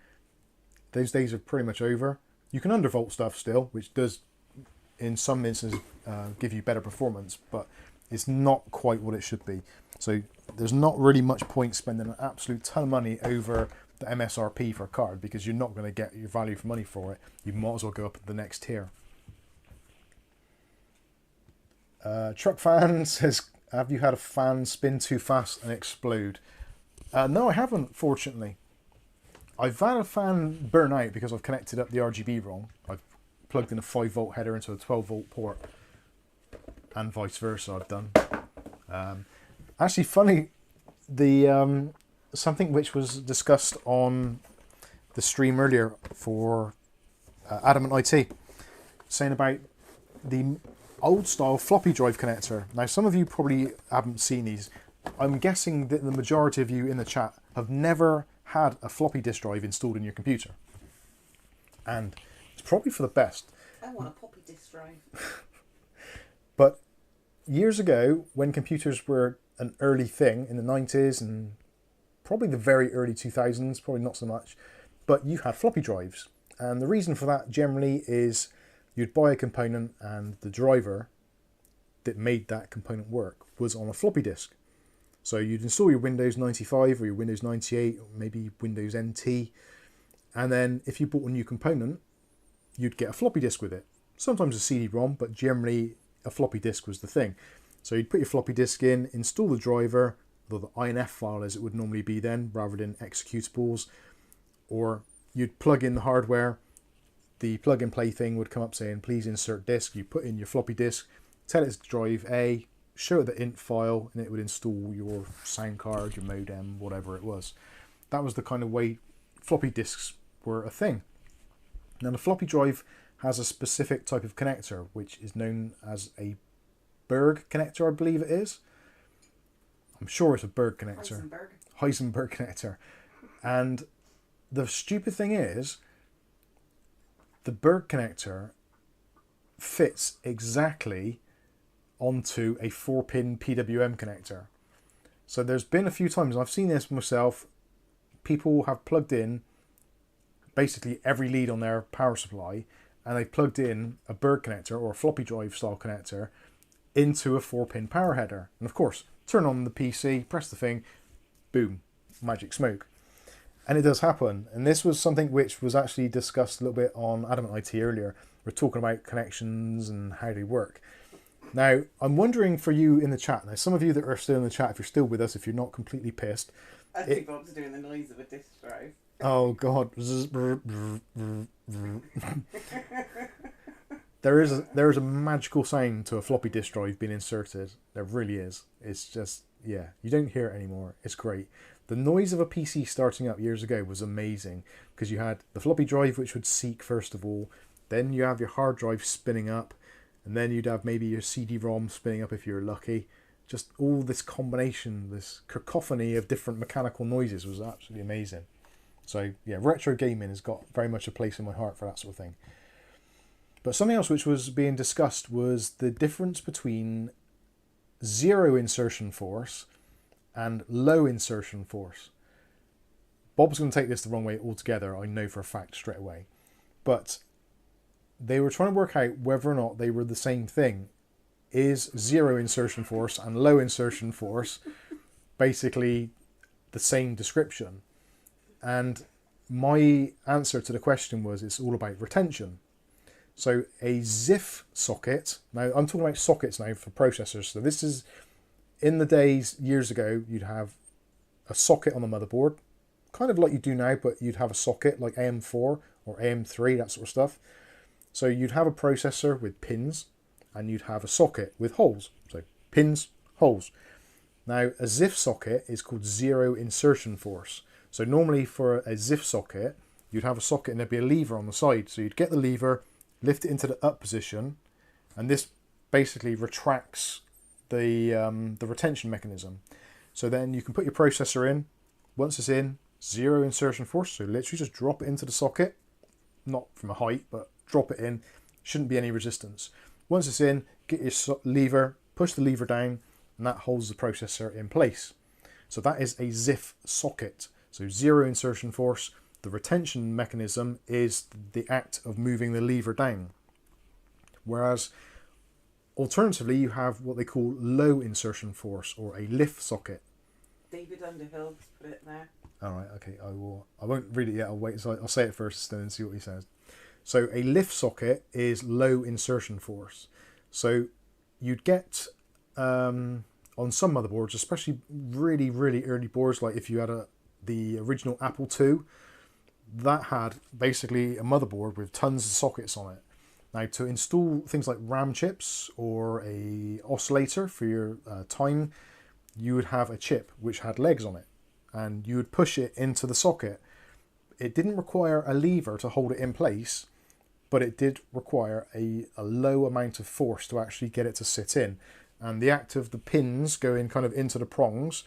those days are pretty much over. You can undervolt stuff still, which does, in some instances, give you better performance, but it's not quite what it should be. So there's not really much point spending an absolute ton of money over the MSRP for a card, because you're not going to get your value for money for it. You might as well go up to the next tier. Truck Fan says, have you had a fan spin too fast and explode? No, I haven't, fortunately. I've had a fan burn out because I've connected up the RGB wrong. I've plugged in a 5-volt header into a 12-volt port, and vice versa I've done. Actually, funny, the something which was discussed on the stream earlier for Adamant IT, saying about the old-style floppy drive connector. Now, some of you probably haven't seen these. I'm guessing that the majority of you in the chat have never had a floppy disk drive installed in your computer, and it's probably for the best. I want a poppy disk drive. But years ago, when computers were an early thing in the 90s and probably the very early 2000s, probably not so much, but you had floppy drives, and the reason for that generally is you'd buy a component and the driver that made that component work was on a floppy disk. So you'd install your Windows 95 or your Windows 98 or maybe Windows NT, and then if you bought a new component, you'd get a floppy disk with it. Sometimes a CD-ROM, but generally a floppy disk was the thing. So you'd put your floppy disk in, install the driver, the INF file as it would normally be then, rather than executables, or you'd plug in the hardware, the plug-and-play thing would come up saying, please insert disk. You put in your floppy disk, tell it to drive A, show it the int file, and it would install your sound card, your modem, whatever it was. That was the kind of way floppy disks were a thing. Now the floppy drive has a specific type of connector, which is known as a Berg connector, I believe it is. I'm sure it's a Berg connector. Heisenberg connector. And the stupid thing is, the Berg connector fits exactly onto a 4-pin PWM connector. So there's been a few times, I've seen this myself, people have plugged in basically every lead on their power supply, and they plugged in a Berg connector or a floppy drive style connector into a 4-pin power header. And of course, turn on the PC, press the thing, boom, magic smoke. And it does happen. And this was something which was actually discussed a little bit on Adamant IT earlier. We're talking about connections and how they work. Now, I'm wondering for you in the chat. Now, some of you that are still in the chat, if you're still with us, if you're not completely pissed. I think Bob's doing the noise of a disk drive. Oh, God. There is a magical sound to a floppy disk drive being inserted. There really is. It's just, yeah, you don't hear it anymore. It's great. The noise of a PC starting up years ago was amazing because you had the floppy drive, which would seek first of all, then you have your hard drive spinning up, and then you'd have maybe your CD-ROM spinning up if you were lucky. Just all this combination, this cacophony of different mechanical noises was absolutely amazing. So yeah, retro gaming has got very much a place in my heart for that sort of thing. But something else which was being discussed was the difference between zero insertion force and low insertion force. Bob's going to take this the wrong way altogether, I know for a fact straight away. But they were trying to work out whether or not they were the same thing. Is zero insertion force and low insertion force basically the same description? And my answer to the question was it's all about retention. So a ZIF socket, now I'm talking about sockets now for processors. So this is, in the days, years ago, you'd have a socket on the motherboard, kind of like you do now, but you'd have a socket like AM4 or AM3, that sort of stuff. So you'd have a processor with pins, and you'd have a socket with holes. So pins, holes. Now a ZIF socket is called zero insertion force. So normally for a ZIF socket, you'd have a socket and there'd be a lever on the side. So you'd get the lever, lift it into the up position, and this basically retracts the retention mechanism. So then you can put your processor in. Once it's in, zero insertion force. So literally just drop it into the socket, not from a height, but drop it in. Shouldn't be any resistance. Once it's in, get your lever, push the lever down, and that holds the processor in place. So that is a ZIF socket. So zero insertion force. The retention mechanism is the act of moving the lever down. Whereas alternatively, you have what they call low insertion force, or a lift socket. David Underhill put it there. All right, okay, I won't read it yet. I'll wait. So I'll say it first, and then see what he says. So a lift socket is low insertion force. So you'd get on some motherboards, especially really, really early boards, like if you had the original Apple II, that had basically a motherboard with tons of sockets on it. Now to install things like RAM chips or a oscillator for your time, you would have a chip which had legs on it, and you would push it into the socket. It didn't require a lever to hold it in place, but it did require a low amount of force to actually get it to sit in. And the act of the pins going kind of into the prongs,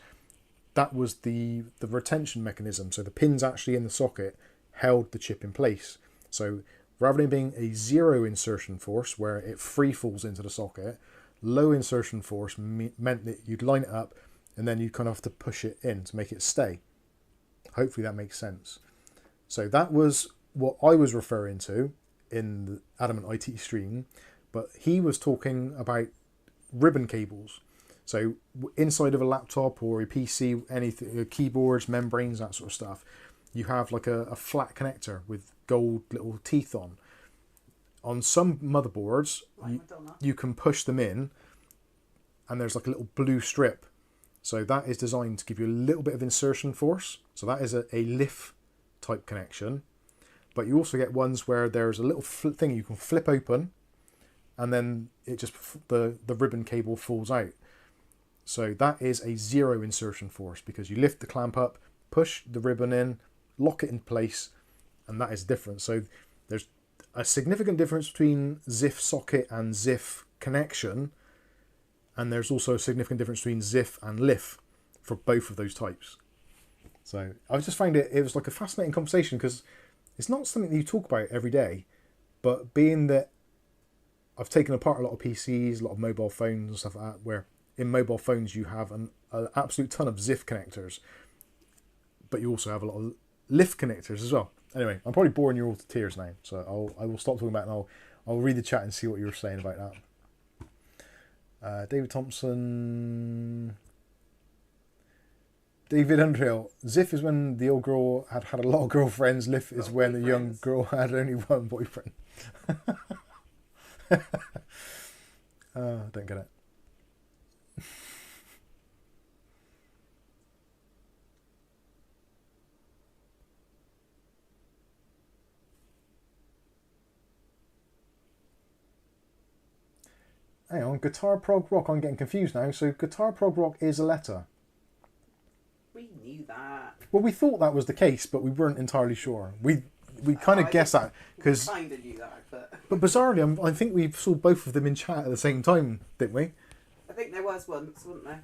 that was the retention mechanism. So the pins actually in the socket held the chip in place. So rather than being a zero insertion force where it free falls into the socket, low insertion force meant that you'd line it up and then you kind of have to push it in to make it stay. Hopefully that makes sense. So that was what I was referring to in the Adamant IT stream, but he was talking about ribbon cables. So inside of a laptop or a PC, anything, keyboards, membranes, that sort of stuff, you have like a flat connector with gold little teeth on. On some motherboards, you can push them in and there's like a little blue strip. So that is designed to give you a little bit of insertion force. So that is a lift type connection. But you also get ones where there's a little thing you can flip open and then it just the ribbon cable falls out. So that is a zero insertion force because you lift the clamp up, push the ribbon in, lock it in place, and that is different. So there's a significant difference between ZIF socket and ZIF connection, and there's also a significant difference between ZIF and LIF for both of those types. So I just found it was like a fascinating conversation because it's not something that you talk about every day, but being that I've taken apart a lot of PCs, a lot of mobile phones and stuff like that, where in mobile phones you have an absolute ton of ZIF connectors, but you also have a lot of LIF connectors as well. Anyway, I'm probably boring you all to tears now, so I will stop talking about it and I'll read the chat and see what you were saying about that. David Thompson. David Underhill. Ziff is when the old girl had a lot of girlfriends. Liff is when the young girl had only one boyfriend. Don't get it. Hang on, guitar prog rock. I'm getting confused now. So guitar prog rock is a letter. We knew that. Well, we thought that was the case, but we weren't entirely sure. We kind of guessed that because. Kind of knew that, But bizarrely, I think we saw both of them in chat at the same time, didn't we? I think there was once, wasn't there?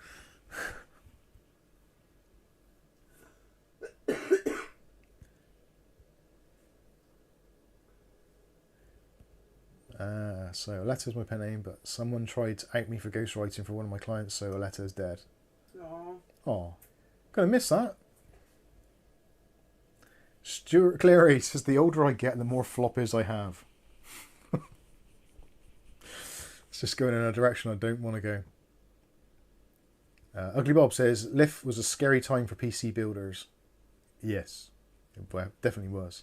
So Alette's my pen name, but someone tried to out me for ghostwriting for one of my clients, so Alette's dead. Aww. Oh, gonna miss that. Stuart Cleary says the older I get, the more floppies I have. It's just going in a direction I don't want to go. Ugly Bob says Liff was a scary time for PC builders. Yes, it definitely was.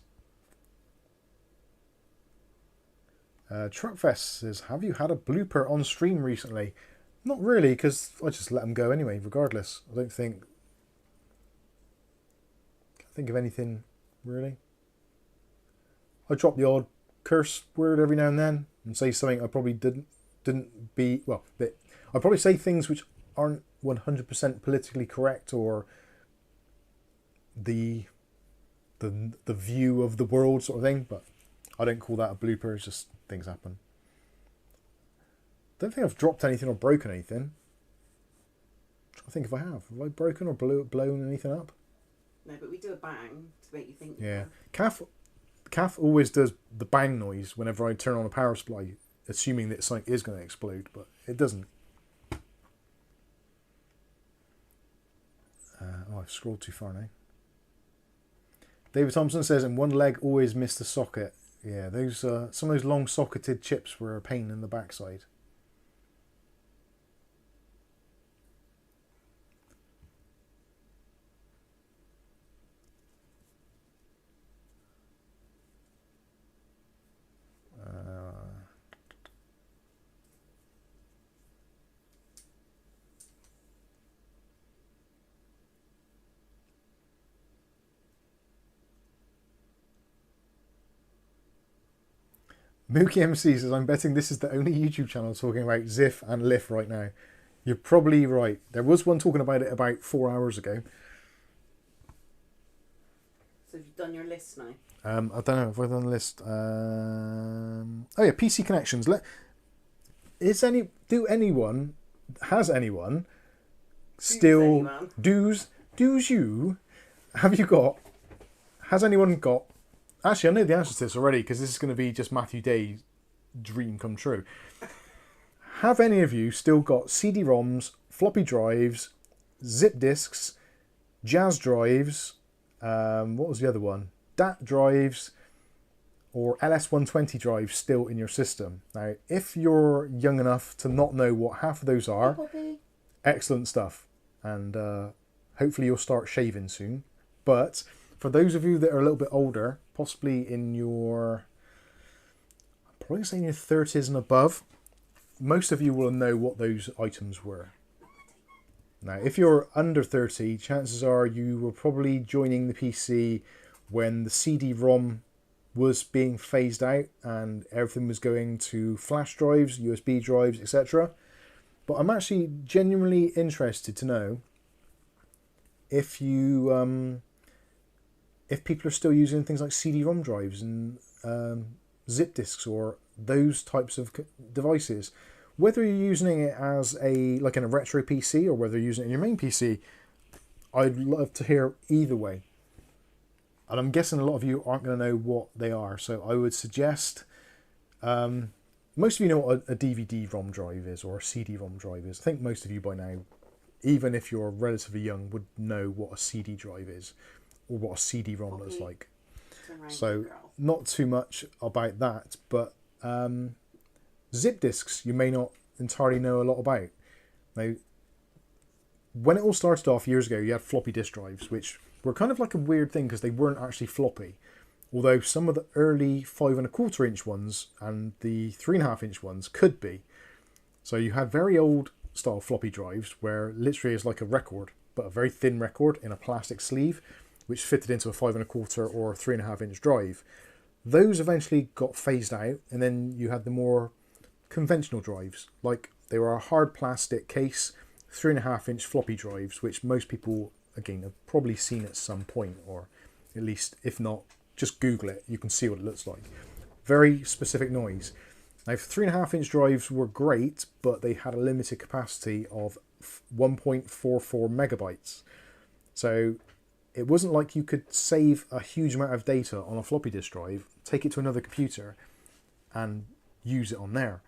Truckfest says, have you had a blooper on stream recently? Not really, because I just let them go anyway, regardless. I don't think... Can't think of anything, really. I drop the odd curse word every now and then, and say something I probably didn't be... Well, I probably say things which aren't 100% politically correct, or the view of the world sort of thing, but I don't call that a blooper. It's just things happen. Don't think I've dropped anything or broken anything. I think if I have I broken or blown anything up? No, but we do a bang to make you think. Yeah, Kath always does the bang noise whenever I turn on a power supply, assuming that something is going to explode, but it doesn't. I've scrolled too far now. David Thompson says, and one leg always missed the socket. Yeah, those some of those long socketed chips were a pain in the backside. Mookie MC says, I'm betting this is the only YouTube channel talking about Ziff and Liff right now. You're probably right. There was one talking about it about 4 hours ago. So you've done your list now? I don't know if I've done the list. Oh yeah, PC connections. Has anyone still has anyone got, actually I know the answer to this already because this is going to be just Matthew Day's dream come true. Have any of you still got CD-ROMs, floppy drives, zip disks, jazz drives, what was the other one? DAT drives or LS120 drives still in your system? Now, if you're young enough to not know what half of those are, excellent stuff. And hopefully you'll start shaving soon. But for those of you that are a little bit older, possibly in your, I'm probably saying your 30s and above, most of you will know what those items were. Now, if you're under 30, chances are you were probably joining the PC when the CD-ROM was being phased out and everything was going to flash drives, USB drives, etc. But I'm actually genuinely interested to know if you, if people are still using things like CD-ROM drives and zip disks or those types of devices. Whether you're using it as like in a retro PC or whether you're using it in your main PC, I'd love to hear either way. And I'm guessing a lot of you aren't going to know what they are. So I would suggest, most of you know what a DVD-ROM drive is or a CD-ROM drive is. I think most of you by now, even if you're relatively young, would know what a CD drive is or what a CD-ROM looks like. So not too much about that, but zip disks you may not entirely know a lot about. Now, when it all started off years ago, you had floppy disk drives, which were kind of like a weird thing because they weren't actually floppy. Although some of the early 5¼ inch ones and the 3½ inch ones could be. So you had very old style floppy drives where literally it's like a record, but a very thin record in a plastic sleeve, which fitted into a 5¼ or 3½ inch drive. Those eventually got phased out, and then you had the more conventional drives, like they were a hard plastic case, 3½ inch floppy drives, which most people, again, have probably seen at some point, or at least, if not, just Google it, you can see what it looks like. Very specific noise. Now, 3½ inch drives were great, but they had a limited capacity of 1.44 megabytes. So it wasn't like you could save a huge amount of data on a floppy disk drive, take it to another computer, and use it on there.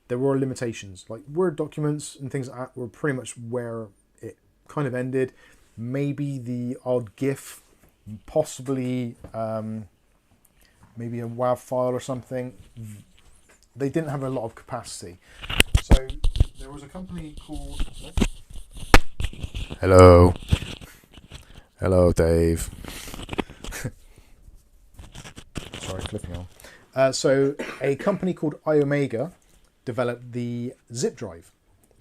There were limitations, like Word documents and things like that were pretty much where it kind of ended. Maybe the odd GIF, possibly maybe a WAV file or something. They didn't have a lot of capacity. So there was a company called... Hello. Hello, Dave. Sorry, clicking on. So a company called iOmega developed the zip drive.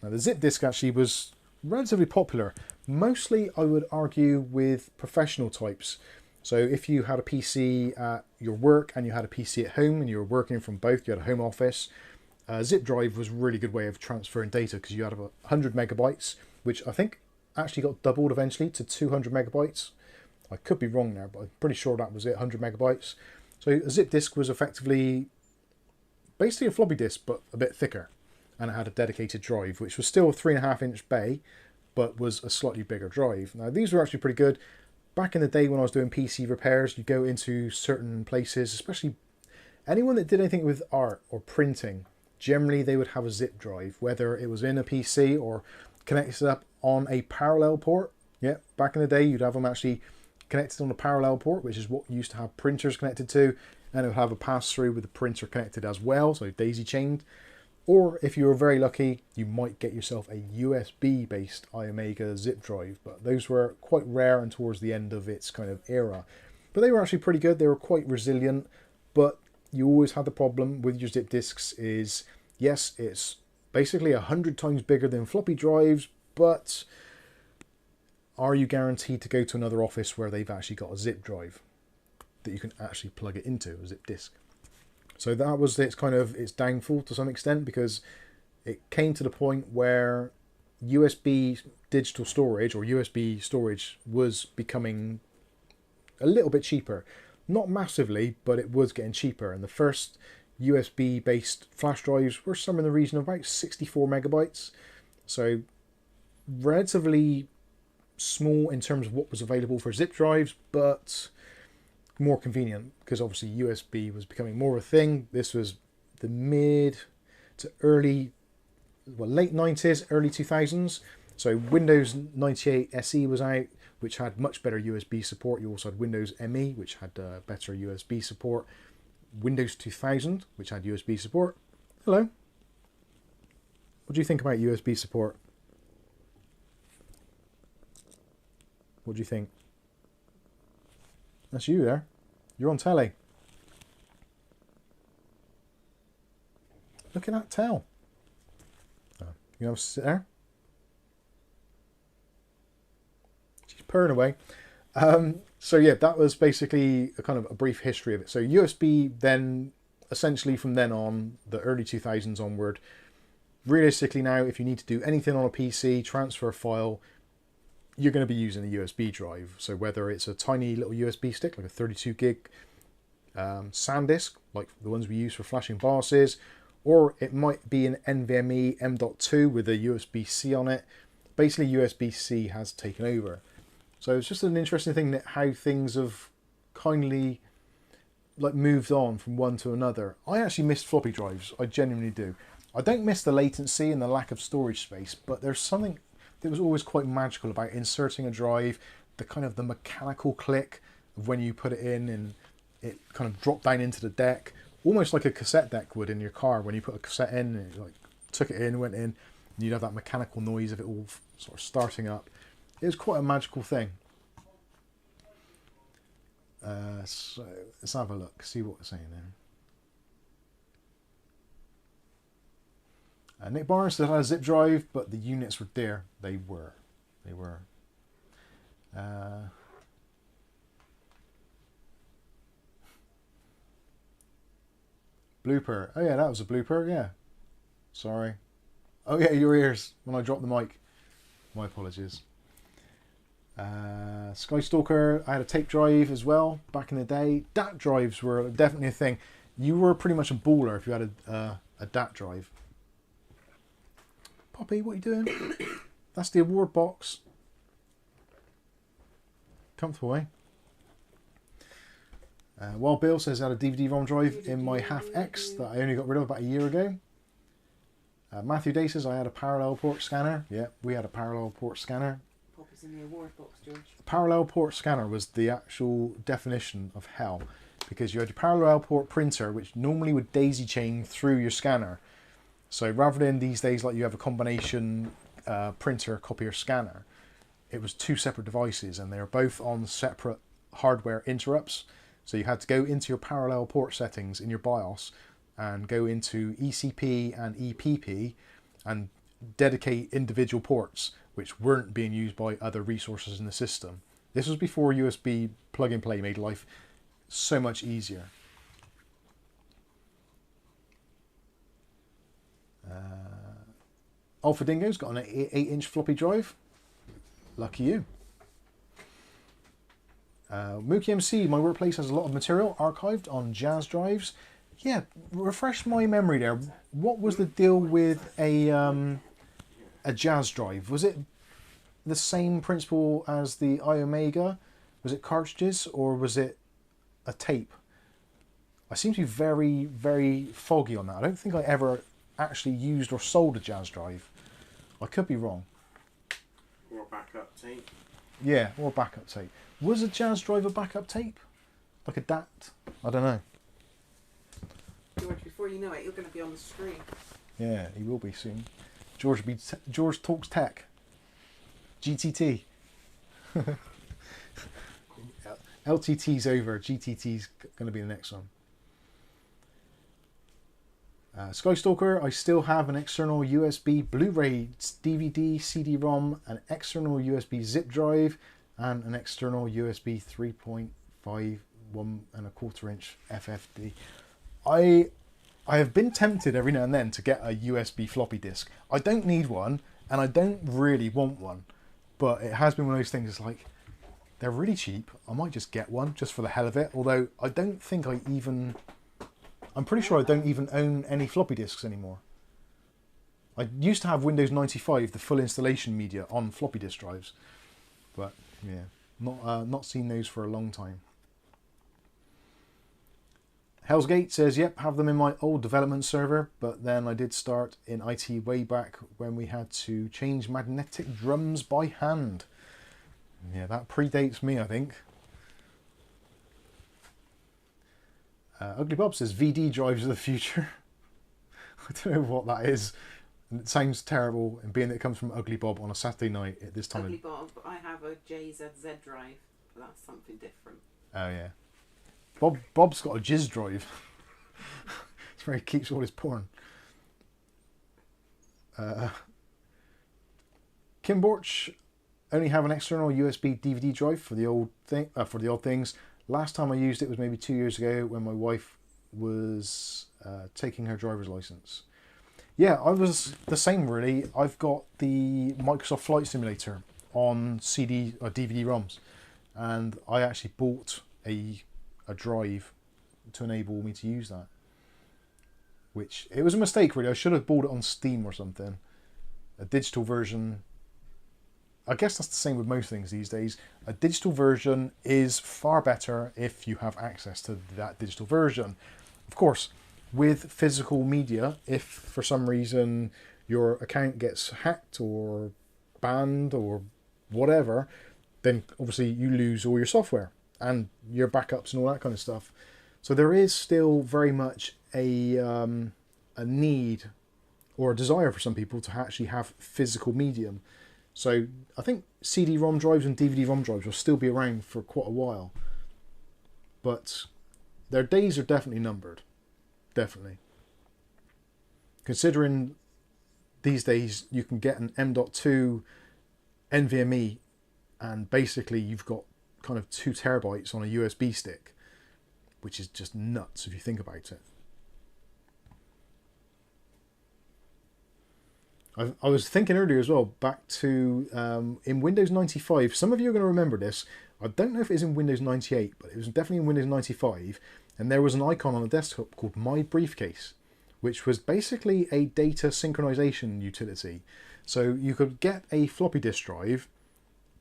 Now the zip disk actually was relatively popular, mostly I would argue with professional types. So if you had a PC at your work and you had a PC at home and you were working from both, you had a home office, zip drive was a really good way of transferring data because you had about 100 megabytes, which I think actually got doubled eventually to 200 megabytes. I could be wrong there, but I'm pretty sure that was it, 100 megabytes. So a zip disk was effectively basically a floppy disk, but a bit thicker. And it had a dedicated drive, which was still a 3½ inch bay, but was a slightly bigger drive. Now, these were actually pretty good. Back in the day when I was doing PC repairs, you go into certain places, especially anyone that did anything with art or printing, generally they would have a zip drive, whether it was in a PC or connected up on a parallel port. Yeah, back in the day, you'd have them actually connected on a parallel port, which is what you used to have printers connected to, and it would have a pass-through with the printer connected as well, so daisy-chained. Or if you were very lucky, you might get yourself a USB-based iOmega zip drive, but those were quite rare and towards the end of its kind of era. But they were actually pretty good, they were quite resilient, but you always had the problem with your zip disks is, yes, it's basically 100 times bigger than floppy drives, but are you guaranteed to go to another office where they've actually got a zip drive that you can actually plug it into, a zip disk? So that was its kind of its downfall to some extent, because it came to the point where USB digital storage or USB storage was becoming a little bit cheaper. Not massively, but it was getting cheaper. And the first USB based flash drives were somewhere in the region of about 64 megabytes. So relatively small in terms of what was available for zip drives, but more convenient because obviously USB was becoming more of a thing. This was the mid to early, well, late 90s, early 2000s. So Windows 98 SE was out, which had much better USB support. You also had Windows ME, which had better USB support. Windows 2000, which had USB support. Hello. What do you think about USB support? What do you think? That's you there. You're on telly. Look at that tail. Oh, you want to sit there? She's purring away. So yeah, that was basically a kind of a brief history of it. So USB then, essentially from then on, the early 2000s onward, realistically now, if you need to do anything on a PC, transfer a file, you're going to be using a USB drive. So whether it's a tiny little USB stick, like a 32 gig SanDisk, like the ones we use for flashing BIOSes, or it might be an NVMe M.2 with a USB-C on it. Basically, USB-C has taken over. So it's just an interesting thing that how things have kindly like moved on from one to another. I actually miss floppy drives. I genuinely do. I don't miss the latency and the lack of storage space, but there's something that was always quite magical about inserting a drive, the kind of the mechanical click of when you put it in and it kind of dropped down into the deck, almost like a cassette deck would in your car when you put a cassette in and it like took it in, went in. You'd have that mechanical noise of it all sort of starting up. It was quite a magical thing. So let's have a look, see what we're saying there. Nick Barnes still had a zip drive, but the units were there. They were. Blooper. Oh yeah, that was a blooper, yeah. Sorry. Oh yeah, your ears when I dropped the mic. My apologies. Skystalker, I had a tape drive as well back in the day. DAT drives were definitely a thing. You were pretty much a baller if you had a DAT drive. Poppy, what are you doing? That's the award box. Comfortable, eh? Wild Bill says I had a DVD-ROM drive in my Half X that I only got rid of about a year ago. Matthew Day says I had a parallel port scanner. Yeah, we had a parallel port scanner. Poppy's in the award box, George. Parallel port scanner was the actual definition of hell, because you had your parallel port printer, which normally would daisy chain through your scanner. So rather than these days like you have a combination printer, copier, scanner, it was two separate devices and they were both on separate hardware interrupts. So you had to go into your parallel port settings in your BIOS and go into ECP and EPP and dedicate individual ports which weren't being used by other resources in the system. This was before USB plug and play made life so much easier. Alpha Dingo's got an 8-inch floppy drive. Lucky you. Mookie MC, my workplace has a lot of material archived on Jazz drives. Yeah, refresh my memory there. What was the deal with a Jazz drive? Was it the same principle as the iOmega? Was it cartridges or was it a tape? I seem to be very, very foggy on that. I don't think I ever actually used or sold a Jazz drive. I could be wrong. Or a backup tape. Yeah, or backup tape. Was a Jazz drive a backup tape? Like a DAT? I don't know. George, before you know it, you're going to be on the screen. Yeah, he will be soon. George talks tech. GTT. LTT's over. GTT's going to be the next one. Skystalker, I still have an external USB Blu-ray DVD CD-ROM, an external USB zip drive, and an external USB 3.5 1.25 inch FFD. I have been tempted every now and then to get a USB floppy disk. I don't need one, and I don't really want one, but it has been one of those things. It's like they're really cheap. I might just get one just for the hell of it. Although I don't think I'm pretty sure I don't even own any floppy disks anymore. I used to have Windows 95, the full installation media, on floppy disk drives, but yeah, not seen those for a long time. Hell's Gate says, yep, have them in my old development server, but then I did start in IT way back when we had to change magnetic drums by hand. Yeah, that predates me, I think. Ugly Bob says, VD drives of the future. I don't know what that is. And it sounds terrible, and being that it comes from Ugly Bob on a Saturday night at this time. Ugly Bob, I have a JZZ drive, but that's something different. Oh, yeah. Bob's got a jizz drive. It's where he keeps all his porn. Kim Borch, only have an external USB DVD drive for the old things. Last time I used it was maybe 2 years ago when my wife was taking her driver's license. Yeah, I was the same really. I've got the Microsoft Flight Simulator on CD or DVD-ROMs, and I actually bought a drive to enable me to use that. Which, it was a mistake really. I should have bought it on Steam or something. A digital version, I guess that's the same with most things these days. A digital version is far better if you have access to that digital version. Of course, with physical media, if for some reason your account gets hacked or banned or whatever, then obviously you lose all your software and your backups and all that kind of stuff. So there is still very much a need or a desire for some people to actually have physical medium. So I think CD-ROM drives and DVD-ROM drives will still be around for quite a while. But their days are definitely numbered. Definitely. Considering these days you can get an M.2 NVMe and basically you've got kind of 2 terabytes on a USB stick, which is just nuts if you think about it. I was thinking earlier as well, back to in Windows 95, some of you are going to remember this. I don't know if it is in Windows 98, but it was definitely in Windows 95, and there was an icon on the desktop called My Briefcase, which was basically a data synchronization utility. So you could get a floppy disk drive,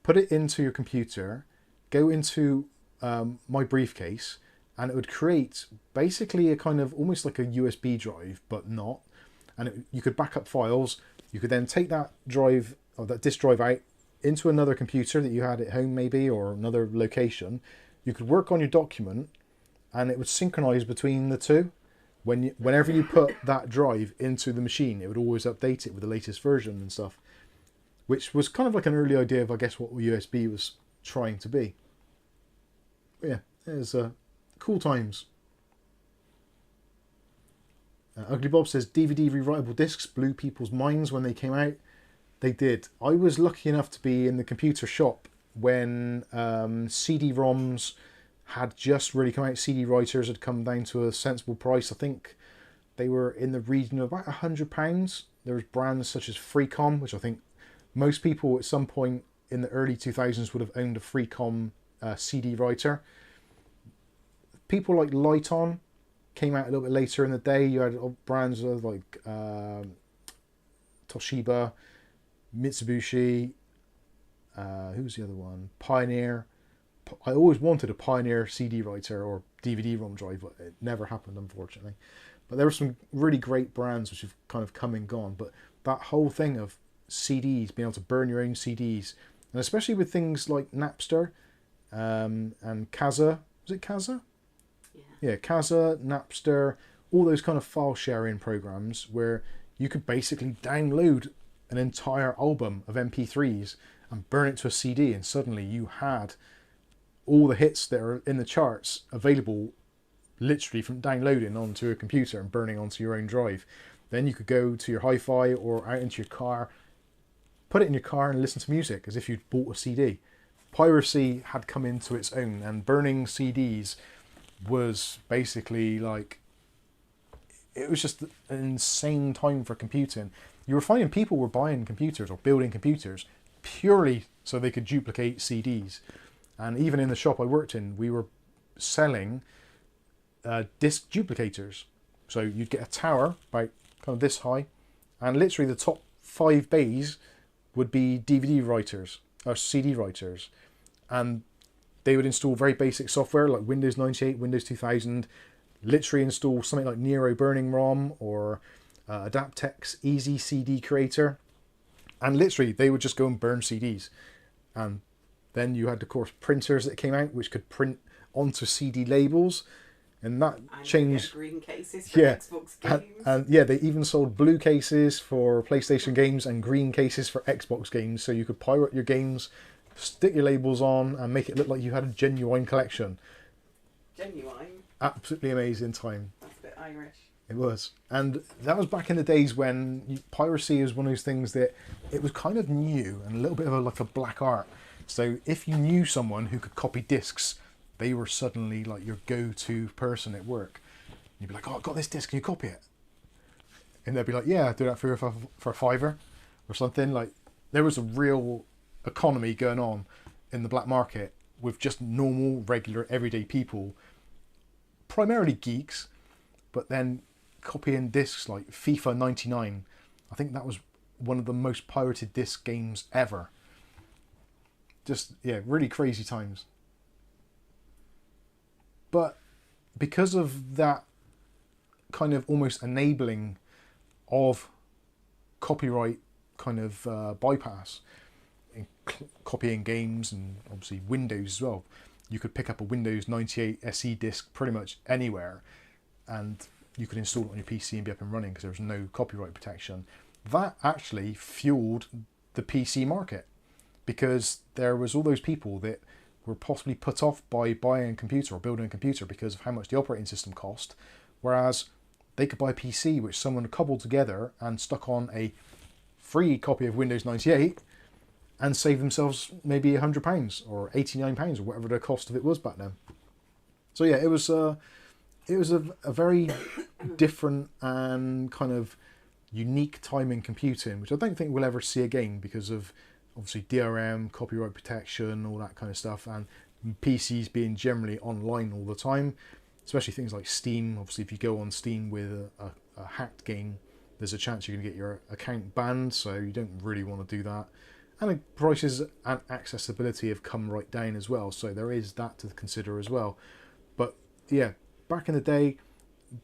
put it into your computer, go into My Briefcase, and it would create basically a kind of almost like a USB drive, but not. And you could back up files. You could then take that drive, or that disk drive out into another computer that you had at home maybe, or another location. You could work on your document and it would synchronize between the two. Whenever you put that drive into the machine, it would always update it with the latest version and stuff, which was kind of like an early idea of, I guess, what USB was trying to be. But yeah, it was cool times. Ugly Bob says DVD rewritable discs blew people's minds when they came out. They did. I was lucky enough to be in the computer shop when CD-ROMs had just really come out. CD writers had come down to a sensible price. I think they were in the region of about £100. There was brands such as Freecom, which I think most people at some point in the early 2000s would have owned a Freecom CD writer. People like Lighton came out a little bit later in the day. You had brands like Toshiba, Mitsubishi, who's the other one? Pioneer. I always wanted a Pioneer CD writer or DVD-ROM drive, but it never happened, unfortunately. But there were some really great brands which have kind of come and gone. But that whole thing of CDs, being able to burn your own CDs, and especially with things like Napster and Kazaa. Was it Kazaa? Yeah, Kazaa, Napster, all those kind of file sharing programs where you could basically download an entire album of MP3s and burn it to a CD, and suddenly you had all the hits that are in the charts available literally from downloading onto a computer and burning onto your own drive. Then you could go to your hi-fi or out into your car, put it in your car and listen to music as if you'd bought a CD. Piracy had come into its own, and burning CDs was basically like, it was just an insane time for computing. You were finding people were buying computers or building computers purely so they could duplicate CDs. And even in the shop I worked in, we were selling disc duplicators. So you'd get a tower about kind of this high, and literally the top 5 bays would be DVD writers or CD writers, and they would install very basic software like Windows 98, Windows 2000, literally install something like Nero Burning ROM or Adaptex Easy CD Creator, and literally they would just go and burn CDs. And then you had, of course, printers that came out which could print onto CD labels, and that changed. Green cases for Xbox games. And yeah, they even sold blue cases for PlayStation games and green cases for Xbox games, so you could pirate your games, stick your labels on, and make it look like you had a genuine collection. Genuine? Absolutely amazing time. That's a bit Irish. It was. And that was back in the days when piracy was one of those things that it was kind of new and a little bit of like a black art. So if you knew someone who could copy discs, they were suddenly like your go-to person at work. You'd be like, oh, I've got this disc, can you copy it? And they'd be like, yeah, do that for a $5 or something. Like, there was a real economy going on in the black market with just normal, regular, everyday people, primarily geeks, but then copying discs like FIFA 99. I think that was one of the most pirated disc games ever. Just, yeah, really crazy times. But because of that kind of almost enabling of copyright kind of bypass, in copying games and obviously Windows as well, you could pick up a Windows 98 SE disc pretty much anywhere, and you could install it on your PC and be up and running because there was no copyright protection. That actually fueled the PC market, because there was all those people that were possibly put off by buying a computer or building a computer because of how much the operating system cost, whereas they could buy a PC which someone cobbled together and stuck on a free copy of Windows 98 and save themselves maybe £100 or £89 or whatever the cost of it was back then. So yeah, it was a very different and kind of unique time in computing, which I don't think we'll ever see again because of obviously DRM, copyright protection, all that kind of stuff, and PCs being generally online all the time, especially things like Steam. Obviously, if you go on Steam with a hacked game, there's a chance you're going to get your account banned, so you don't really want to do that. And the prices and accessibility have come right down as well, so there is that to consider as well. But yeah, back in the day,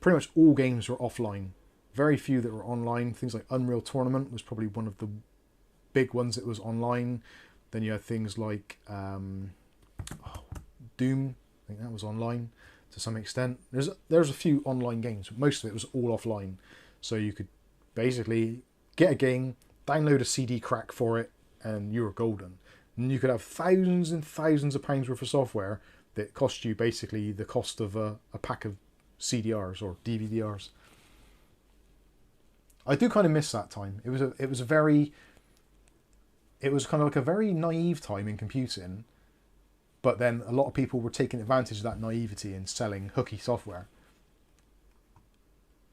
pretty much all games were offline. Very few that were online. Things like Unreal Tournament was probably one of the big ones that was online. Then you had things like Doom. I think that was online to some extent. There's a few online games, but most of it was all offline. So you could basically get a game, download a CD crack for it, and you were golden. And you could have thousands and thousands of pounds worth of software that cost you basically the cost of a pack of CDRs or DVDRs. I do kind of miss that time. It was kind of like a very naive time in computing, but then a lot of people were taking advantage of that naivety and selling hooky software.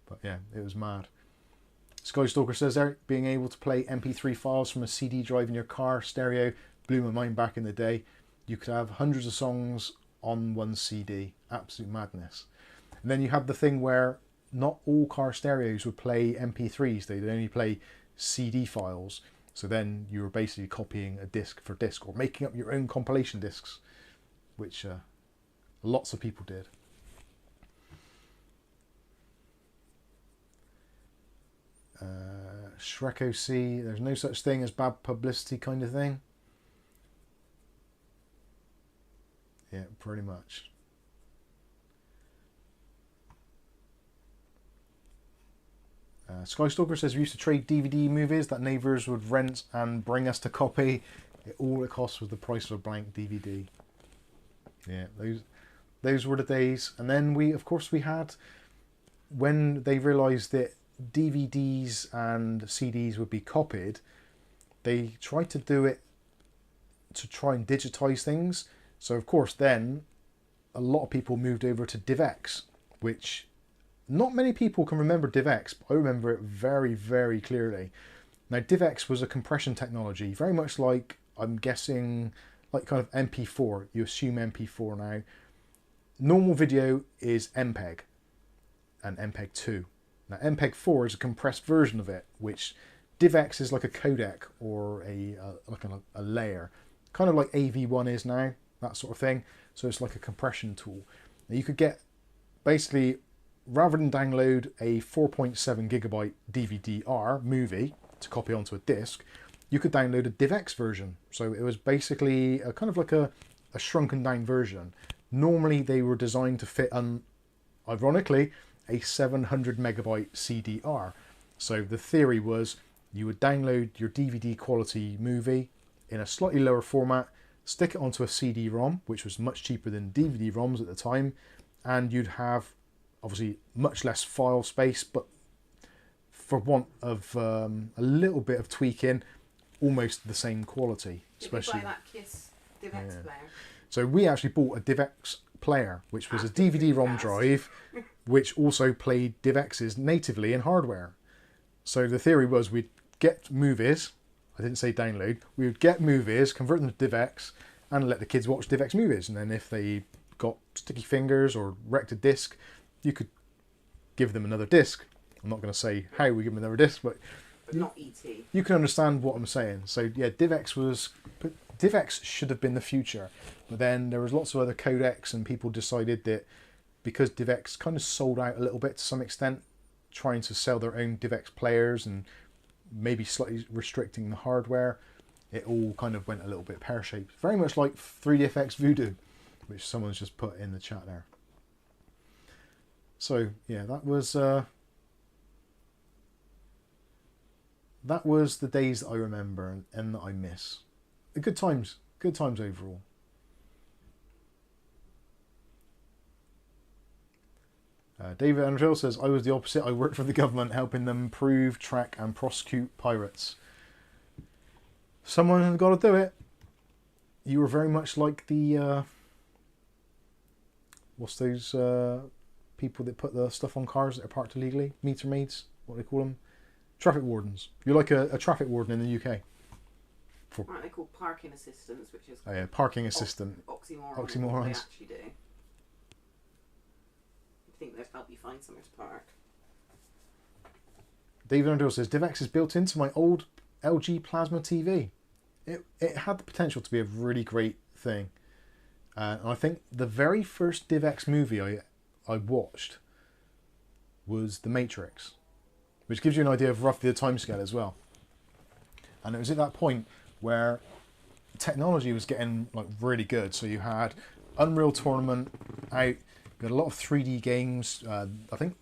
But yeah, it was mad. Skystalker says there, being able to play MP3 files from a CD drive in your car stereo blew my mind back in the day. You could have hundreds of songs on one CD. Absolute madness. And then you had the thing where not all car stereos would play MP3s. They'd only play CD files. So then you were basically copying a disc for disc or making up your own compilation discs, which lots of people did. Shrek OC, there's no such thing as bad publicity kind of thing. Yeah, pretty much. Skystalker says we used to trade DVD movies that neighbours would rent and bring us to copy. All it cost was the price of a blank DVD. Yeah, those were the days. And then we had, when they realised that DVDs and CDs would be copied, they tried to do it to try and digitise things. So of course then a lot of people moved over to DivX, which not many people can remember DivX, but I remember it very, very clearly. Now DivX was a compression technology, very much like, I'm guessing, like kind of MP4. You assume MP4 now. Normal video is MPEG and MPEG 2. Now MPEG 4 is a compressed version of it, which DivX is like a codec or a layer, kind of like AV1 is now, that sort of thing. So it's like a compression tool. Now you could get, basically, rather than download a 4.7 gigabyte DVD-R movie to copy onto a disc, you could download a DivX version. So it was basically a kind of like a shrunken down version. Normally they were designed to fit on, ironically, a 700 megabyte CDR. So the theory was you would download your DVD quality movie in a slightly lower format, stick it onto a CD-ROM, which was much cheaper than DVD-ROMs at the time, and you'd have obviously much less file space, but for want of a little bit of tweaking, almost the same quality. Especially, you buy that KISS DivX player? So we actually bought a DivX player, which was a DVD-ROM drive, which also played DivX's natively in hardware. So the theory was we'd get movies, I didn't say download, we would get movies, convert them to DivX, and let the kids watch DivX movies. And then if they got sticky fingers or wrecked a disc, you could give them another disc. I'm not going to say how we give them another disc, but not E.T. You can understand what I'm saying. So yeah, DivX should have been the future, but then there was lots of other codecs, and people decided that because DivX kind of sold out a little bit to some extent, trying to sell their own DivX players and maybe slightly restricting the hardware, it all kind of went a little bit pear-shaped. Very much like 3DFX Voodoo, which someone's just put in the chat there. So yeah, that was the days that I remember and that I miss. Good times overall. David Andrell says, I was the opposite. I worked for the government, helping them improve, track and prosecute pirates. Someone had got to do it. You were very much like the what's those people that put the stuff on cars that are parked illegally? Meter maids, what do they call them? Traffic wardens. You're like a traffic warden in the UK. Aren't they called parking assistants, which is... Oh yeah, parking assistant. Oxymorons. Oxymorons. They actually do. I think they'd help you find somewhere to park. David Underhill says, DivX is built into my old LG plasma TV. It had the potential to be a really great thing. And I think the very first DivX movie I watched was The Matrix, which gives you an idea of roughly the timescale as well. And it was at that point where technology was getting like really good. So you had Unreal Tournament out, you had a lot of 3D games. I think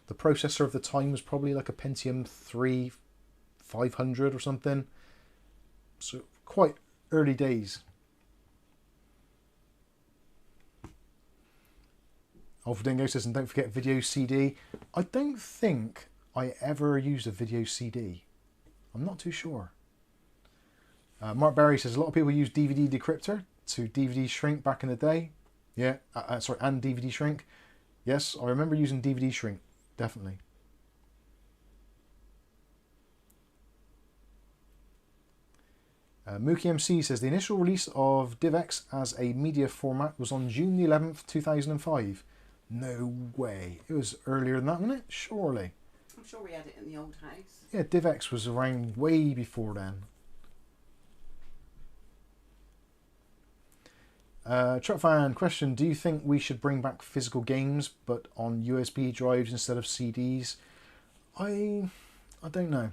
the processor of the time was probably like a Pentium 3 500 or something. So quite early days. Alpha Dingo says, and don't forget video CD. I don't think I ever used a video CD. I'm not too sure. Mark Barry says, a lot of people use DVD decryptor to DVD shrink back in the day. Yeah, sorry, and DVD shrink. Yes, I remember using DVD shrink, definitely. Mookie MC says, the initial release of DivX as a media format was on June the 11th, 2005. No way. It was earlier than that, wasn't it? Surely. I'm sure we had it in the old house. Yeah, DivX was around way before then. Truck fan question, do you think we should bring back physical games but on USB drives instead of CDs? I don't know.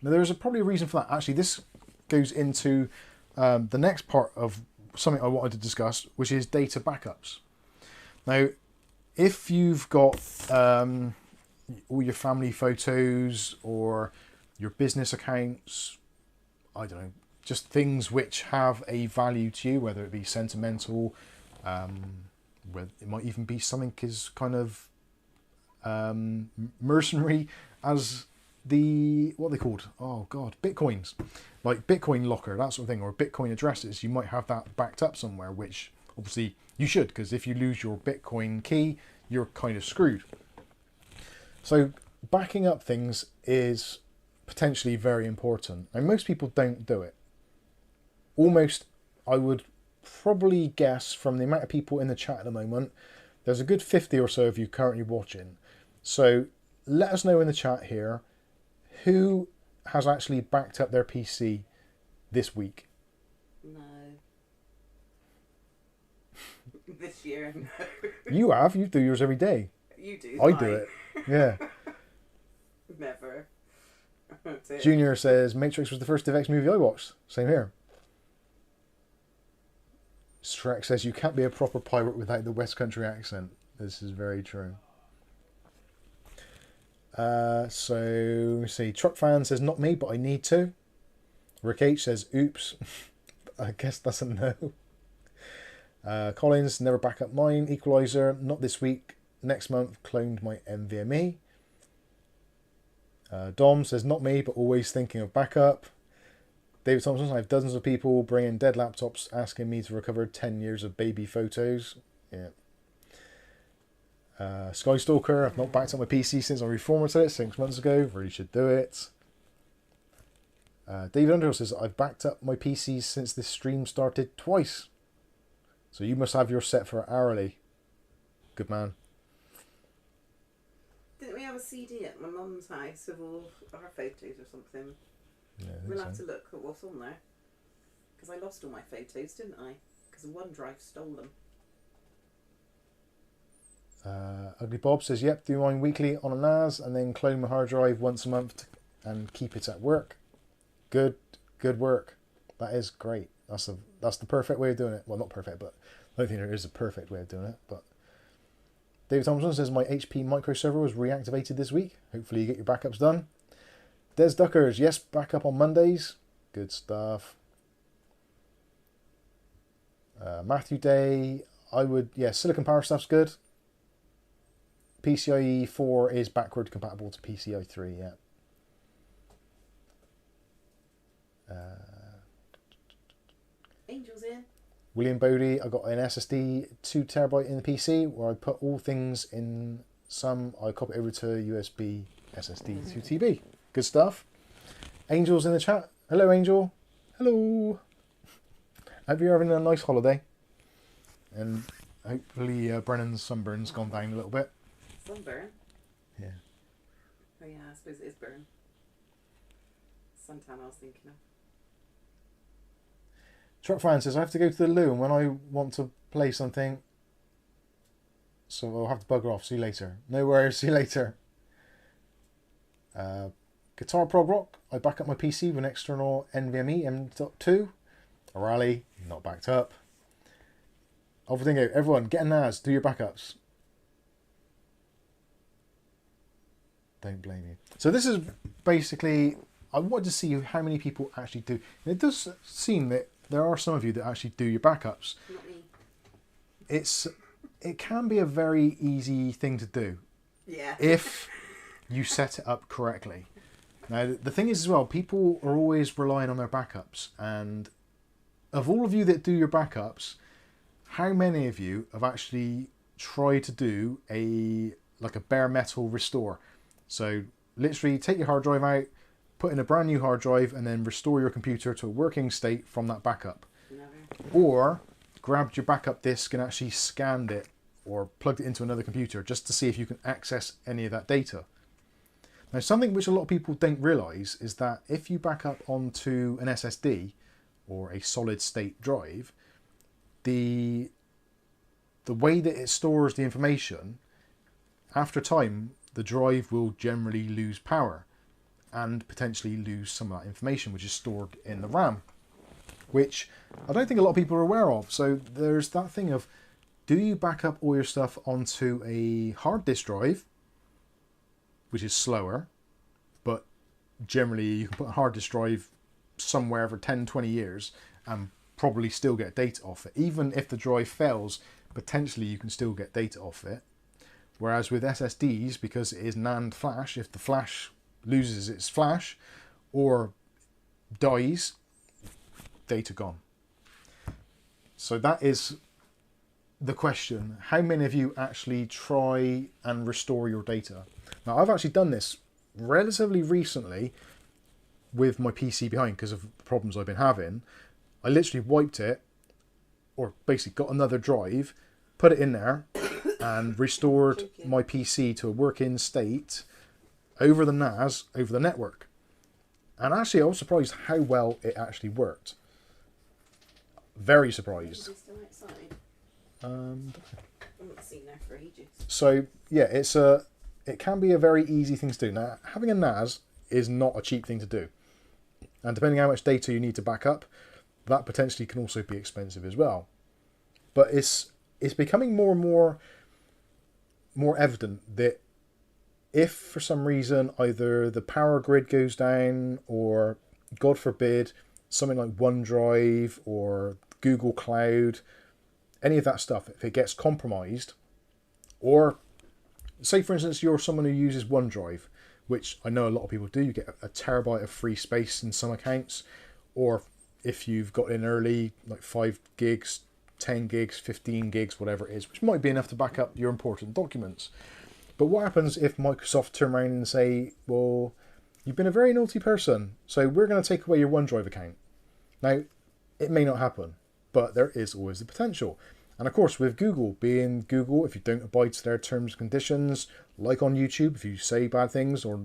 Now, there's probably a reason for that. Actually, this goes into the next part of something I wanted to discuss, which is data backups. Now, if you've got all your family photos or your business accounts, I don't know, just things which have a value to you, whether it be sentimental, whether it might even be something as kind of mercenary as what are they called? Oh God, Bitcoins. Like Bitcoin locker, that sort of thing, or Bitcoin addresses, you might have that backed up somewhere, which obviously you should, because if you lose your Bitcoin key, you're kind of screwed. So backing up things is potentially very important, and most people don't do it. Almost, I would probably guess from the amount of people in the chat at the moment, there's a good 50 or so of you currently watching. So let us know in the chat here who has actually backed up their PC this week. No. This year, no. You have. You do yours every day. You do. I do it. Yeah. Never. Junior says, Matrix was the first DivX movie I watched. Same here. Shrek says, you can't be a proper pirate without the West Country accent. This is very true. So, let me see. Truck fan says, not me, but I need to. Rick H says, oops. I guess that's a no. Collins, never back up mine. Equalizer, not this week. Next month, cloned my NVMe. Dom says, not me, but always thinking of backup. David Thompson, I have dozens of people bringing dead laptops asking me to recover 10 years of baby photos. Yeah. Skystalker, I've not backed up my PC since I reformatted it 6 months ago. Really should do it. David Underhill says, I've backed up my PC since this stream started twice. So you must have your set for hourly. Good man. Didn't we have a CD at my mum's house of all our photos or something? Yeah, We'll have to look at what's on there. Because I lost all my photos, didn't I? Because OneDrive stole them. Ugly Bob says, yep, do mine weekly on a NAS and then clone my hard drive once a month and keep it at work. Good work. That is great. That's the perfect way of doing it. Well, not perfect, but I don't think there is a perfect way of doing it. But David Thompson says my HP micro server was reactivated this week. Hopefully you get your backups done. Des Duckers, yes, backup on Mondays. Good stuff. Matthew Day, Silicon Power stuff's good. PCIe 4 is backward compatible to PCIe 3, yeah. Angel's in. William Bodie, I got an SSD 2TB in the PC where I put all things in some. I copy it over to USB SSD 2TB. Good stuff. Angel's in the chat. Hello, Angel. Hello. Hope you're having a nice holiday. And hopefully Brennan's sunburn's gone down a little bit. Sunburn? Yeah. Oh yeah, I suppose it is burn. Suntan I was thinking of. Truck Fan says, I have to go to the loo and when I want to play something, so I'll have to bugger off. See you later. No worries, see you later. Guitar Prog Rock, I back up my PC with an external NVMe M.2. A Rally, not backed up. Alvadingo, everyone, get a NAS, do your backups. Don't blame you. So this is basically, I wanted to see how many people actually do. And it does seem that there are some of you that actually do your backups. Not me. It can be a very easy thing to do. Yeah. If you set it up correctly. Now, the thing is as well, people are always relying on their backups. And of all of you that do your backups, how many of you have actually tried to do a bare metal restore? So literally take your hard drive out, put in a brand new hard drive, and then restore your computer to a working state from that backup. Never. Or grabbed your backup disk and actually scanned it or plugged it into another computer just to see if you can access any of that data. Now, something which a lot of people don't realise is that if you back up onto an SSD or a solid state drive, the way that it stores the information, after time, the drive will generally lose power and potentially lose some of that information which is stored in the RAM, which I don't think a lot of people are aware of. So there's that thing of, do you back up all your stuff onto a hard disk drive, which is slower, but generally you can put a hard disk drive somewhere for 10-20 years and probably still get data off it. Even if the drive fails, potentially you can still get data off it. Whereas with SSDs, because it is NAND flash, if the flash loses its flash or dies, data gone. So that is the question. How many of you actually try and restore your data? Now, I've actually done this relatively recently with my PC behind because of the problems I've been having. I literally wiped it, or basically got another drive, put it in there, and restored my PC to a working state over the NAS, over the network. And actually, I was surprised how well it actually worked. Very surprised. Is it still outside? I haven't seen there for ages. So yeah, it can be a very easy thing to do. Now, having a NAS is not a cheap thing to do, and depending how much data you need to back up, that potentially can also be expensive as well. But it's becoming more and more evident that if for some reason either the power grid goes down or, God forbid, something like OneDrive or Google Cloud, any of that stuff, if it gets compromised, or say for instance you're someone who uses OneDrive, which I know a lot of people do, you get a terabyte of free space in some accounts, or if you've got in early, like 5 gigs, 10 gigs, 15 gigs, whatever it is, which might be enough to back up your important documents. But what happens if Microsoft turn around and say, well, you've been a very naughty person, so we're going to take away your OneDrive account? Now, it may not happen, but there is always the potential. And of course, with Google being Google, if you don't abide to their terms and conditions, like on YouTube, if you say bad things or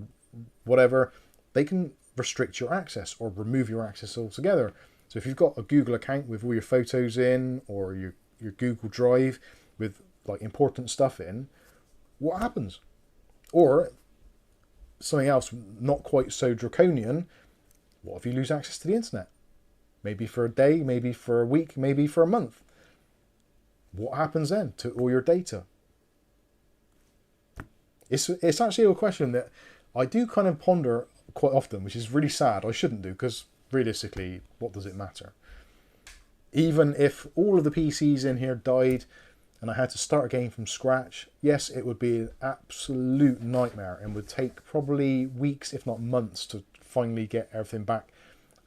whatever, they can restrict your access or remove your access altogether. So if you've got a Google account with all your photos in, or your Google Drive with like important stuff in, what happens? Or something else not quite so draconian, what if you lose access to the internet? Maybe for a day, maybe for a week, maybe for a month. What happens then to all your data? It's actually a question that I do kind of ponder quite often, which is really sad. I shouldn't do, because realistically, what does it matter? Even if all of the PCs in here died and I had to start a game from scratch, yes, it would be an absolute nightmare and would take probably weeks, if not months, to finally get everything back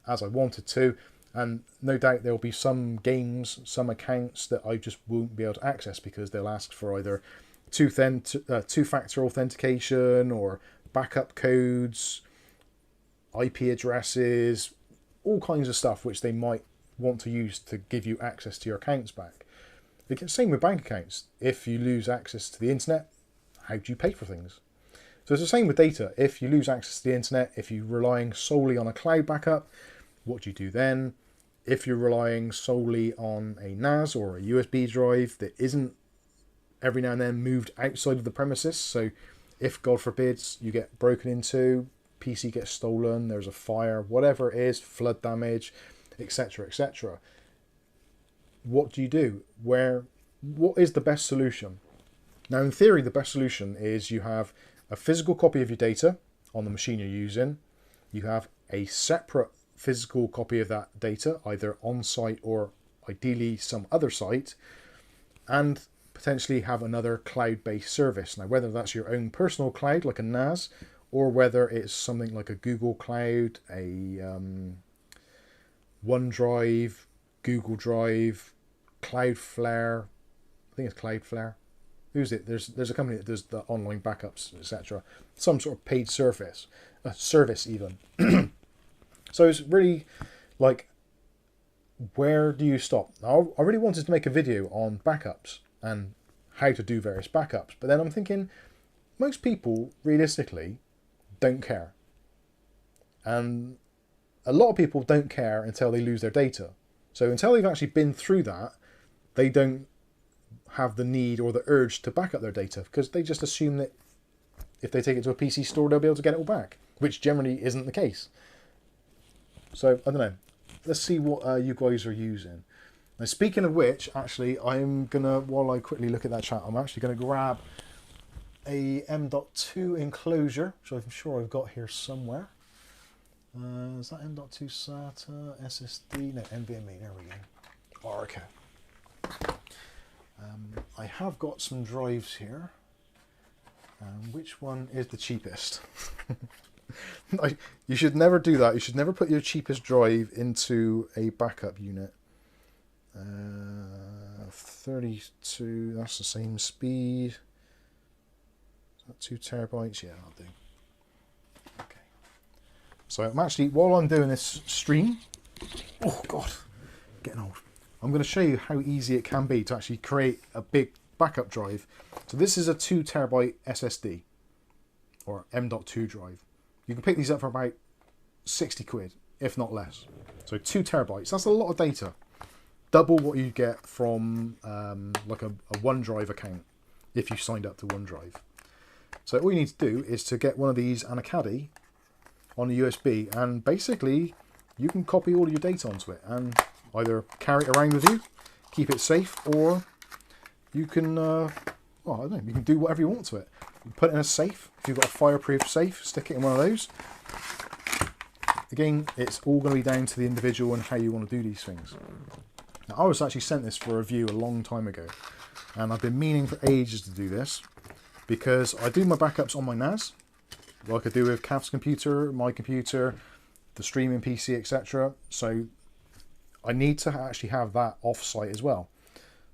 as I wanted to. And no doubt there will be some games, some accounts that I just won't be able to access because they'll ask for either two-factor authentication or backup codes, IP addresses, all kinds of stuff which they might want to use to give you access to your accounts back. Same with bank accounts. If you lose access to the internet, how do you pay for things? So it's the same with data. If you lose access to the internet, if you're relying solely on a cloud backup, what do you do then? If you're relying solely on a NAS or a USB drive that isn't every now and then moved outside of the premises, so if, God forbids, you get broken into, PC gets stolen, there's a fire, whatever it is, flood damage, etc., etc. What do you do? What is the best solution? Now, in theory, the best solution is you have a physical copy of your data on the machine you're using. You have a separate physical copy of that data, either on-site or ideally some other site, and potentially have another cloud-based service. Now, whether that's your own personal cloud, like a NAS, or whether it's something like a Google Cloud, a OneDrive, Google Drive, Cloudflare. I think it's Cloudflare. Who's it? There's a company that does the online backups, etc. Some sort of paid service even. So it's really like, where do you stop? Now, I really wanted to make a video on backups and how to do various backups, but then I'm thinking most people realistically don't care, and a lot of people don't care until they lose their data. So until they've actually been through that, they don't have the need or the urge to back up their data, because they just assume that if they take it to a PC store, they'll be able to get it all back, which generally isn't the case. So I don't know. Let's see what you guys are using. Now, speaking of which, actually, I'm gonna, while I quickly look at that chat, I'm actually gonna grab a M.2 enclosure, which I'm sure I've got here somewhere. Is that M.2 SATA, SSD? No, NVMe, there we go. Oh, okay. I have got some drives here. Which one is the cheapest? You should never do that. You should never put your cheapest drive into a backup unit. 32, that's the same speed. Is that 2 terabytes? Yeah, I'll do. Okay. So I'm actually, while I'm doing this stream, oh God, getting old. I'm going to show you how easy it can be to actually create a big backup drive. So this is a 2 terabyte SSD or M.2 drive. You can pick these up for about 60 quid, if not less. So 2 terabytes, that's a lot of data. Double what you get from like a OneDrive account if you signed up to OneDrive. So all you need to do is to get one of these and a caddy on a USB, and basically you can copy all of your data onto it and either carry it around with you, keep it safe, or you can, well, I don't know, you can do whatever you want to it. You can put it in a safe. If you've got a fireproof safe, stick it in one of those. Again, it's all going to be down to the individual and how you want to do these things. Now, I was actually sent this for review a long time ago, and I've been meaning for ages to do this because I do my backups on my NAS, like I do with Kath's computer, my computer, the streaming PC, etc. So I need to actually have that off-site as well.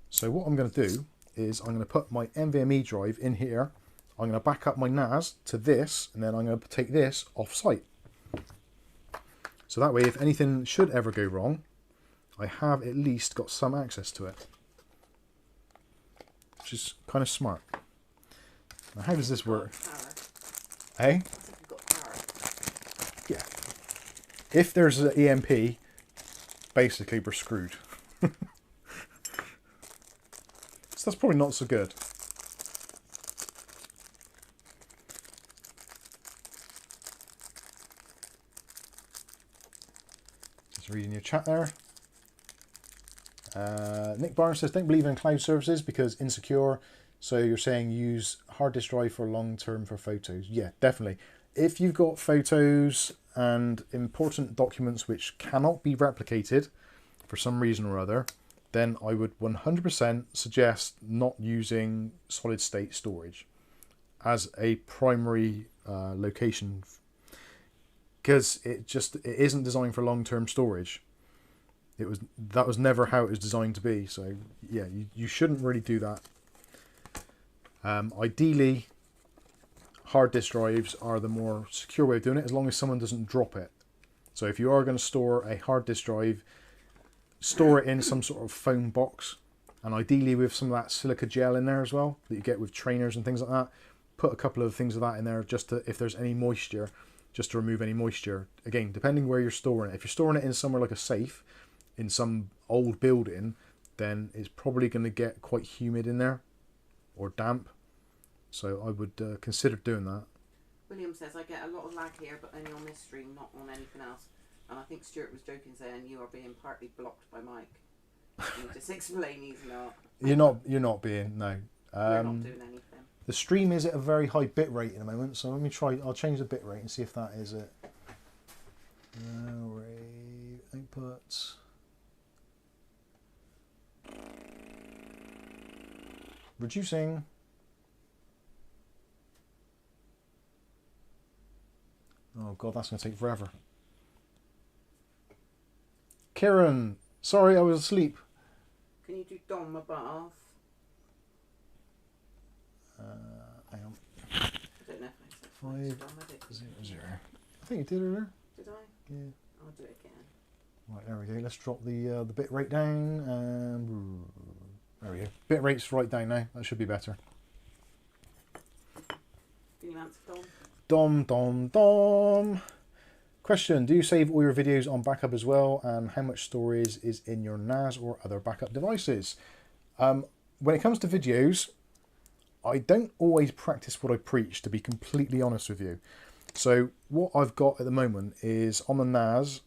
So what I'm going to do is I'm going to put my NVMe drive in here. I'm going to back up my NAS to this, and then I'm going to take this off-site. So that way, if anything should ever go wrong, I have at least got some access to it, which is kind of smart. Now, how does this work? Hey? Yeah. If there's an EMP, basically we're screwed. So that's probably not so good. Just reading your chat there. Nick Barnes says, don't believe in cloud services because insecure. So you're saying use hard disk drive for long term for photos. Yeah, definitely. If you've got photos and important documents which cannot be replicated for some reason or other, then I would 100% suggest not using solid state storage as a primary location, because it isn't designed for long-term storage. That was never how it was designed to be. So yeah, you shouldn't really do that. Ideally, hard disk drives are the more secure way of doing it, as long as someone doesn't drop it. So if you are going to store a hard disk drive, store it in some sort of foam box, and ideally with some of that silica gel in there as well that you get with trainers and things like that. Put a couple of things of that in there just to, if there's any moisture, just to remove any moisture. Again, depending where you're storing it. If you're storing it in somewhere like a safe, in some old building, then it's probably going to get quite humid in there or damp. So I would consider doing that. William says, I get a lot of lag here, but only on this stream, not on anything else. And I think Stuart was joking saying you are being partly blocked by Mike. Can you just explain he's not? You're not being, no. We're not doing anything. The stream is at a very high bit rate at the moment, so let me try. I'll change the bit rate and see if that is it. Rate outputs. Reducing. Oh god, that's going to take forever. Kieran, sorry, I was asleep. Can you do Dom above? Hang on. I don't know if I said 500. I think you did earlier. Did I? Yeah. I'll do it again. Right, there we go. Let's drop the bit rate down. And there we go. Bit rate's right down now. That should be better. Can you answer Dom, Dom? dom, dom. Question, do you save all your videos on backup as well? And how much storage is in your NAS or other backup devices? When it comes to videos, I don't always practice what I preach, to be completely honest with you. So what I've got at the moment is on the NAS,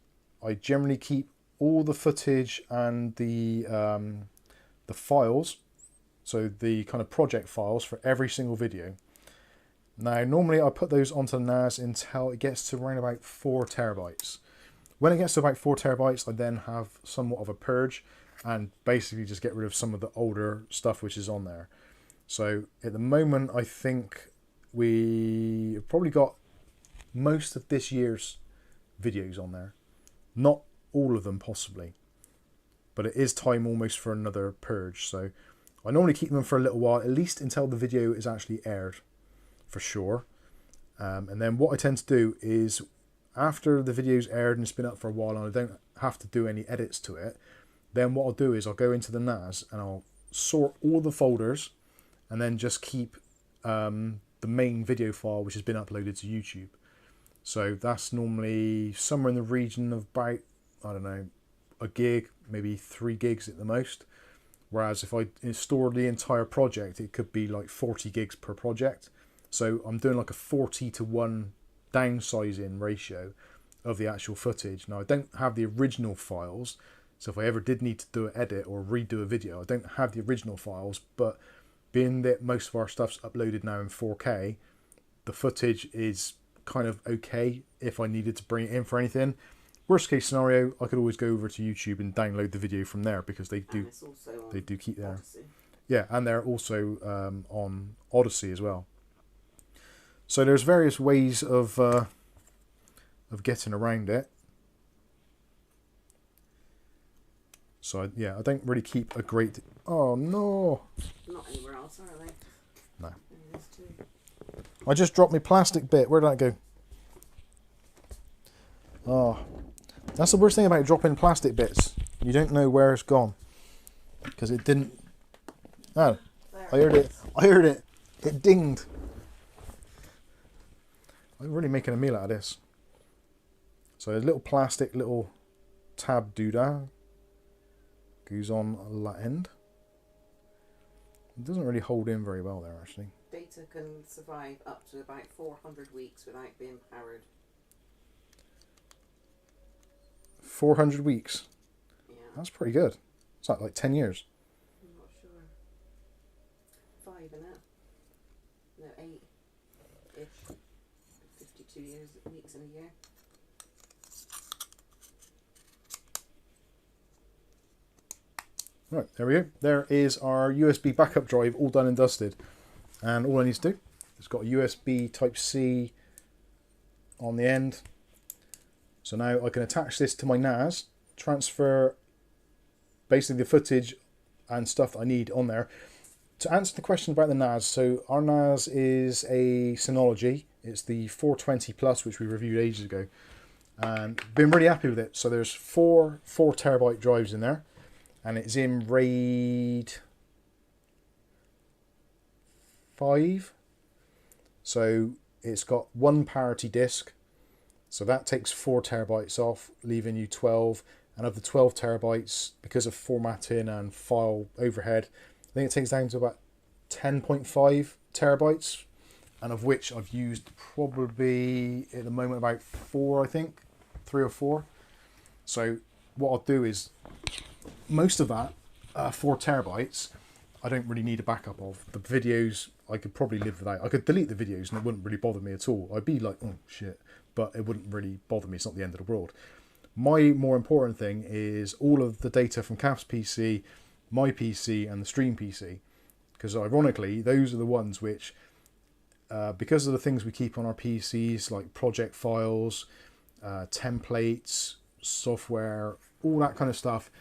I generally keep all the footage and the files, so the kind of project files for every single video. Now, normally I put those onto the NAS until it gets to around about 4 terabytes. When it gets to about 4 terabytes, I then have somewhat of a purge and basically just get rid of some of the older stuff which is on there. So at the moment, I think we've probably got most of this year's videos on there. Not all of them possibly, but it is time almost for another purge. So I normally keep them for a little while, at least until the video is actually aired, for sure. And then what I tend to do is, after the video's aired and it's been up for a while and I don't have to do any edits to it, then what I'll do is I'll go into the NAS and I'll sort all the folders and then just keep the main video file which has been uploaded to YouTube. So that's normally somewhere in the region of about, I don't know, a gig, maybe 3 gigs at the most. Whereas if I store the entire project, it could be like 40 gigs per project. So I'm doing like a 40:1 downsizing ratio of the actual footage. Now I don't have the original files, so if I ever did need to do an edit or redo a video, I don't have the original files, but being that most of our stuff's uploaded now in 4K, the footage is kind of okay if I needed to bring it in for anything. Worst case scenario, I could always go over to YouTube and download the video from there, because they do keep there. Yeah, and they're also on Odyssey as well. So there's various ways of getting around it. So yeah, I don't really keep a great. Oh no! Not anywhere else, are they? No. There's 2. I just dropped my plastic bit. Where did that go? Oh, that's the worst thing about dropping plastic bits. You don't know where it's gone, because it didn't. Oh, I heard it. I heard it. It dinged. I'm really making a meal out of this. So a little plastic little tab doodah goes on that end. It doesn't really hold in very well there, actually. Data can survive up to about 400 weeks without being powered. 400 weeks? Yeah. That's pretty good. It's like 10 years. I'm not sure. 5 in it. No, 8-ish. 52 weeks in a year. Right, there we go. There is our USB backup drive all done and dusted. And all I need to do is got a USB Type-C on the end. So now I can attach this to my NAS, transfer basically the footage and stuff that I need on there. To answer the question about the NAS, so our NAS is a Synology. It's the 420 Plus, which we reviewed ages ago. And been really happy with it. So there's four 4TB drives in there. And it's in RAID 5. So it's got one parity disk. So that takes 4TB off, leaving you 12. And of the 12TB, because of formatting and file overhead, I think it takes down to about 10.5 terabytes. And of which I've used probably at the moment about 4, I think. 3 or 4. So what I'll do is, most of that, 4TB, I don't really need a backup of. The videos, I could probably live without. I could delete the videos and it wouldn't really bother me at all. I'd be like, oh shit, but it wouldn't really bother me. It's not the end of the world. My more important thing is all of the data from Kath's PC, my PC, and the stream PC. Because ironically, those are the ones which, because of the things we keep on our PCs, like project files, templates, software, all that kind of stuff,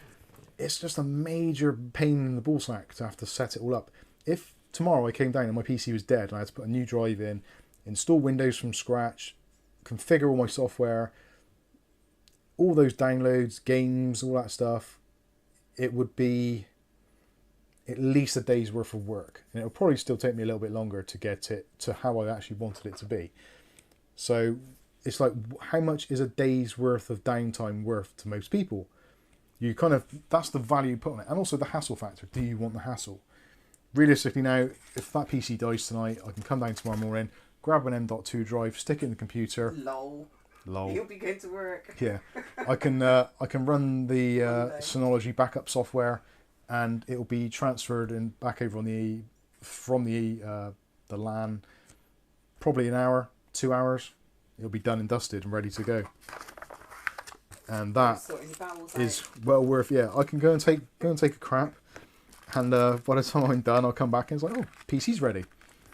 it's just a major pain in the ballsack to have to set it all up. If tomorrow I came down and my PC was dead and I had to put a new drive in, install Windows from scratch, configure all my software, all those downloads, games, all that stuff, it would be at least a day's worth of work. And it would probably still take me a little bit longer to get it to how I actually wanted it to be. So it's like, how much is a day's worth of downtime worth to most people? You kind of, that's the value you put on it. And also the hassle factor. Do you want the hassle? Realistically now, if that PC dies tonight, I can come down tomorrow morning, grab an M.2 drive, stick it in the computer. Lol. Lol. You'll be going to work. Yeah. I can run the Synology backup software and it'll be transferred and back over on from the LAN. Probably an hour, 2 hours. It'll be done and dusted and ready to go. And that is well worth. Yeah, I can go and take a crap, and by the time I'm done, I'll come back and it's like, oh, PC's ready.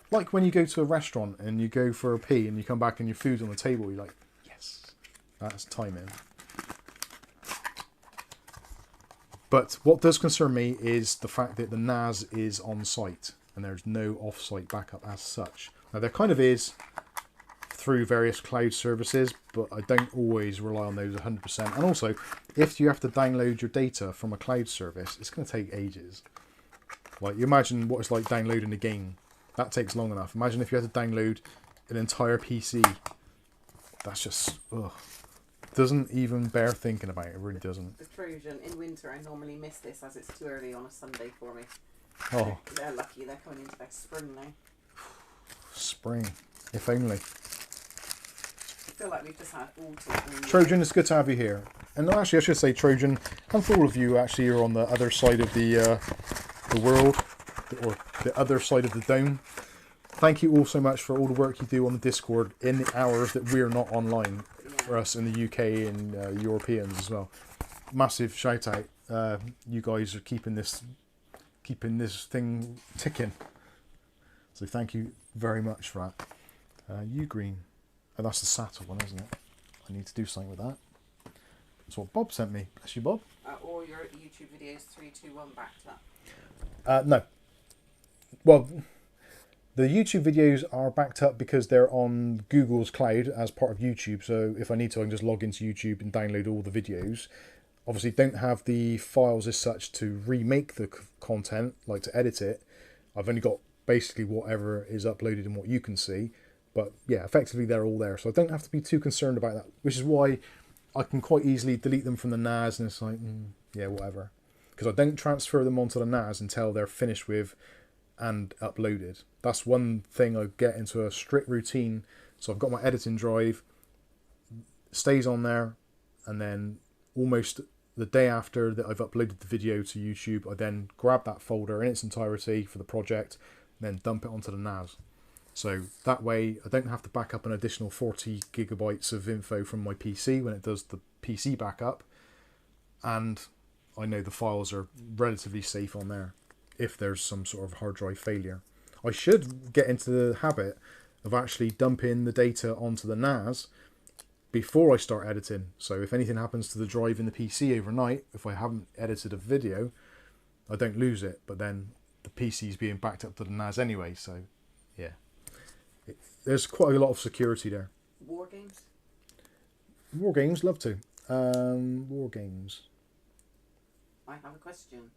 Like when you go to a restaurant and you go for a pee and you come back and your food's on the table, you're like, yes, that's timing. But what does concern me is the fact that the NAS is on site and there's no off-site backup as such. Now there kind of is through various cloud services, but I don't always rely on those 100%. And also, if you have to download your data from a cloud service, it's going to take ages. Like, you imagine what it's like downloading a game. That takes long enough. Imagine if you had to download an entire PC. That's just, ugh. Doesn't even bear thinking about. It really doesn't. The Trojan, in winter I normally miss this as it's too early on a Sunday for me. Oh. They're lucky, they're coming into their spring now. Spring. If only. I feel like we've just had autumn. Trojan, it's good to have you here. And actually, I should say Trojan, and for all of you actually are on the other side of the world, or the other side of the dome. Thank you all so much for all the work you do on the Discord in the hours that we're not online, for us in the UK and Europeans as well. Massive shout out. You guys are keeping this thing ticking. So thank you very much for that. You green. Oh, that's the Saturn one, isn't it? I need to do something with that. That's what Bob sent me. Bless you, Bob. Or your YouTube videos 3, 2, 1 backed up. No. Well, the YouTube videos are backed up because they're on Google's cloud as part of YouTube. So if I need to, I can just log into YouTube and download all the videos. Obviously, don't have the files as such to remake the content, like to edit it. I've only got basically whatever is uploaded and what you can see. But yeah, effectively they're all there. So I don't have to be too concerned about that, which is why I can quite easily delete them from the NAS and it's like, yeah, whatever. Because I don't transfer them onto the NAS until they're finished with and uploaded. That's one thing I get into a strict routine. So I've got my editing drive, stays on there, and then almost the day after that I've uploaded the video to YouTube, I then grab that folder in its entirety for the project, then dump it onto the NAS. So that way I don't have to back up an additional 40 gigabytes of info from my PC when it does the PC backup, and I know the files are relatively safe on there if there's some sort of hard drive failure. I should get into the habit of actually dumping the data onto the NAS before I start editing. So if anything happens to the drive in the PC overnight, if I haven't edited a video, I don't lose it, but then the PC is being backed up to the NAS anyway, so yeah. There's quite a lot of security there. War games? War games, love to. War games. I have a question.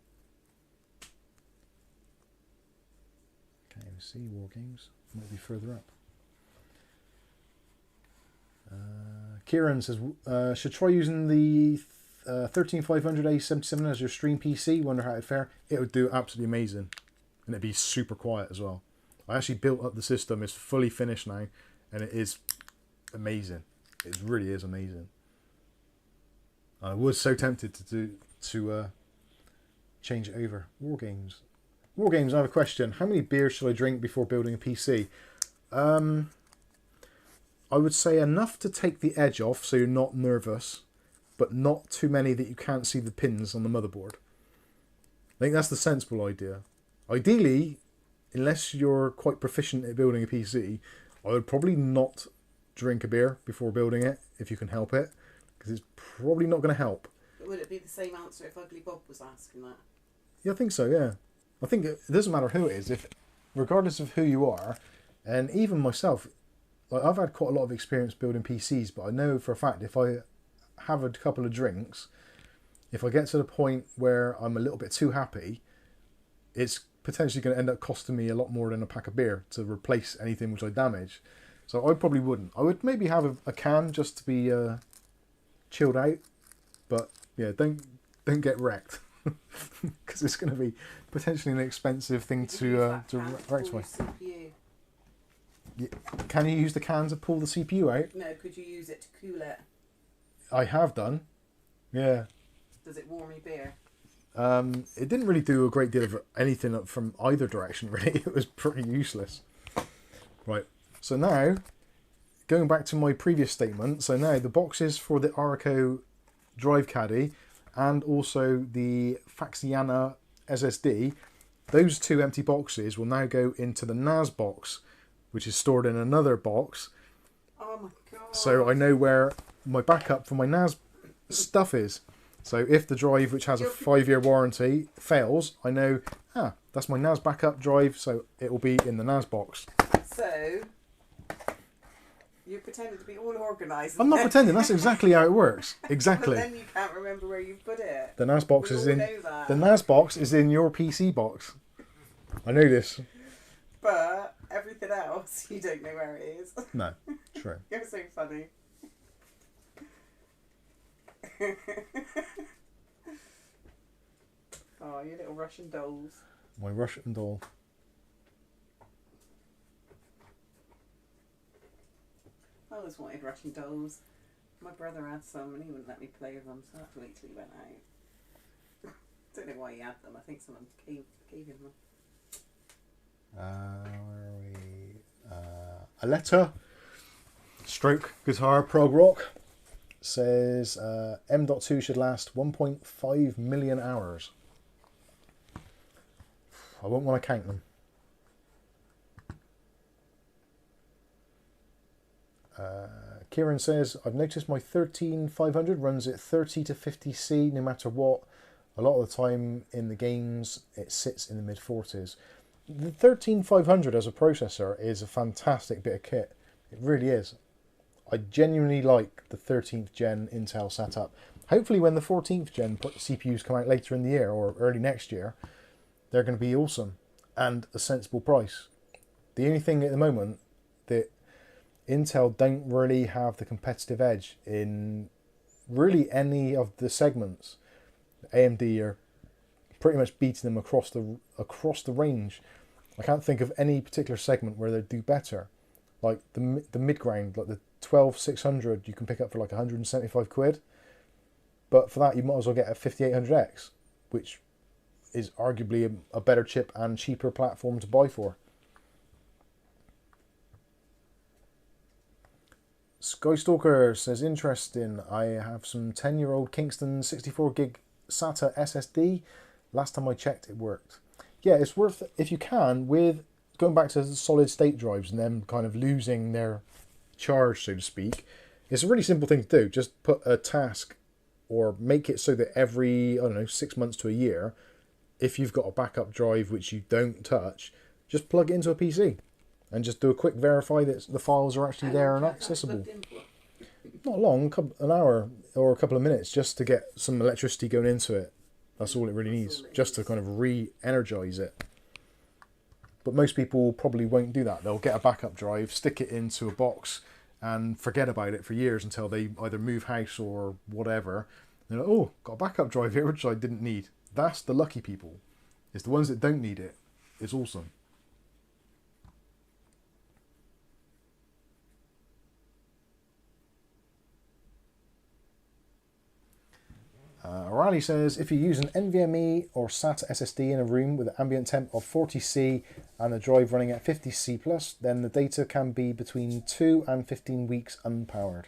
Can't even see war games. Might be further up. Kieran says, should try using the 13500A77 as your stream PC. Wonder how it'd fare. It would do absolutely amazing. And it'd be super quiet as well. I actually built up the system. It's fully finished now. And it is amazing. It really is amazing. I was so tempted to change it over. War games. War games, I have a question. How many beers should I drink before building a PC? I would say enough to take the edge off so you're not nervous, but not too many that you can't see the pins on the motherboard. I think that's the sensible idea. Ideally, unless you're quite proficient at building a PC, I would probably not drink a beer before building it, if you can help it, because it's probably not going to help. But would it be the same answer if Ugly Bob was asking that? Yeah, I think so, yeah. I think it doesn't matter who it is, if regardless of who you are, and even myself, like I've had quite a lot of experience building PCs, but I know for a fact if I have a couple of drinks, if I get to the point where I'm a little bit too happy, it's potentially going to end up costing me a lot more than a pack of beer to replace anything which I damage. So I probably wouldn't. I would maybe have a can just to be chilled out, but yeah, don't get wrecked. Because it's going to be potentially an expensive thing to rectify. Yeah. Can you use the can to pull the CPU out? No, could you use it to cool it? I have done. Yeah. Does it warm your beer? It didn't really do a great deal of anything from either direction, really. It was pretty useless. Right. So now, going back to my previous statement, so now the boxes for the Oracle Drive Caddy and also the Faxiana SSD, those two empty boxes will now go into the NAS box, which is stored in another box. Oh my god. So I know where my backup for my NAS stuff is. So if the drive, which has a 5-year warranty, fails, I know, that's my NAS backup drive, so it will be in the NAS box. So, you're pretending to be all organised. I'm not pretending, that's exactly how it works. Exactly. But then you can't remember where you put it. The NAS box We is all in know that. the NAS box is in your PC box. I know this. But everything else, you don't know where it is. No, true. You're so funny. Oh, you little Russian dolls. My Russian doll. I always wanted Russian dolls. My brother had some and he wouldn't let me play with them, so I had to wait till he went out. Don't know why he had them. I think someone gave him them. Where are we? A letter. Stroke guitar prog rock says M.2 should last 1.5 million hours. I won't want to count them. Kieran says, I've noticed my 13500 runs at 30 to 50C no matter what. A lot of the time in the games it sits in the mid 40s. The 13500 as a processor is a fantastic bit of kit. It really is. I genuinely like the 13th gen Intel setup. Hopefully when the 14th gen CPUs come out later in the year or early next year, they're going to be awesome and a sensible price. The only thing at the moment that Intel don't really have the competitive edge in really any of the segments. AMD are pretty much beating them across the range. I can't think of any particular segment where they do better. Like the mid ground, like the 12600, you can pick up for like 175 quid. But for that, you might as well get a 5800X, which is arguably a better chip and cheaper platform to buy for. Skystalker says, interesting. I have some 10-year-old Kingston 64 gig SATA SSD. Last time I checked, it worked. Yeah, it's worth, if you can, with going back to solid state drives and them kind of losing their charge, so to speak. It's a really simple thing to do. Just put a task or make it so that every, I don't know, 6 months to a year, if you've got a backup drive which you don't touch, just plug it into a PC and just do a quick verify that the files are actually there and accessible. Not long, an hour or a couple of minutes just to get some electricity going into it. That's all it really needs, just to kind of re-energize it. But most people probably won't do that. They'll get a backup drive, stick it into a box, and forget about it for years until they either move house or whatever. They're like, oh, got a backup drive here which I didn't need. That's the lucky people. It's the ones that don't need it. It's awesome. O'Reilly says, if you use an NVMe or SATA SSD in a room with an ambient temp of 40C and the drive running at 50C+, then the data can be between 2 and 15 weeks unpowered.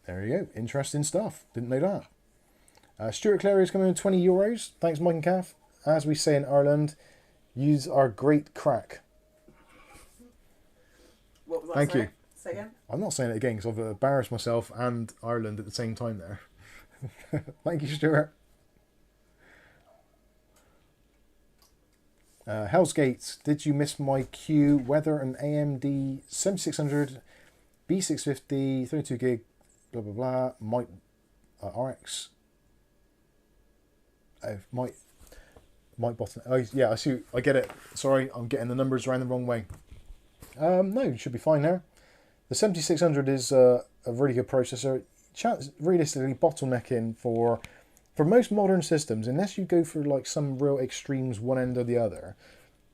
There you go. Interesting stuff. Didn't know that. Stuart Clary is coming in €20. Thanks, Mike and Kath. As we say in Ireland, use our great crack. What was that? Thank you. Say again? I'm not saying it again because I've embarrassed myself and Ireland at the same time there. Thank you, Stuart. Hell's Gate, did you miss my cue? Whether an AMD 7600, B650, 32 gig, blah blah blah, might RX. Might bottom. Oh yeah, I see. I get it. Sorry, I'm getting the numbers around the wrong way. No, it should be fine there. The 7600 is a really good processor. Realistically, bottlenecking for most modern systems, unless you go for like some real extremes one end or the other,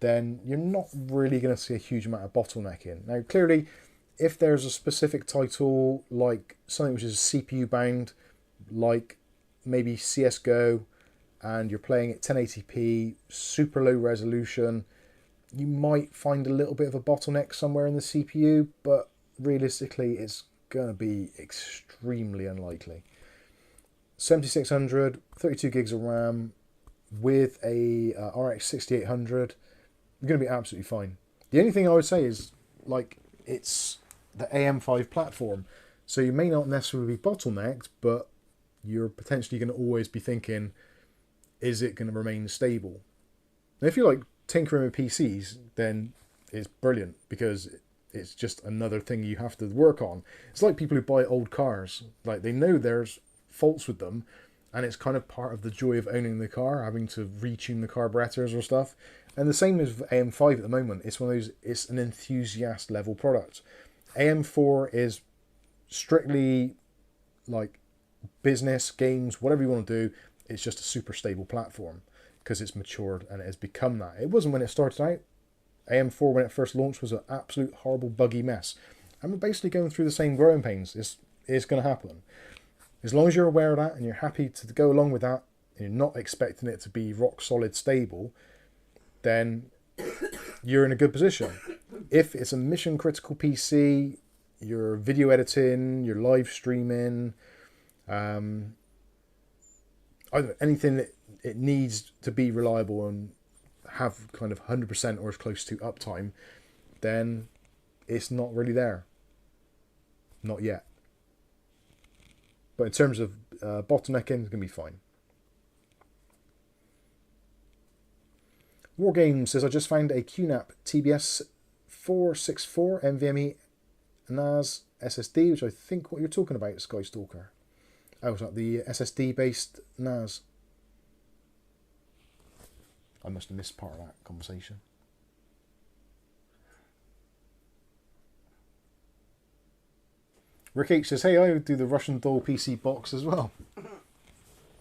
then you're not really going to see a huge amount of bottlenecking. Now, clearly, if there's a specific title, like something which is CPU bound, like maybe CSGO, and you're playing at 1080p, super low resolution, you might find a little bit of a bottleneck somewhere in the CPU, but realistically, it's going to be extremely unlikely. 7600, 32 gigs of RAM with a RX7800, you're going to be absolutely fine. The only thing I would say is, like, it's the AM5 platform, so you may not necessarily be bottlenecked, but you're potentially going to always be thinking, is it going to remain stable? Now, if you like tinkering with PCs, then it's brilliant because it's just another thing you have to work on. It's like people who buy old cars. Like, they know there's faults with them, and it's kind of part of the joy of owning the car, having to retune the carburetors or stuff. And the same as AM5 at the moment. It's one of those, it's an enthusiast level product. AM4 is strictly like business, games, whatever you want to do. It's just a super stable platform because it's matured and it has become that. It wasn't when it started out. AM4, when it first launched, was an absolute horrible buggy mess. And we're basically going through the same growing pains. It's going to happen. As long as you're aware of that and you're happy to go along with that, and you're not expecting it to be rock solid stable, then you're in a good position. If it's a mission critical PC, you're video editing, you're live streaming, anything that it needs to be reliable and have kind of 100% or as close to uptime, then it's not really there. Not yet. But in terms of bottlenecking, it's going to be fine. Wargame says, I just found a QNAP TBS 464 NVMe NAS SSD, which I think what you're talking about, Skystalker. Oh, is that the SSD based NAS? I must have missed part of that conversation. Rick H says, hey, I would do the Russian doll PC box as well.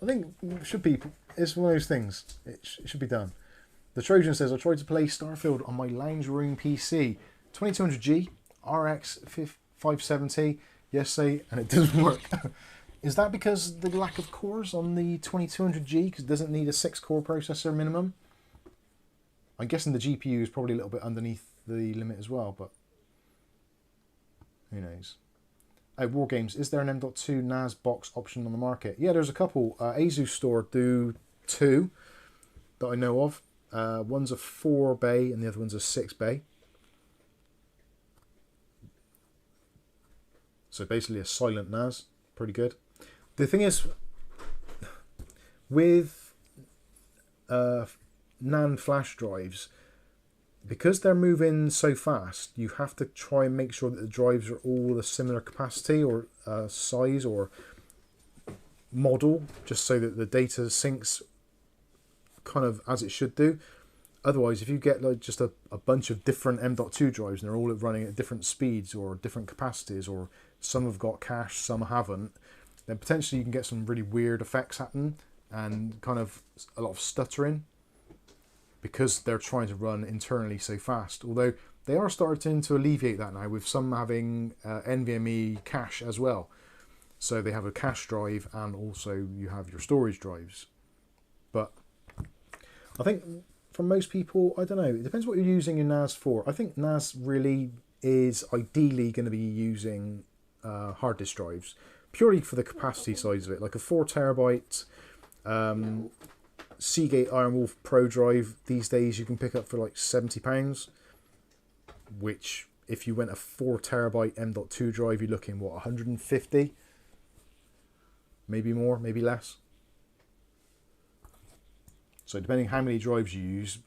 I think it should be, it's one of those things. It should be done. The Trojan says, I tried to play Starfield on my lounge room PC. 2200G, RX 570 yesterday, and it doesn't work. Is that because the lack of cores on the 2200G, because it doesn't need a 6-core processor minimum? I'm guessing the GPU is probably a little bit underneath the limit as well, but Who knows? Oh, War Games. Is there an M.2 NAS box option on the market? Yeah, there's a couple. Asus Store do 2 that I know of. One's a 4 bay and the other one's a 6 bay. So basically a silent NAS. Pretty good. The thing is, with NAND flash drives, because they're moving so fast, you have to try and make sure that the drives are all a similar capacity or size or model, just so that the data syncs kind of as it should do. Otherwise, if you get like just a bunch of different M.2 drives and they're all running at different speeds or different capacities, or some have got cache, some haven't, then potentially you can get some really weird effects happen and kind of a lot of stuttering, because they're trying to run internally so fast. Although they are starting to alleviate that now, with some having NVMe cache as well. So they have a cache drive and also you have your storage drives. But I think for most people, I don't know, it depends what you're using your NAS for. I think NAS really is ideally going to be using hard disk drives, purely for the capacity size of it. Like a 4 terabyte Seagate Ironwolf Pro drive these days you can pick up for like £70, which if you went a 4 terabyte M.2 drive, you're looking what, 150, maybe more, maybe less. So depending how many drives you use,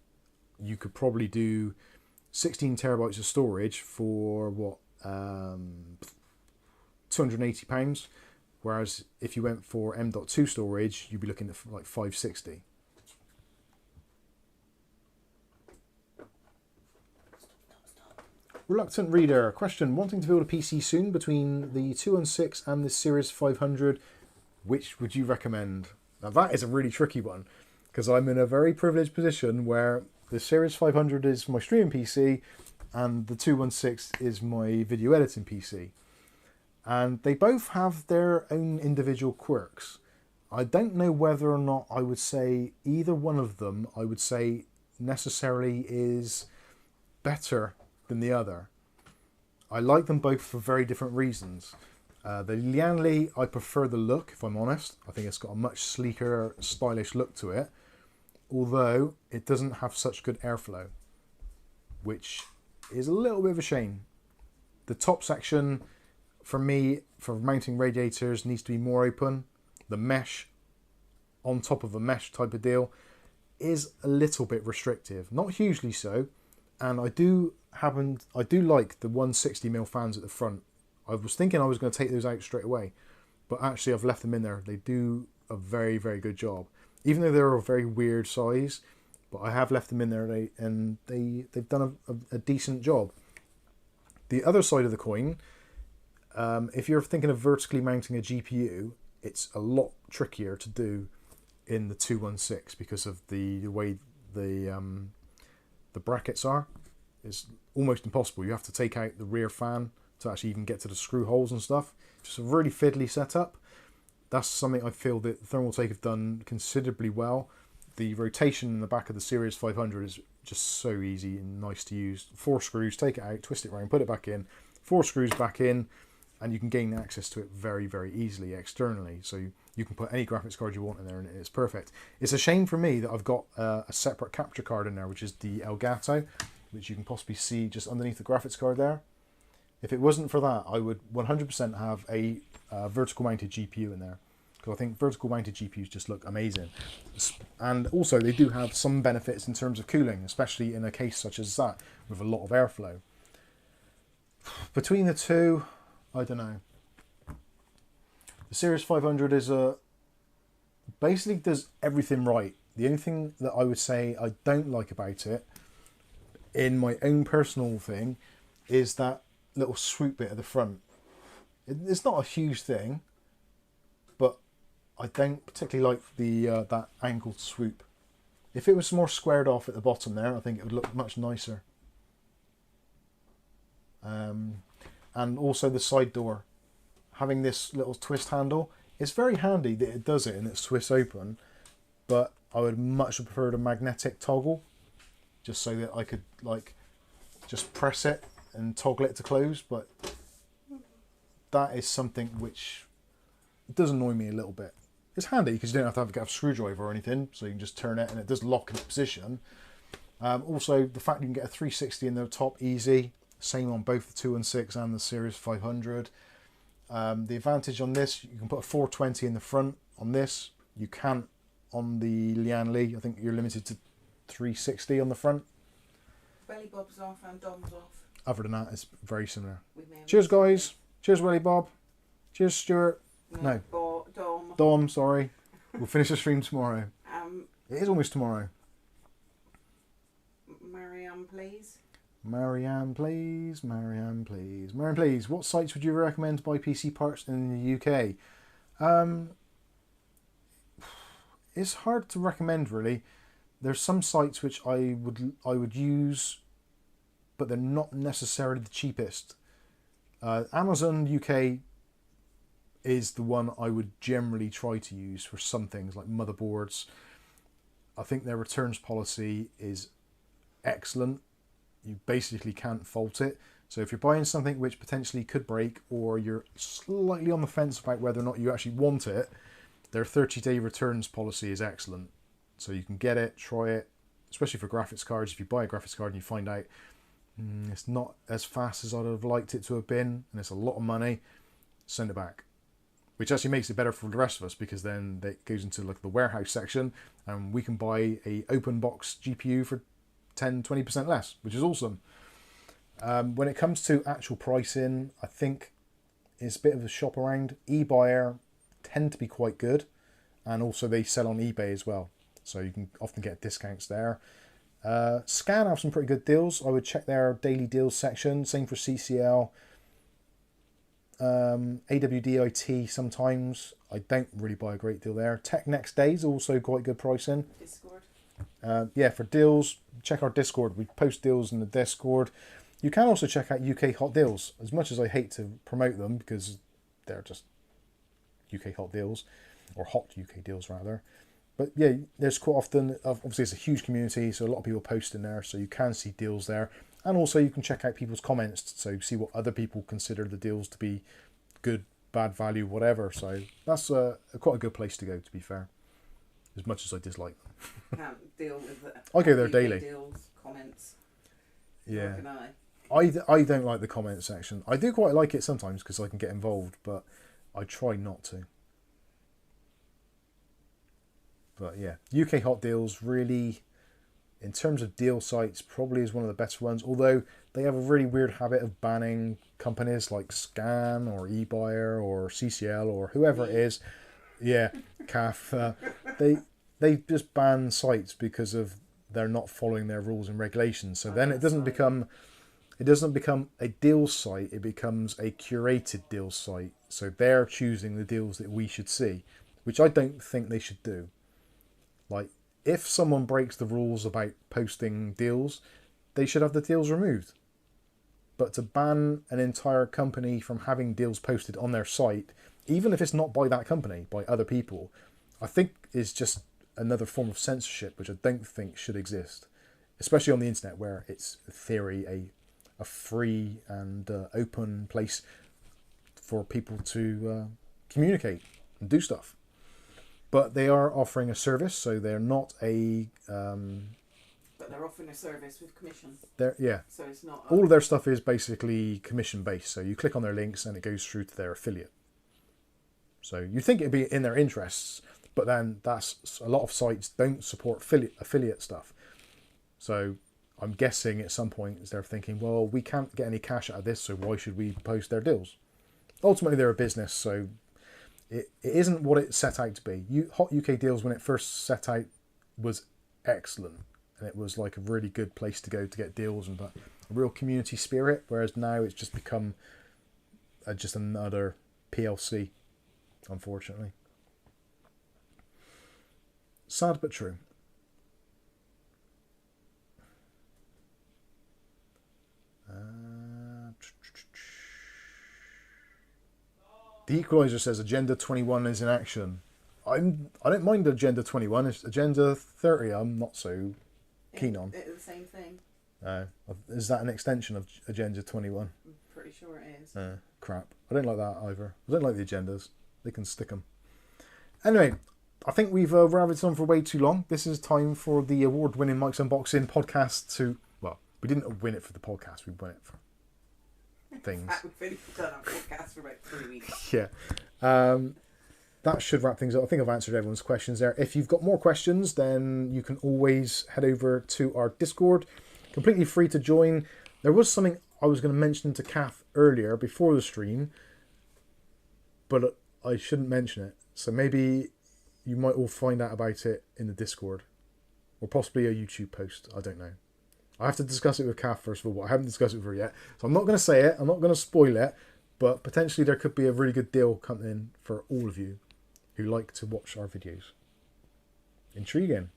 you could probably do 16 terabytes of storage for what, £280, whereas if you went for M.2 storage, you'd be looking at like 560. Reluctant Reader, question, wanting to build a PC soon between the 216 and the Series 500, which would you recommend? Now that is a really tricky one, because I'm in a very privileged position where the Series 500 is my streaming PC and the 216 is my video editing PC. And they both have their own individual quirks. I don't know whether or not I would say either one of them, I would say necessarily is better than the other. I like them both for very different reasons. The Lianli, I prefer the look, if I'm honest. I think it's got a much sleeker, stylish look to it, although it doesn't have such good airflow, which is a little bit of a shame. The top section, for me, for mounting radiators, needs to be more open. The mesh on top of a mesh type of deal is a little bit restrictive, not hugely so. And I do like the 160mm fans at the front. I was thinking I was going to take those out straight away, but actually I've left them in there. They do a very, very good job, even though they're a very weird size. But I have left them in there, and they've done a decent job. The other side of the coin, if you're thinking of vertically mounting a GPU, it's a lot trickier to do in the 216 because of the way the brackets are. It's almost impossible. You have to take out the rear fan to actually even get to the screw holes and stuff. Just a really fiddly setup. That's something I feel that Thermaltake have done considerably well. The rotation in the back of the Series 500 is just so easy and nice to use. 4 screws, take it out, twist it around, put it back in, 4 screws back in, and you can gain access to it very, very easily externally. So you can put any graphics card you want in there and it's perfect. It's a shame for me that I've got a separate capture card in there, which is the Elgato, which you can possibly see just underneath the graphics card there. If it wasn't for that, I would 100% have a vertical mounted GPU in there, because I think vertical mounted GPUs just look amazing. And also they do have some benefits in terms of cooling, especially in a case such as that with a lot of airflow. Between the two, I don't know. The Series 500 is basically does everything right. The only thing that I would say I don't like about it, in my own personal thing, is that little swoop bit at the front. It's not a huge thing, but I don't particularly like the that angled swoop. If it was more squared off at the bottom there, I think it would look much nicer. And also the side door, having this little twist handle, it's very handy that it does it and it twists open, but I would much prefer a magnetic toggle, just so that I could like just press it and toggle it to close. But that is something which does annoy me a little bit. It's handy because you don't have to have a screwdriver or anything, so you can just turn it and it does lock into position. Also, the fact you can get a 360 in the top easy, same on both the 216 and the Series 500. The advantage on this, you can put a 420 in the front on this. You can't on the Lian Li. I think you're limited to 360 on the front. Belly bob's off and dom's off. Other than that, it's very similar. Cheers, Cheers, guys. Cheers, Willy Bob. Cheers, Stuart. No. Dom. Dom, sorry. We'll finish the stream tomorrow. It is almost tomorrow. Marianne, please. Marianne, please. Marianne, please. Marianne, please. What sites would you recommend to buy PC parts in the UK? It's hard to recommend, really. There's some sites which I would use, but they're not necessarily the cheapest. Amazon UK is the one I would generally try to use for some things like motherboards. I think their returns policy is excellent. You basically can't fault it. So if you're buying something which potentially could break, or you're slightly on the fence about whether or not you actually want it, their 30-day returns policy is excellent. So you can get it, try it, especially for graphics cards. If you buy a graphics card and you find out it's not as fast as I'd have liked it to have been, and it's a lot of money, send it back. Which actually makes it better for the rest of us, because then it goes into like the warehouse section and we can buy a open box GPU for 10-20% less, which is awesome. When it comes to actual pricing, I think it's a bit of a shop around. eBuyer tend to be quite good, and also they sell on eBay as well, so you can often get discounts there. Scan have some pretty good deals. I would check their daily deals section. Same for CCL. AWDIT sometimes. I don't really buy a great deal there. Tech Next Day is also quite good pricing. Discord. Yeah, for deals, check our Discord. We post deals in the Discord. You can also check out UK Hot Deals. As much as I hate to promote them, because they're just UK Hot Deals, or Hot UK Deals rather. But yeah, there's quite often, obviously it's a huge community, so a lot of people post in there, so you can see deals there. And also you can check out people's comments, so see what other people consider the deals to be good, bad value, whatever. So that's quite a good place to go, to be fair, as much as I dislike them. Can't deal with it. I go there UK daily. Deals, comments. Yeah. How can I? I don't like the comment section. I do quite like it sometimes because I can get involved, but I try not to. But yeah, UK Hot Deals really, in terms of deal sites, probably is one of the best ones. Although they have a really weird habit of banning companies like Scan or eBuyer or CCL or whoever it is. Yeah, Kath. They just ban sites because of they're not following their rules and regulations. So then it doesn't become a deal site. It becomes a curated deal site. So they're choosing the deals that we should see, which I don't think they should do. Like, if someone breaks the rules about posting deals, they should have the deals removed. But to ban an entire company from having deals posted on their site, even if it's not by that company, by other people, I think is just another form of censorship, which I don't think should exist. Especially on the internet, where it's, in theory, a free and open place for people to communicate and do stuff. But they are offering a service, so they're not a... But they're offering a service with commission. Yeah. So it's not... All of their stuff is basically commission-based. So you click on their links and it goes through to their affiliate. So you think it'd be in their interests, but then that's a lot of sites don't support affiliate stuff. So I'm guessing at some point they're thinking, well, we can't get any cash out of this, so why should we post their deals? Ultimately, they're a business, so... It isn't what it set out to be. Hot UK Deals, when it first set out, was excellent. And it was like a really good place to go to get deals and a real community spirit. Whereas now it's just become just another PLC, unfortunately. Sad but true. The Equalizer says Agenda 21 is in action. I don't mind Agenda 21. It's Agenda 30 I'm not so keen on. It's the same thing. Is that an extension of Agenda 21? I'm pretty sure it is. crap. I don't like that either. I don't like the agendas. They can stick them. Anyway, I think we've ravaged on for way too long. This is time for the award-winning Mike's Unboxing podcast to... Well, we didn't win it for the podcast. We won it for things. We've only done our podcast for about 3 weeks. Yeah. That should wrap things up. I think I've answered everyone's questions there. If you've got more questions, then you can always head over to our Discord. Completely free to join. There was something I was going to mention to Kath earlier before the stream, but I shouldn't mention it. So maybe you might all find out about it in the Discord, or possibly a YouTube post. I don't know. I have to discuss it with Kath first of all. I haven't discussed it with her yet, so I'm not going to say it. I'm not going to spoil it, but potentially there could be a really good deal coming in for all of you who like to watch our videos. Intriguing.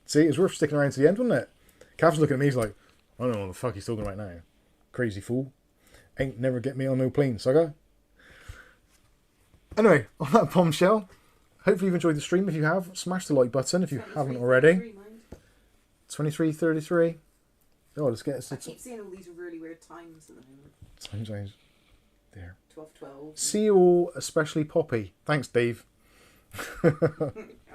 See, it's worth sticking around to the end, wasn't it? Kath's looking at me, he's like, I don't know what the fuck he's talking about now. Crazy fool. Ain't never get me on no plane, sucker. Anyway, on that bombshell, hopefully you've enjoyed the stream. If you have, smash the like button if you haven't already. 23:33. Oh, let's get us. I keep seeing all these really weird times at the moment. Time zones. There. 12:12. See you all, especially Poppy. Thanks, Dave.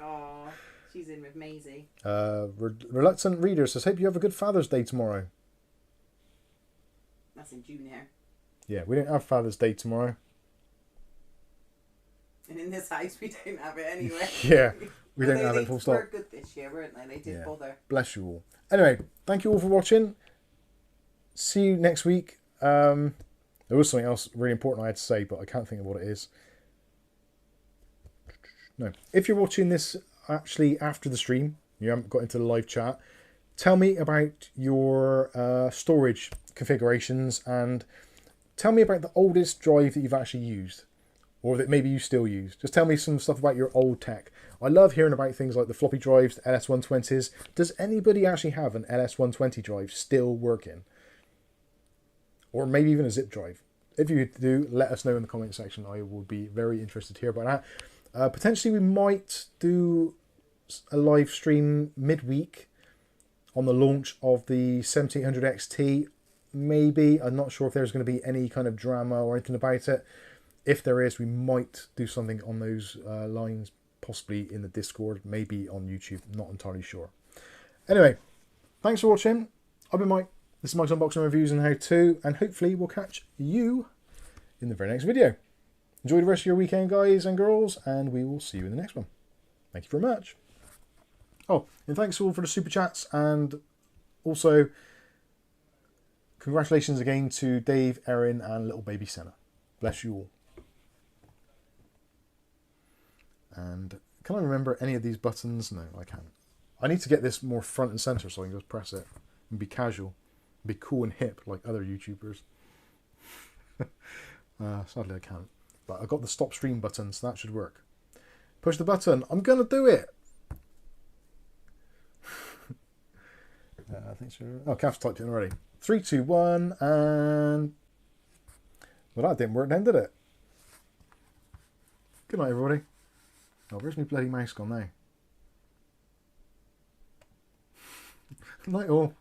Oh, she's in with Maisie. Reluctant Reader says, hope you have a good Father's Day tomorrow. That's in June here. Yeah, we don't have Father's Day tomorrow. And in this house, we don't have it anyway. Yeah, we don't have it full stop. They were good this year, weren't they? They did bother. Bless you all. Anyway, thank you all for watching. See you next week. There was something else really important I had to say, but I can't think of what it is. No. If you're watching this actually after the stream, you haven't got into the live chat, tell me about your storage configurations and tell me about the oldest drive that you've actually used or that maybe you still use. Just tell me some stuff about your old tech. I love hearing about things like the floppy drives, the LS120s. Does anybody actually have an LS120 drive still working? Or maybe even a zip drive? If you do, let us know in the comment section. I will be very interested to hear about that. Potentially we might do a live stream midweek on the launch of the 7800XT. Maybe. I'm not sure if there's going to be any kind of drama or anything about it. If there is, we might do something on those lines, possibly in the Discord, maybe on YouTube. Not entirely sure. Anyway, thanks for watching. I've been Mike. This is Mike's Unboxing Reviews and How To, and hopefully we'll catch you in the very next video. Enjoy the rest of your weekend, guys and girls, and we will see you in the next one. Thank you very much. Oh, and thanks all for the super chats, and also congratulations again to Dave, Erin, and little baby Sena. Bless you all. And can I remember any of these buttons? No, I can't. I need to get this more front and center so I can just press it and be casual, be cool and hip like other YouTubers. Sadly, I can't. But I got the stop stream button, so that should work. Push the button. I'm gonna do it. I think so. Oh, Kath's typed it in already. 3, 2, 1, and well, that didn't work then, did it? Good night, everybody. Oh, where's my bloody mouse gone now? Night all.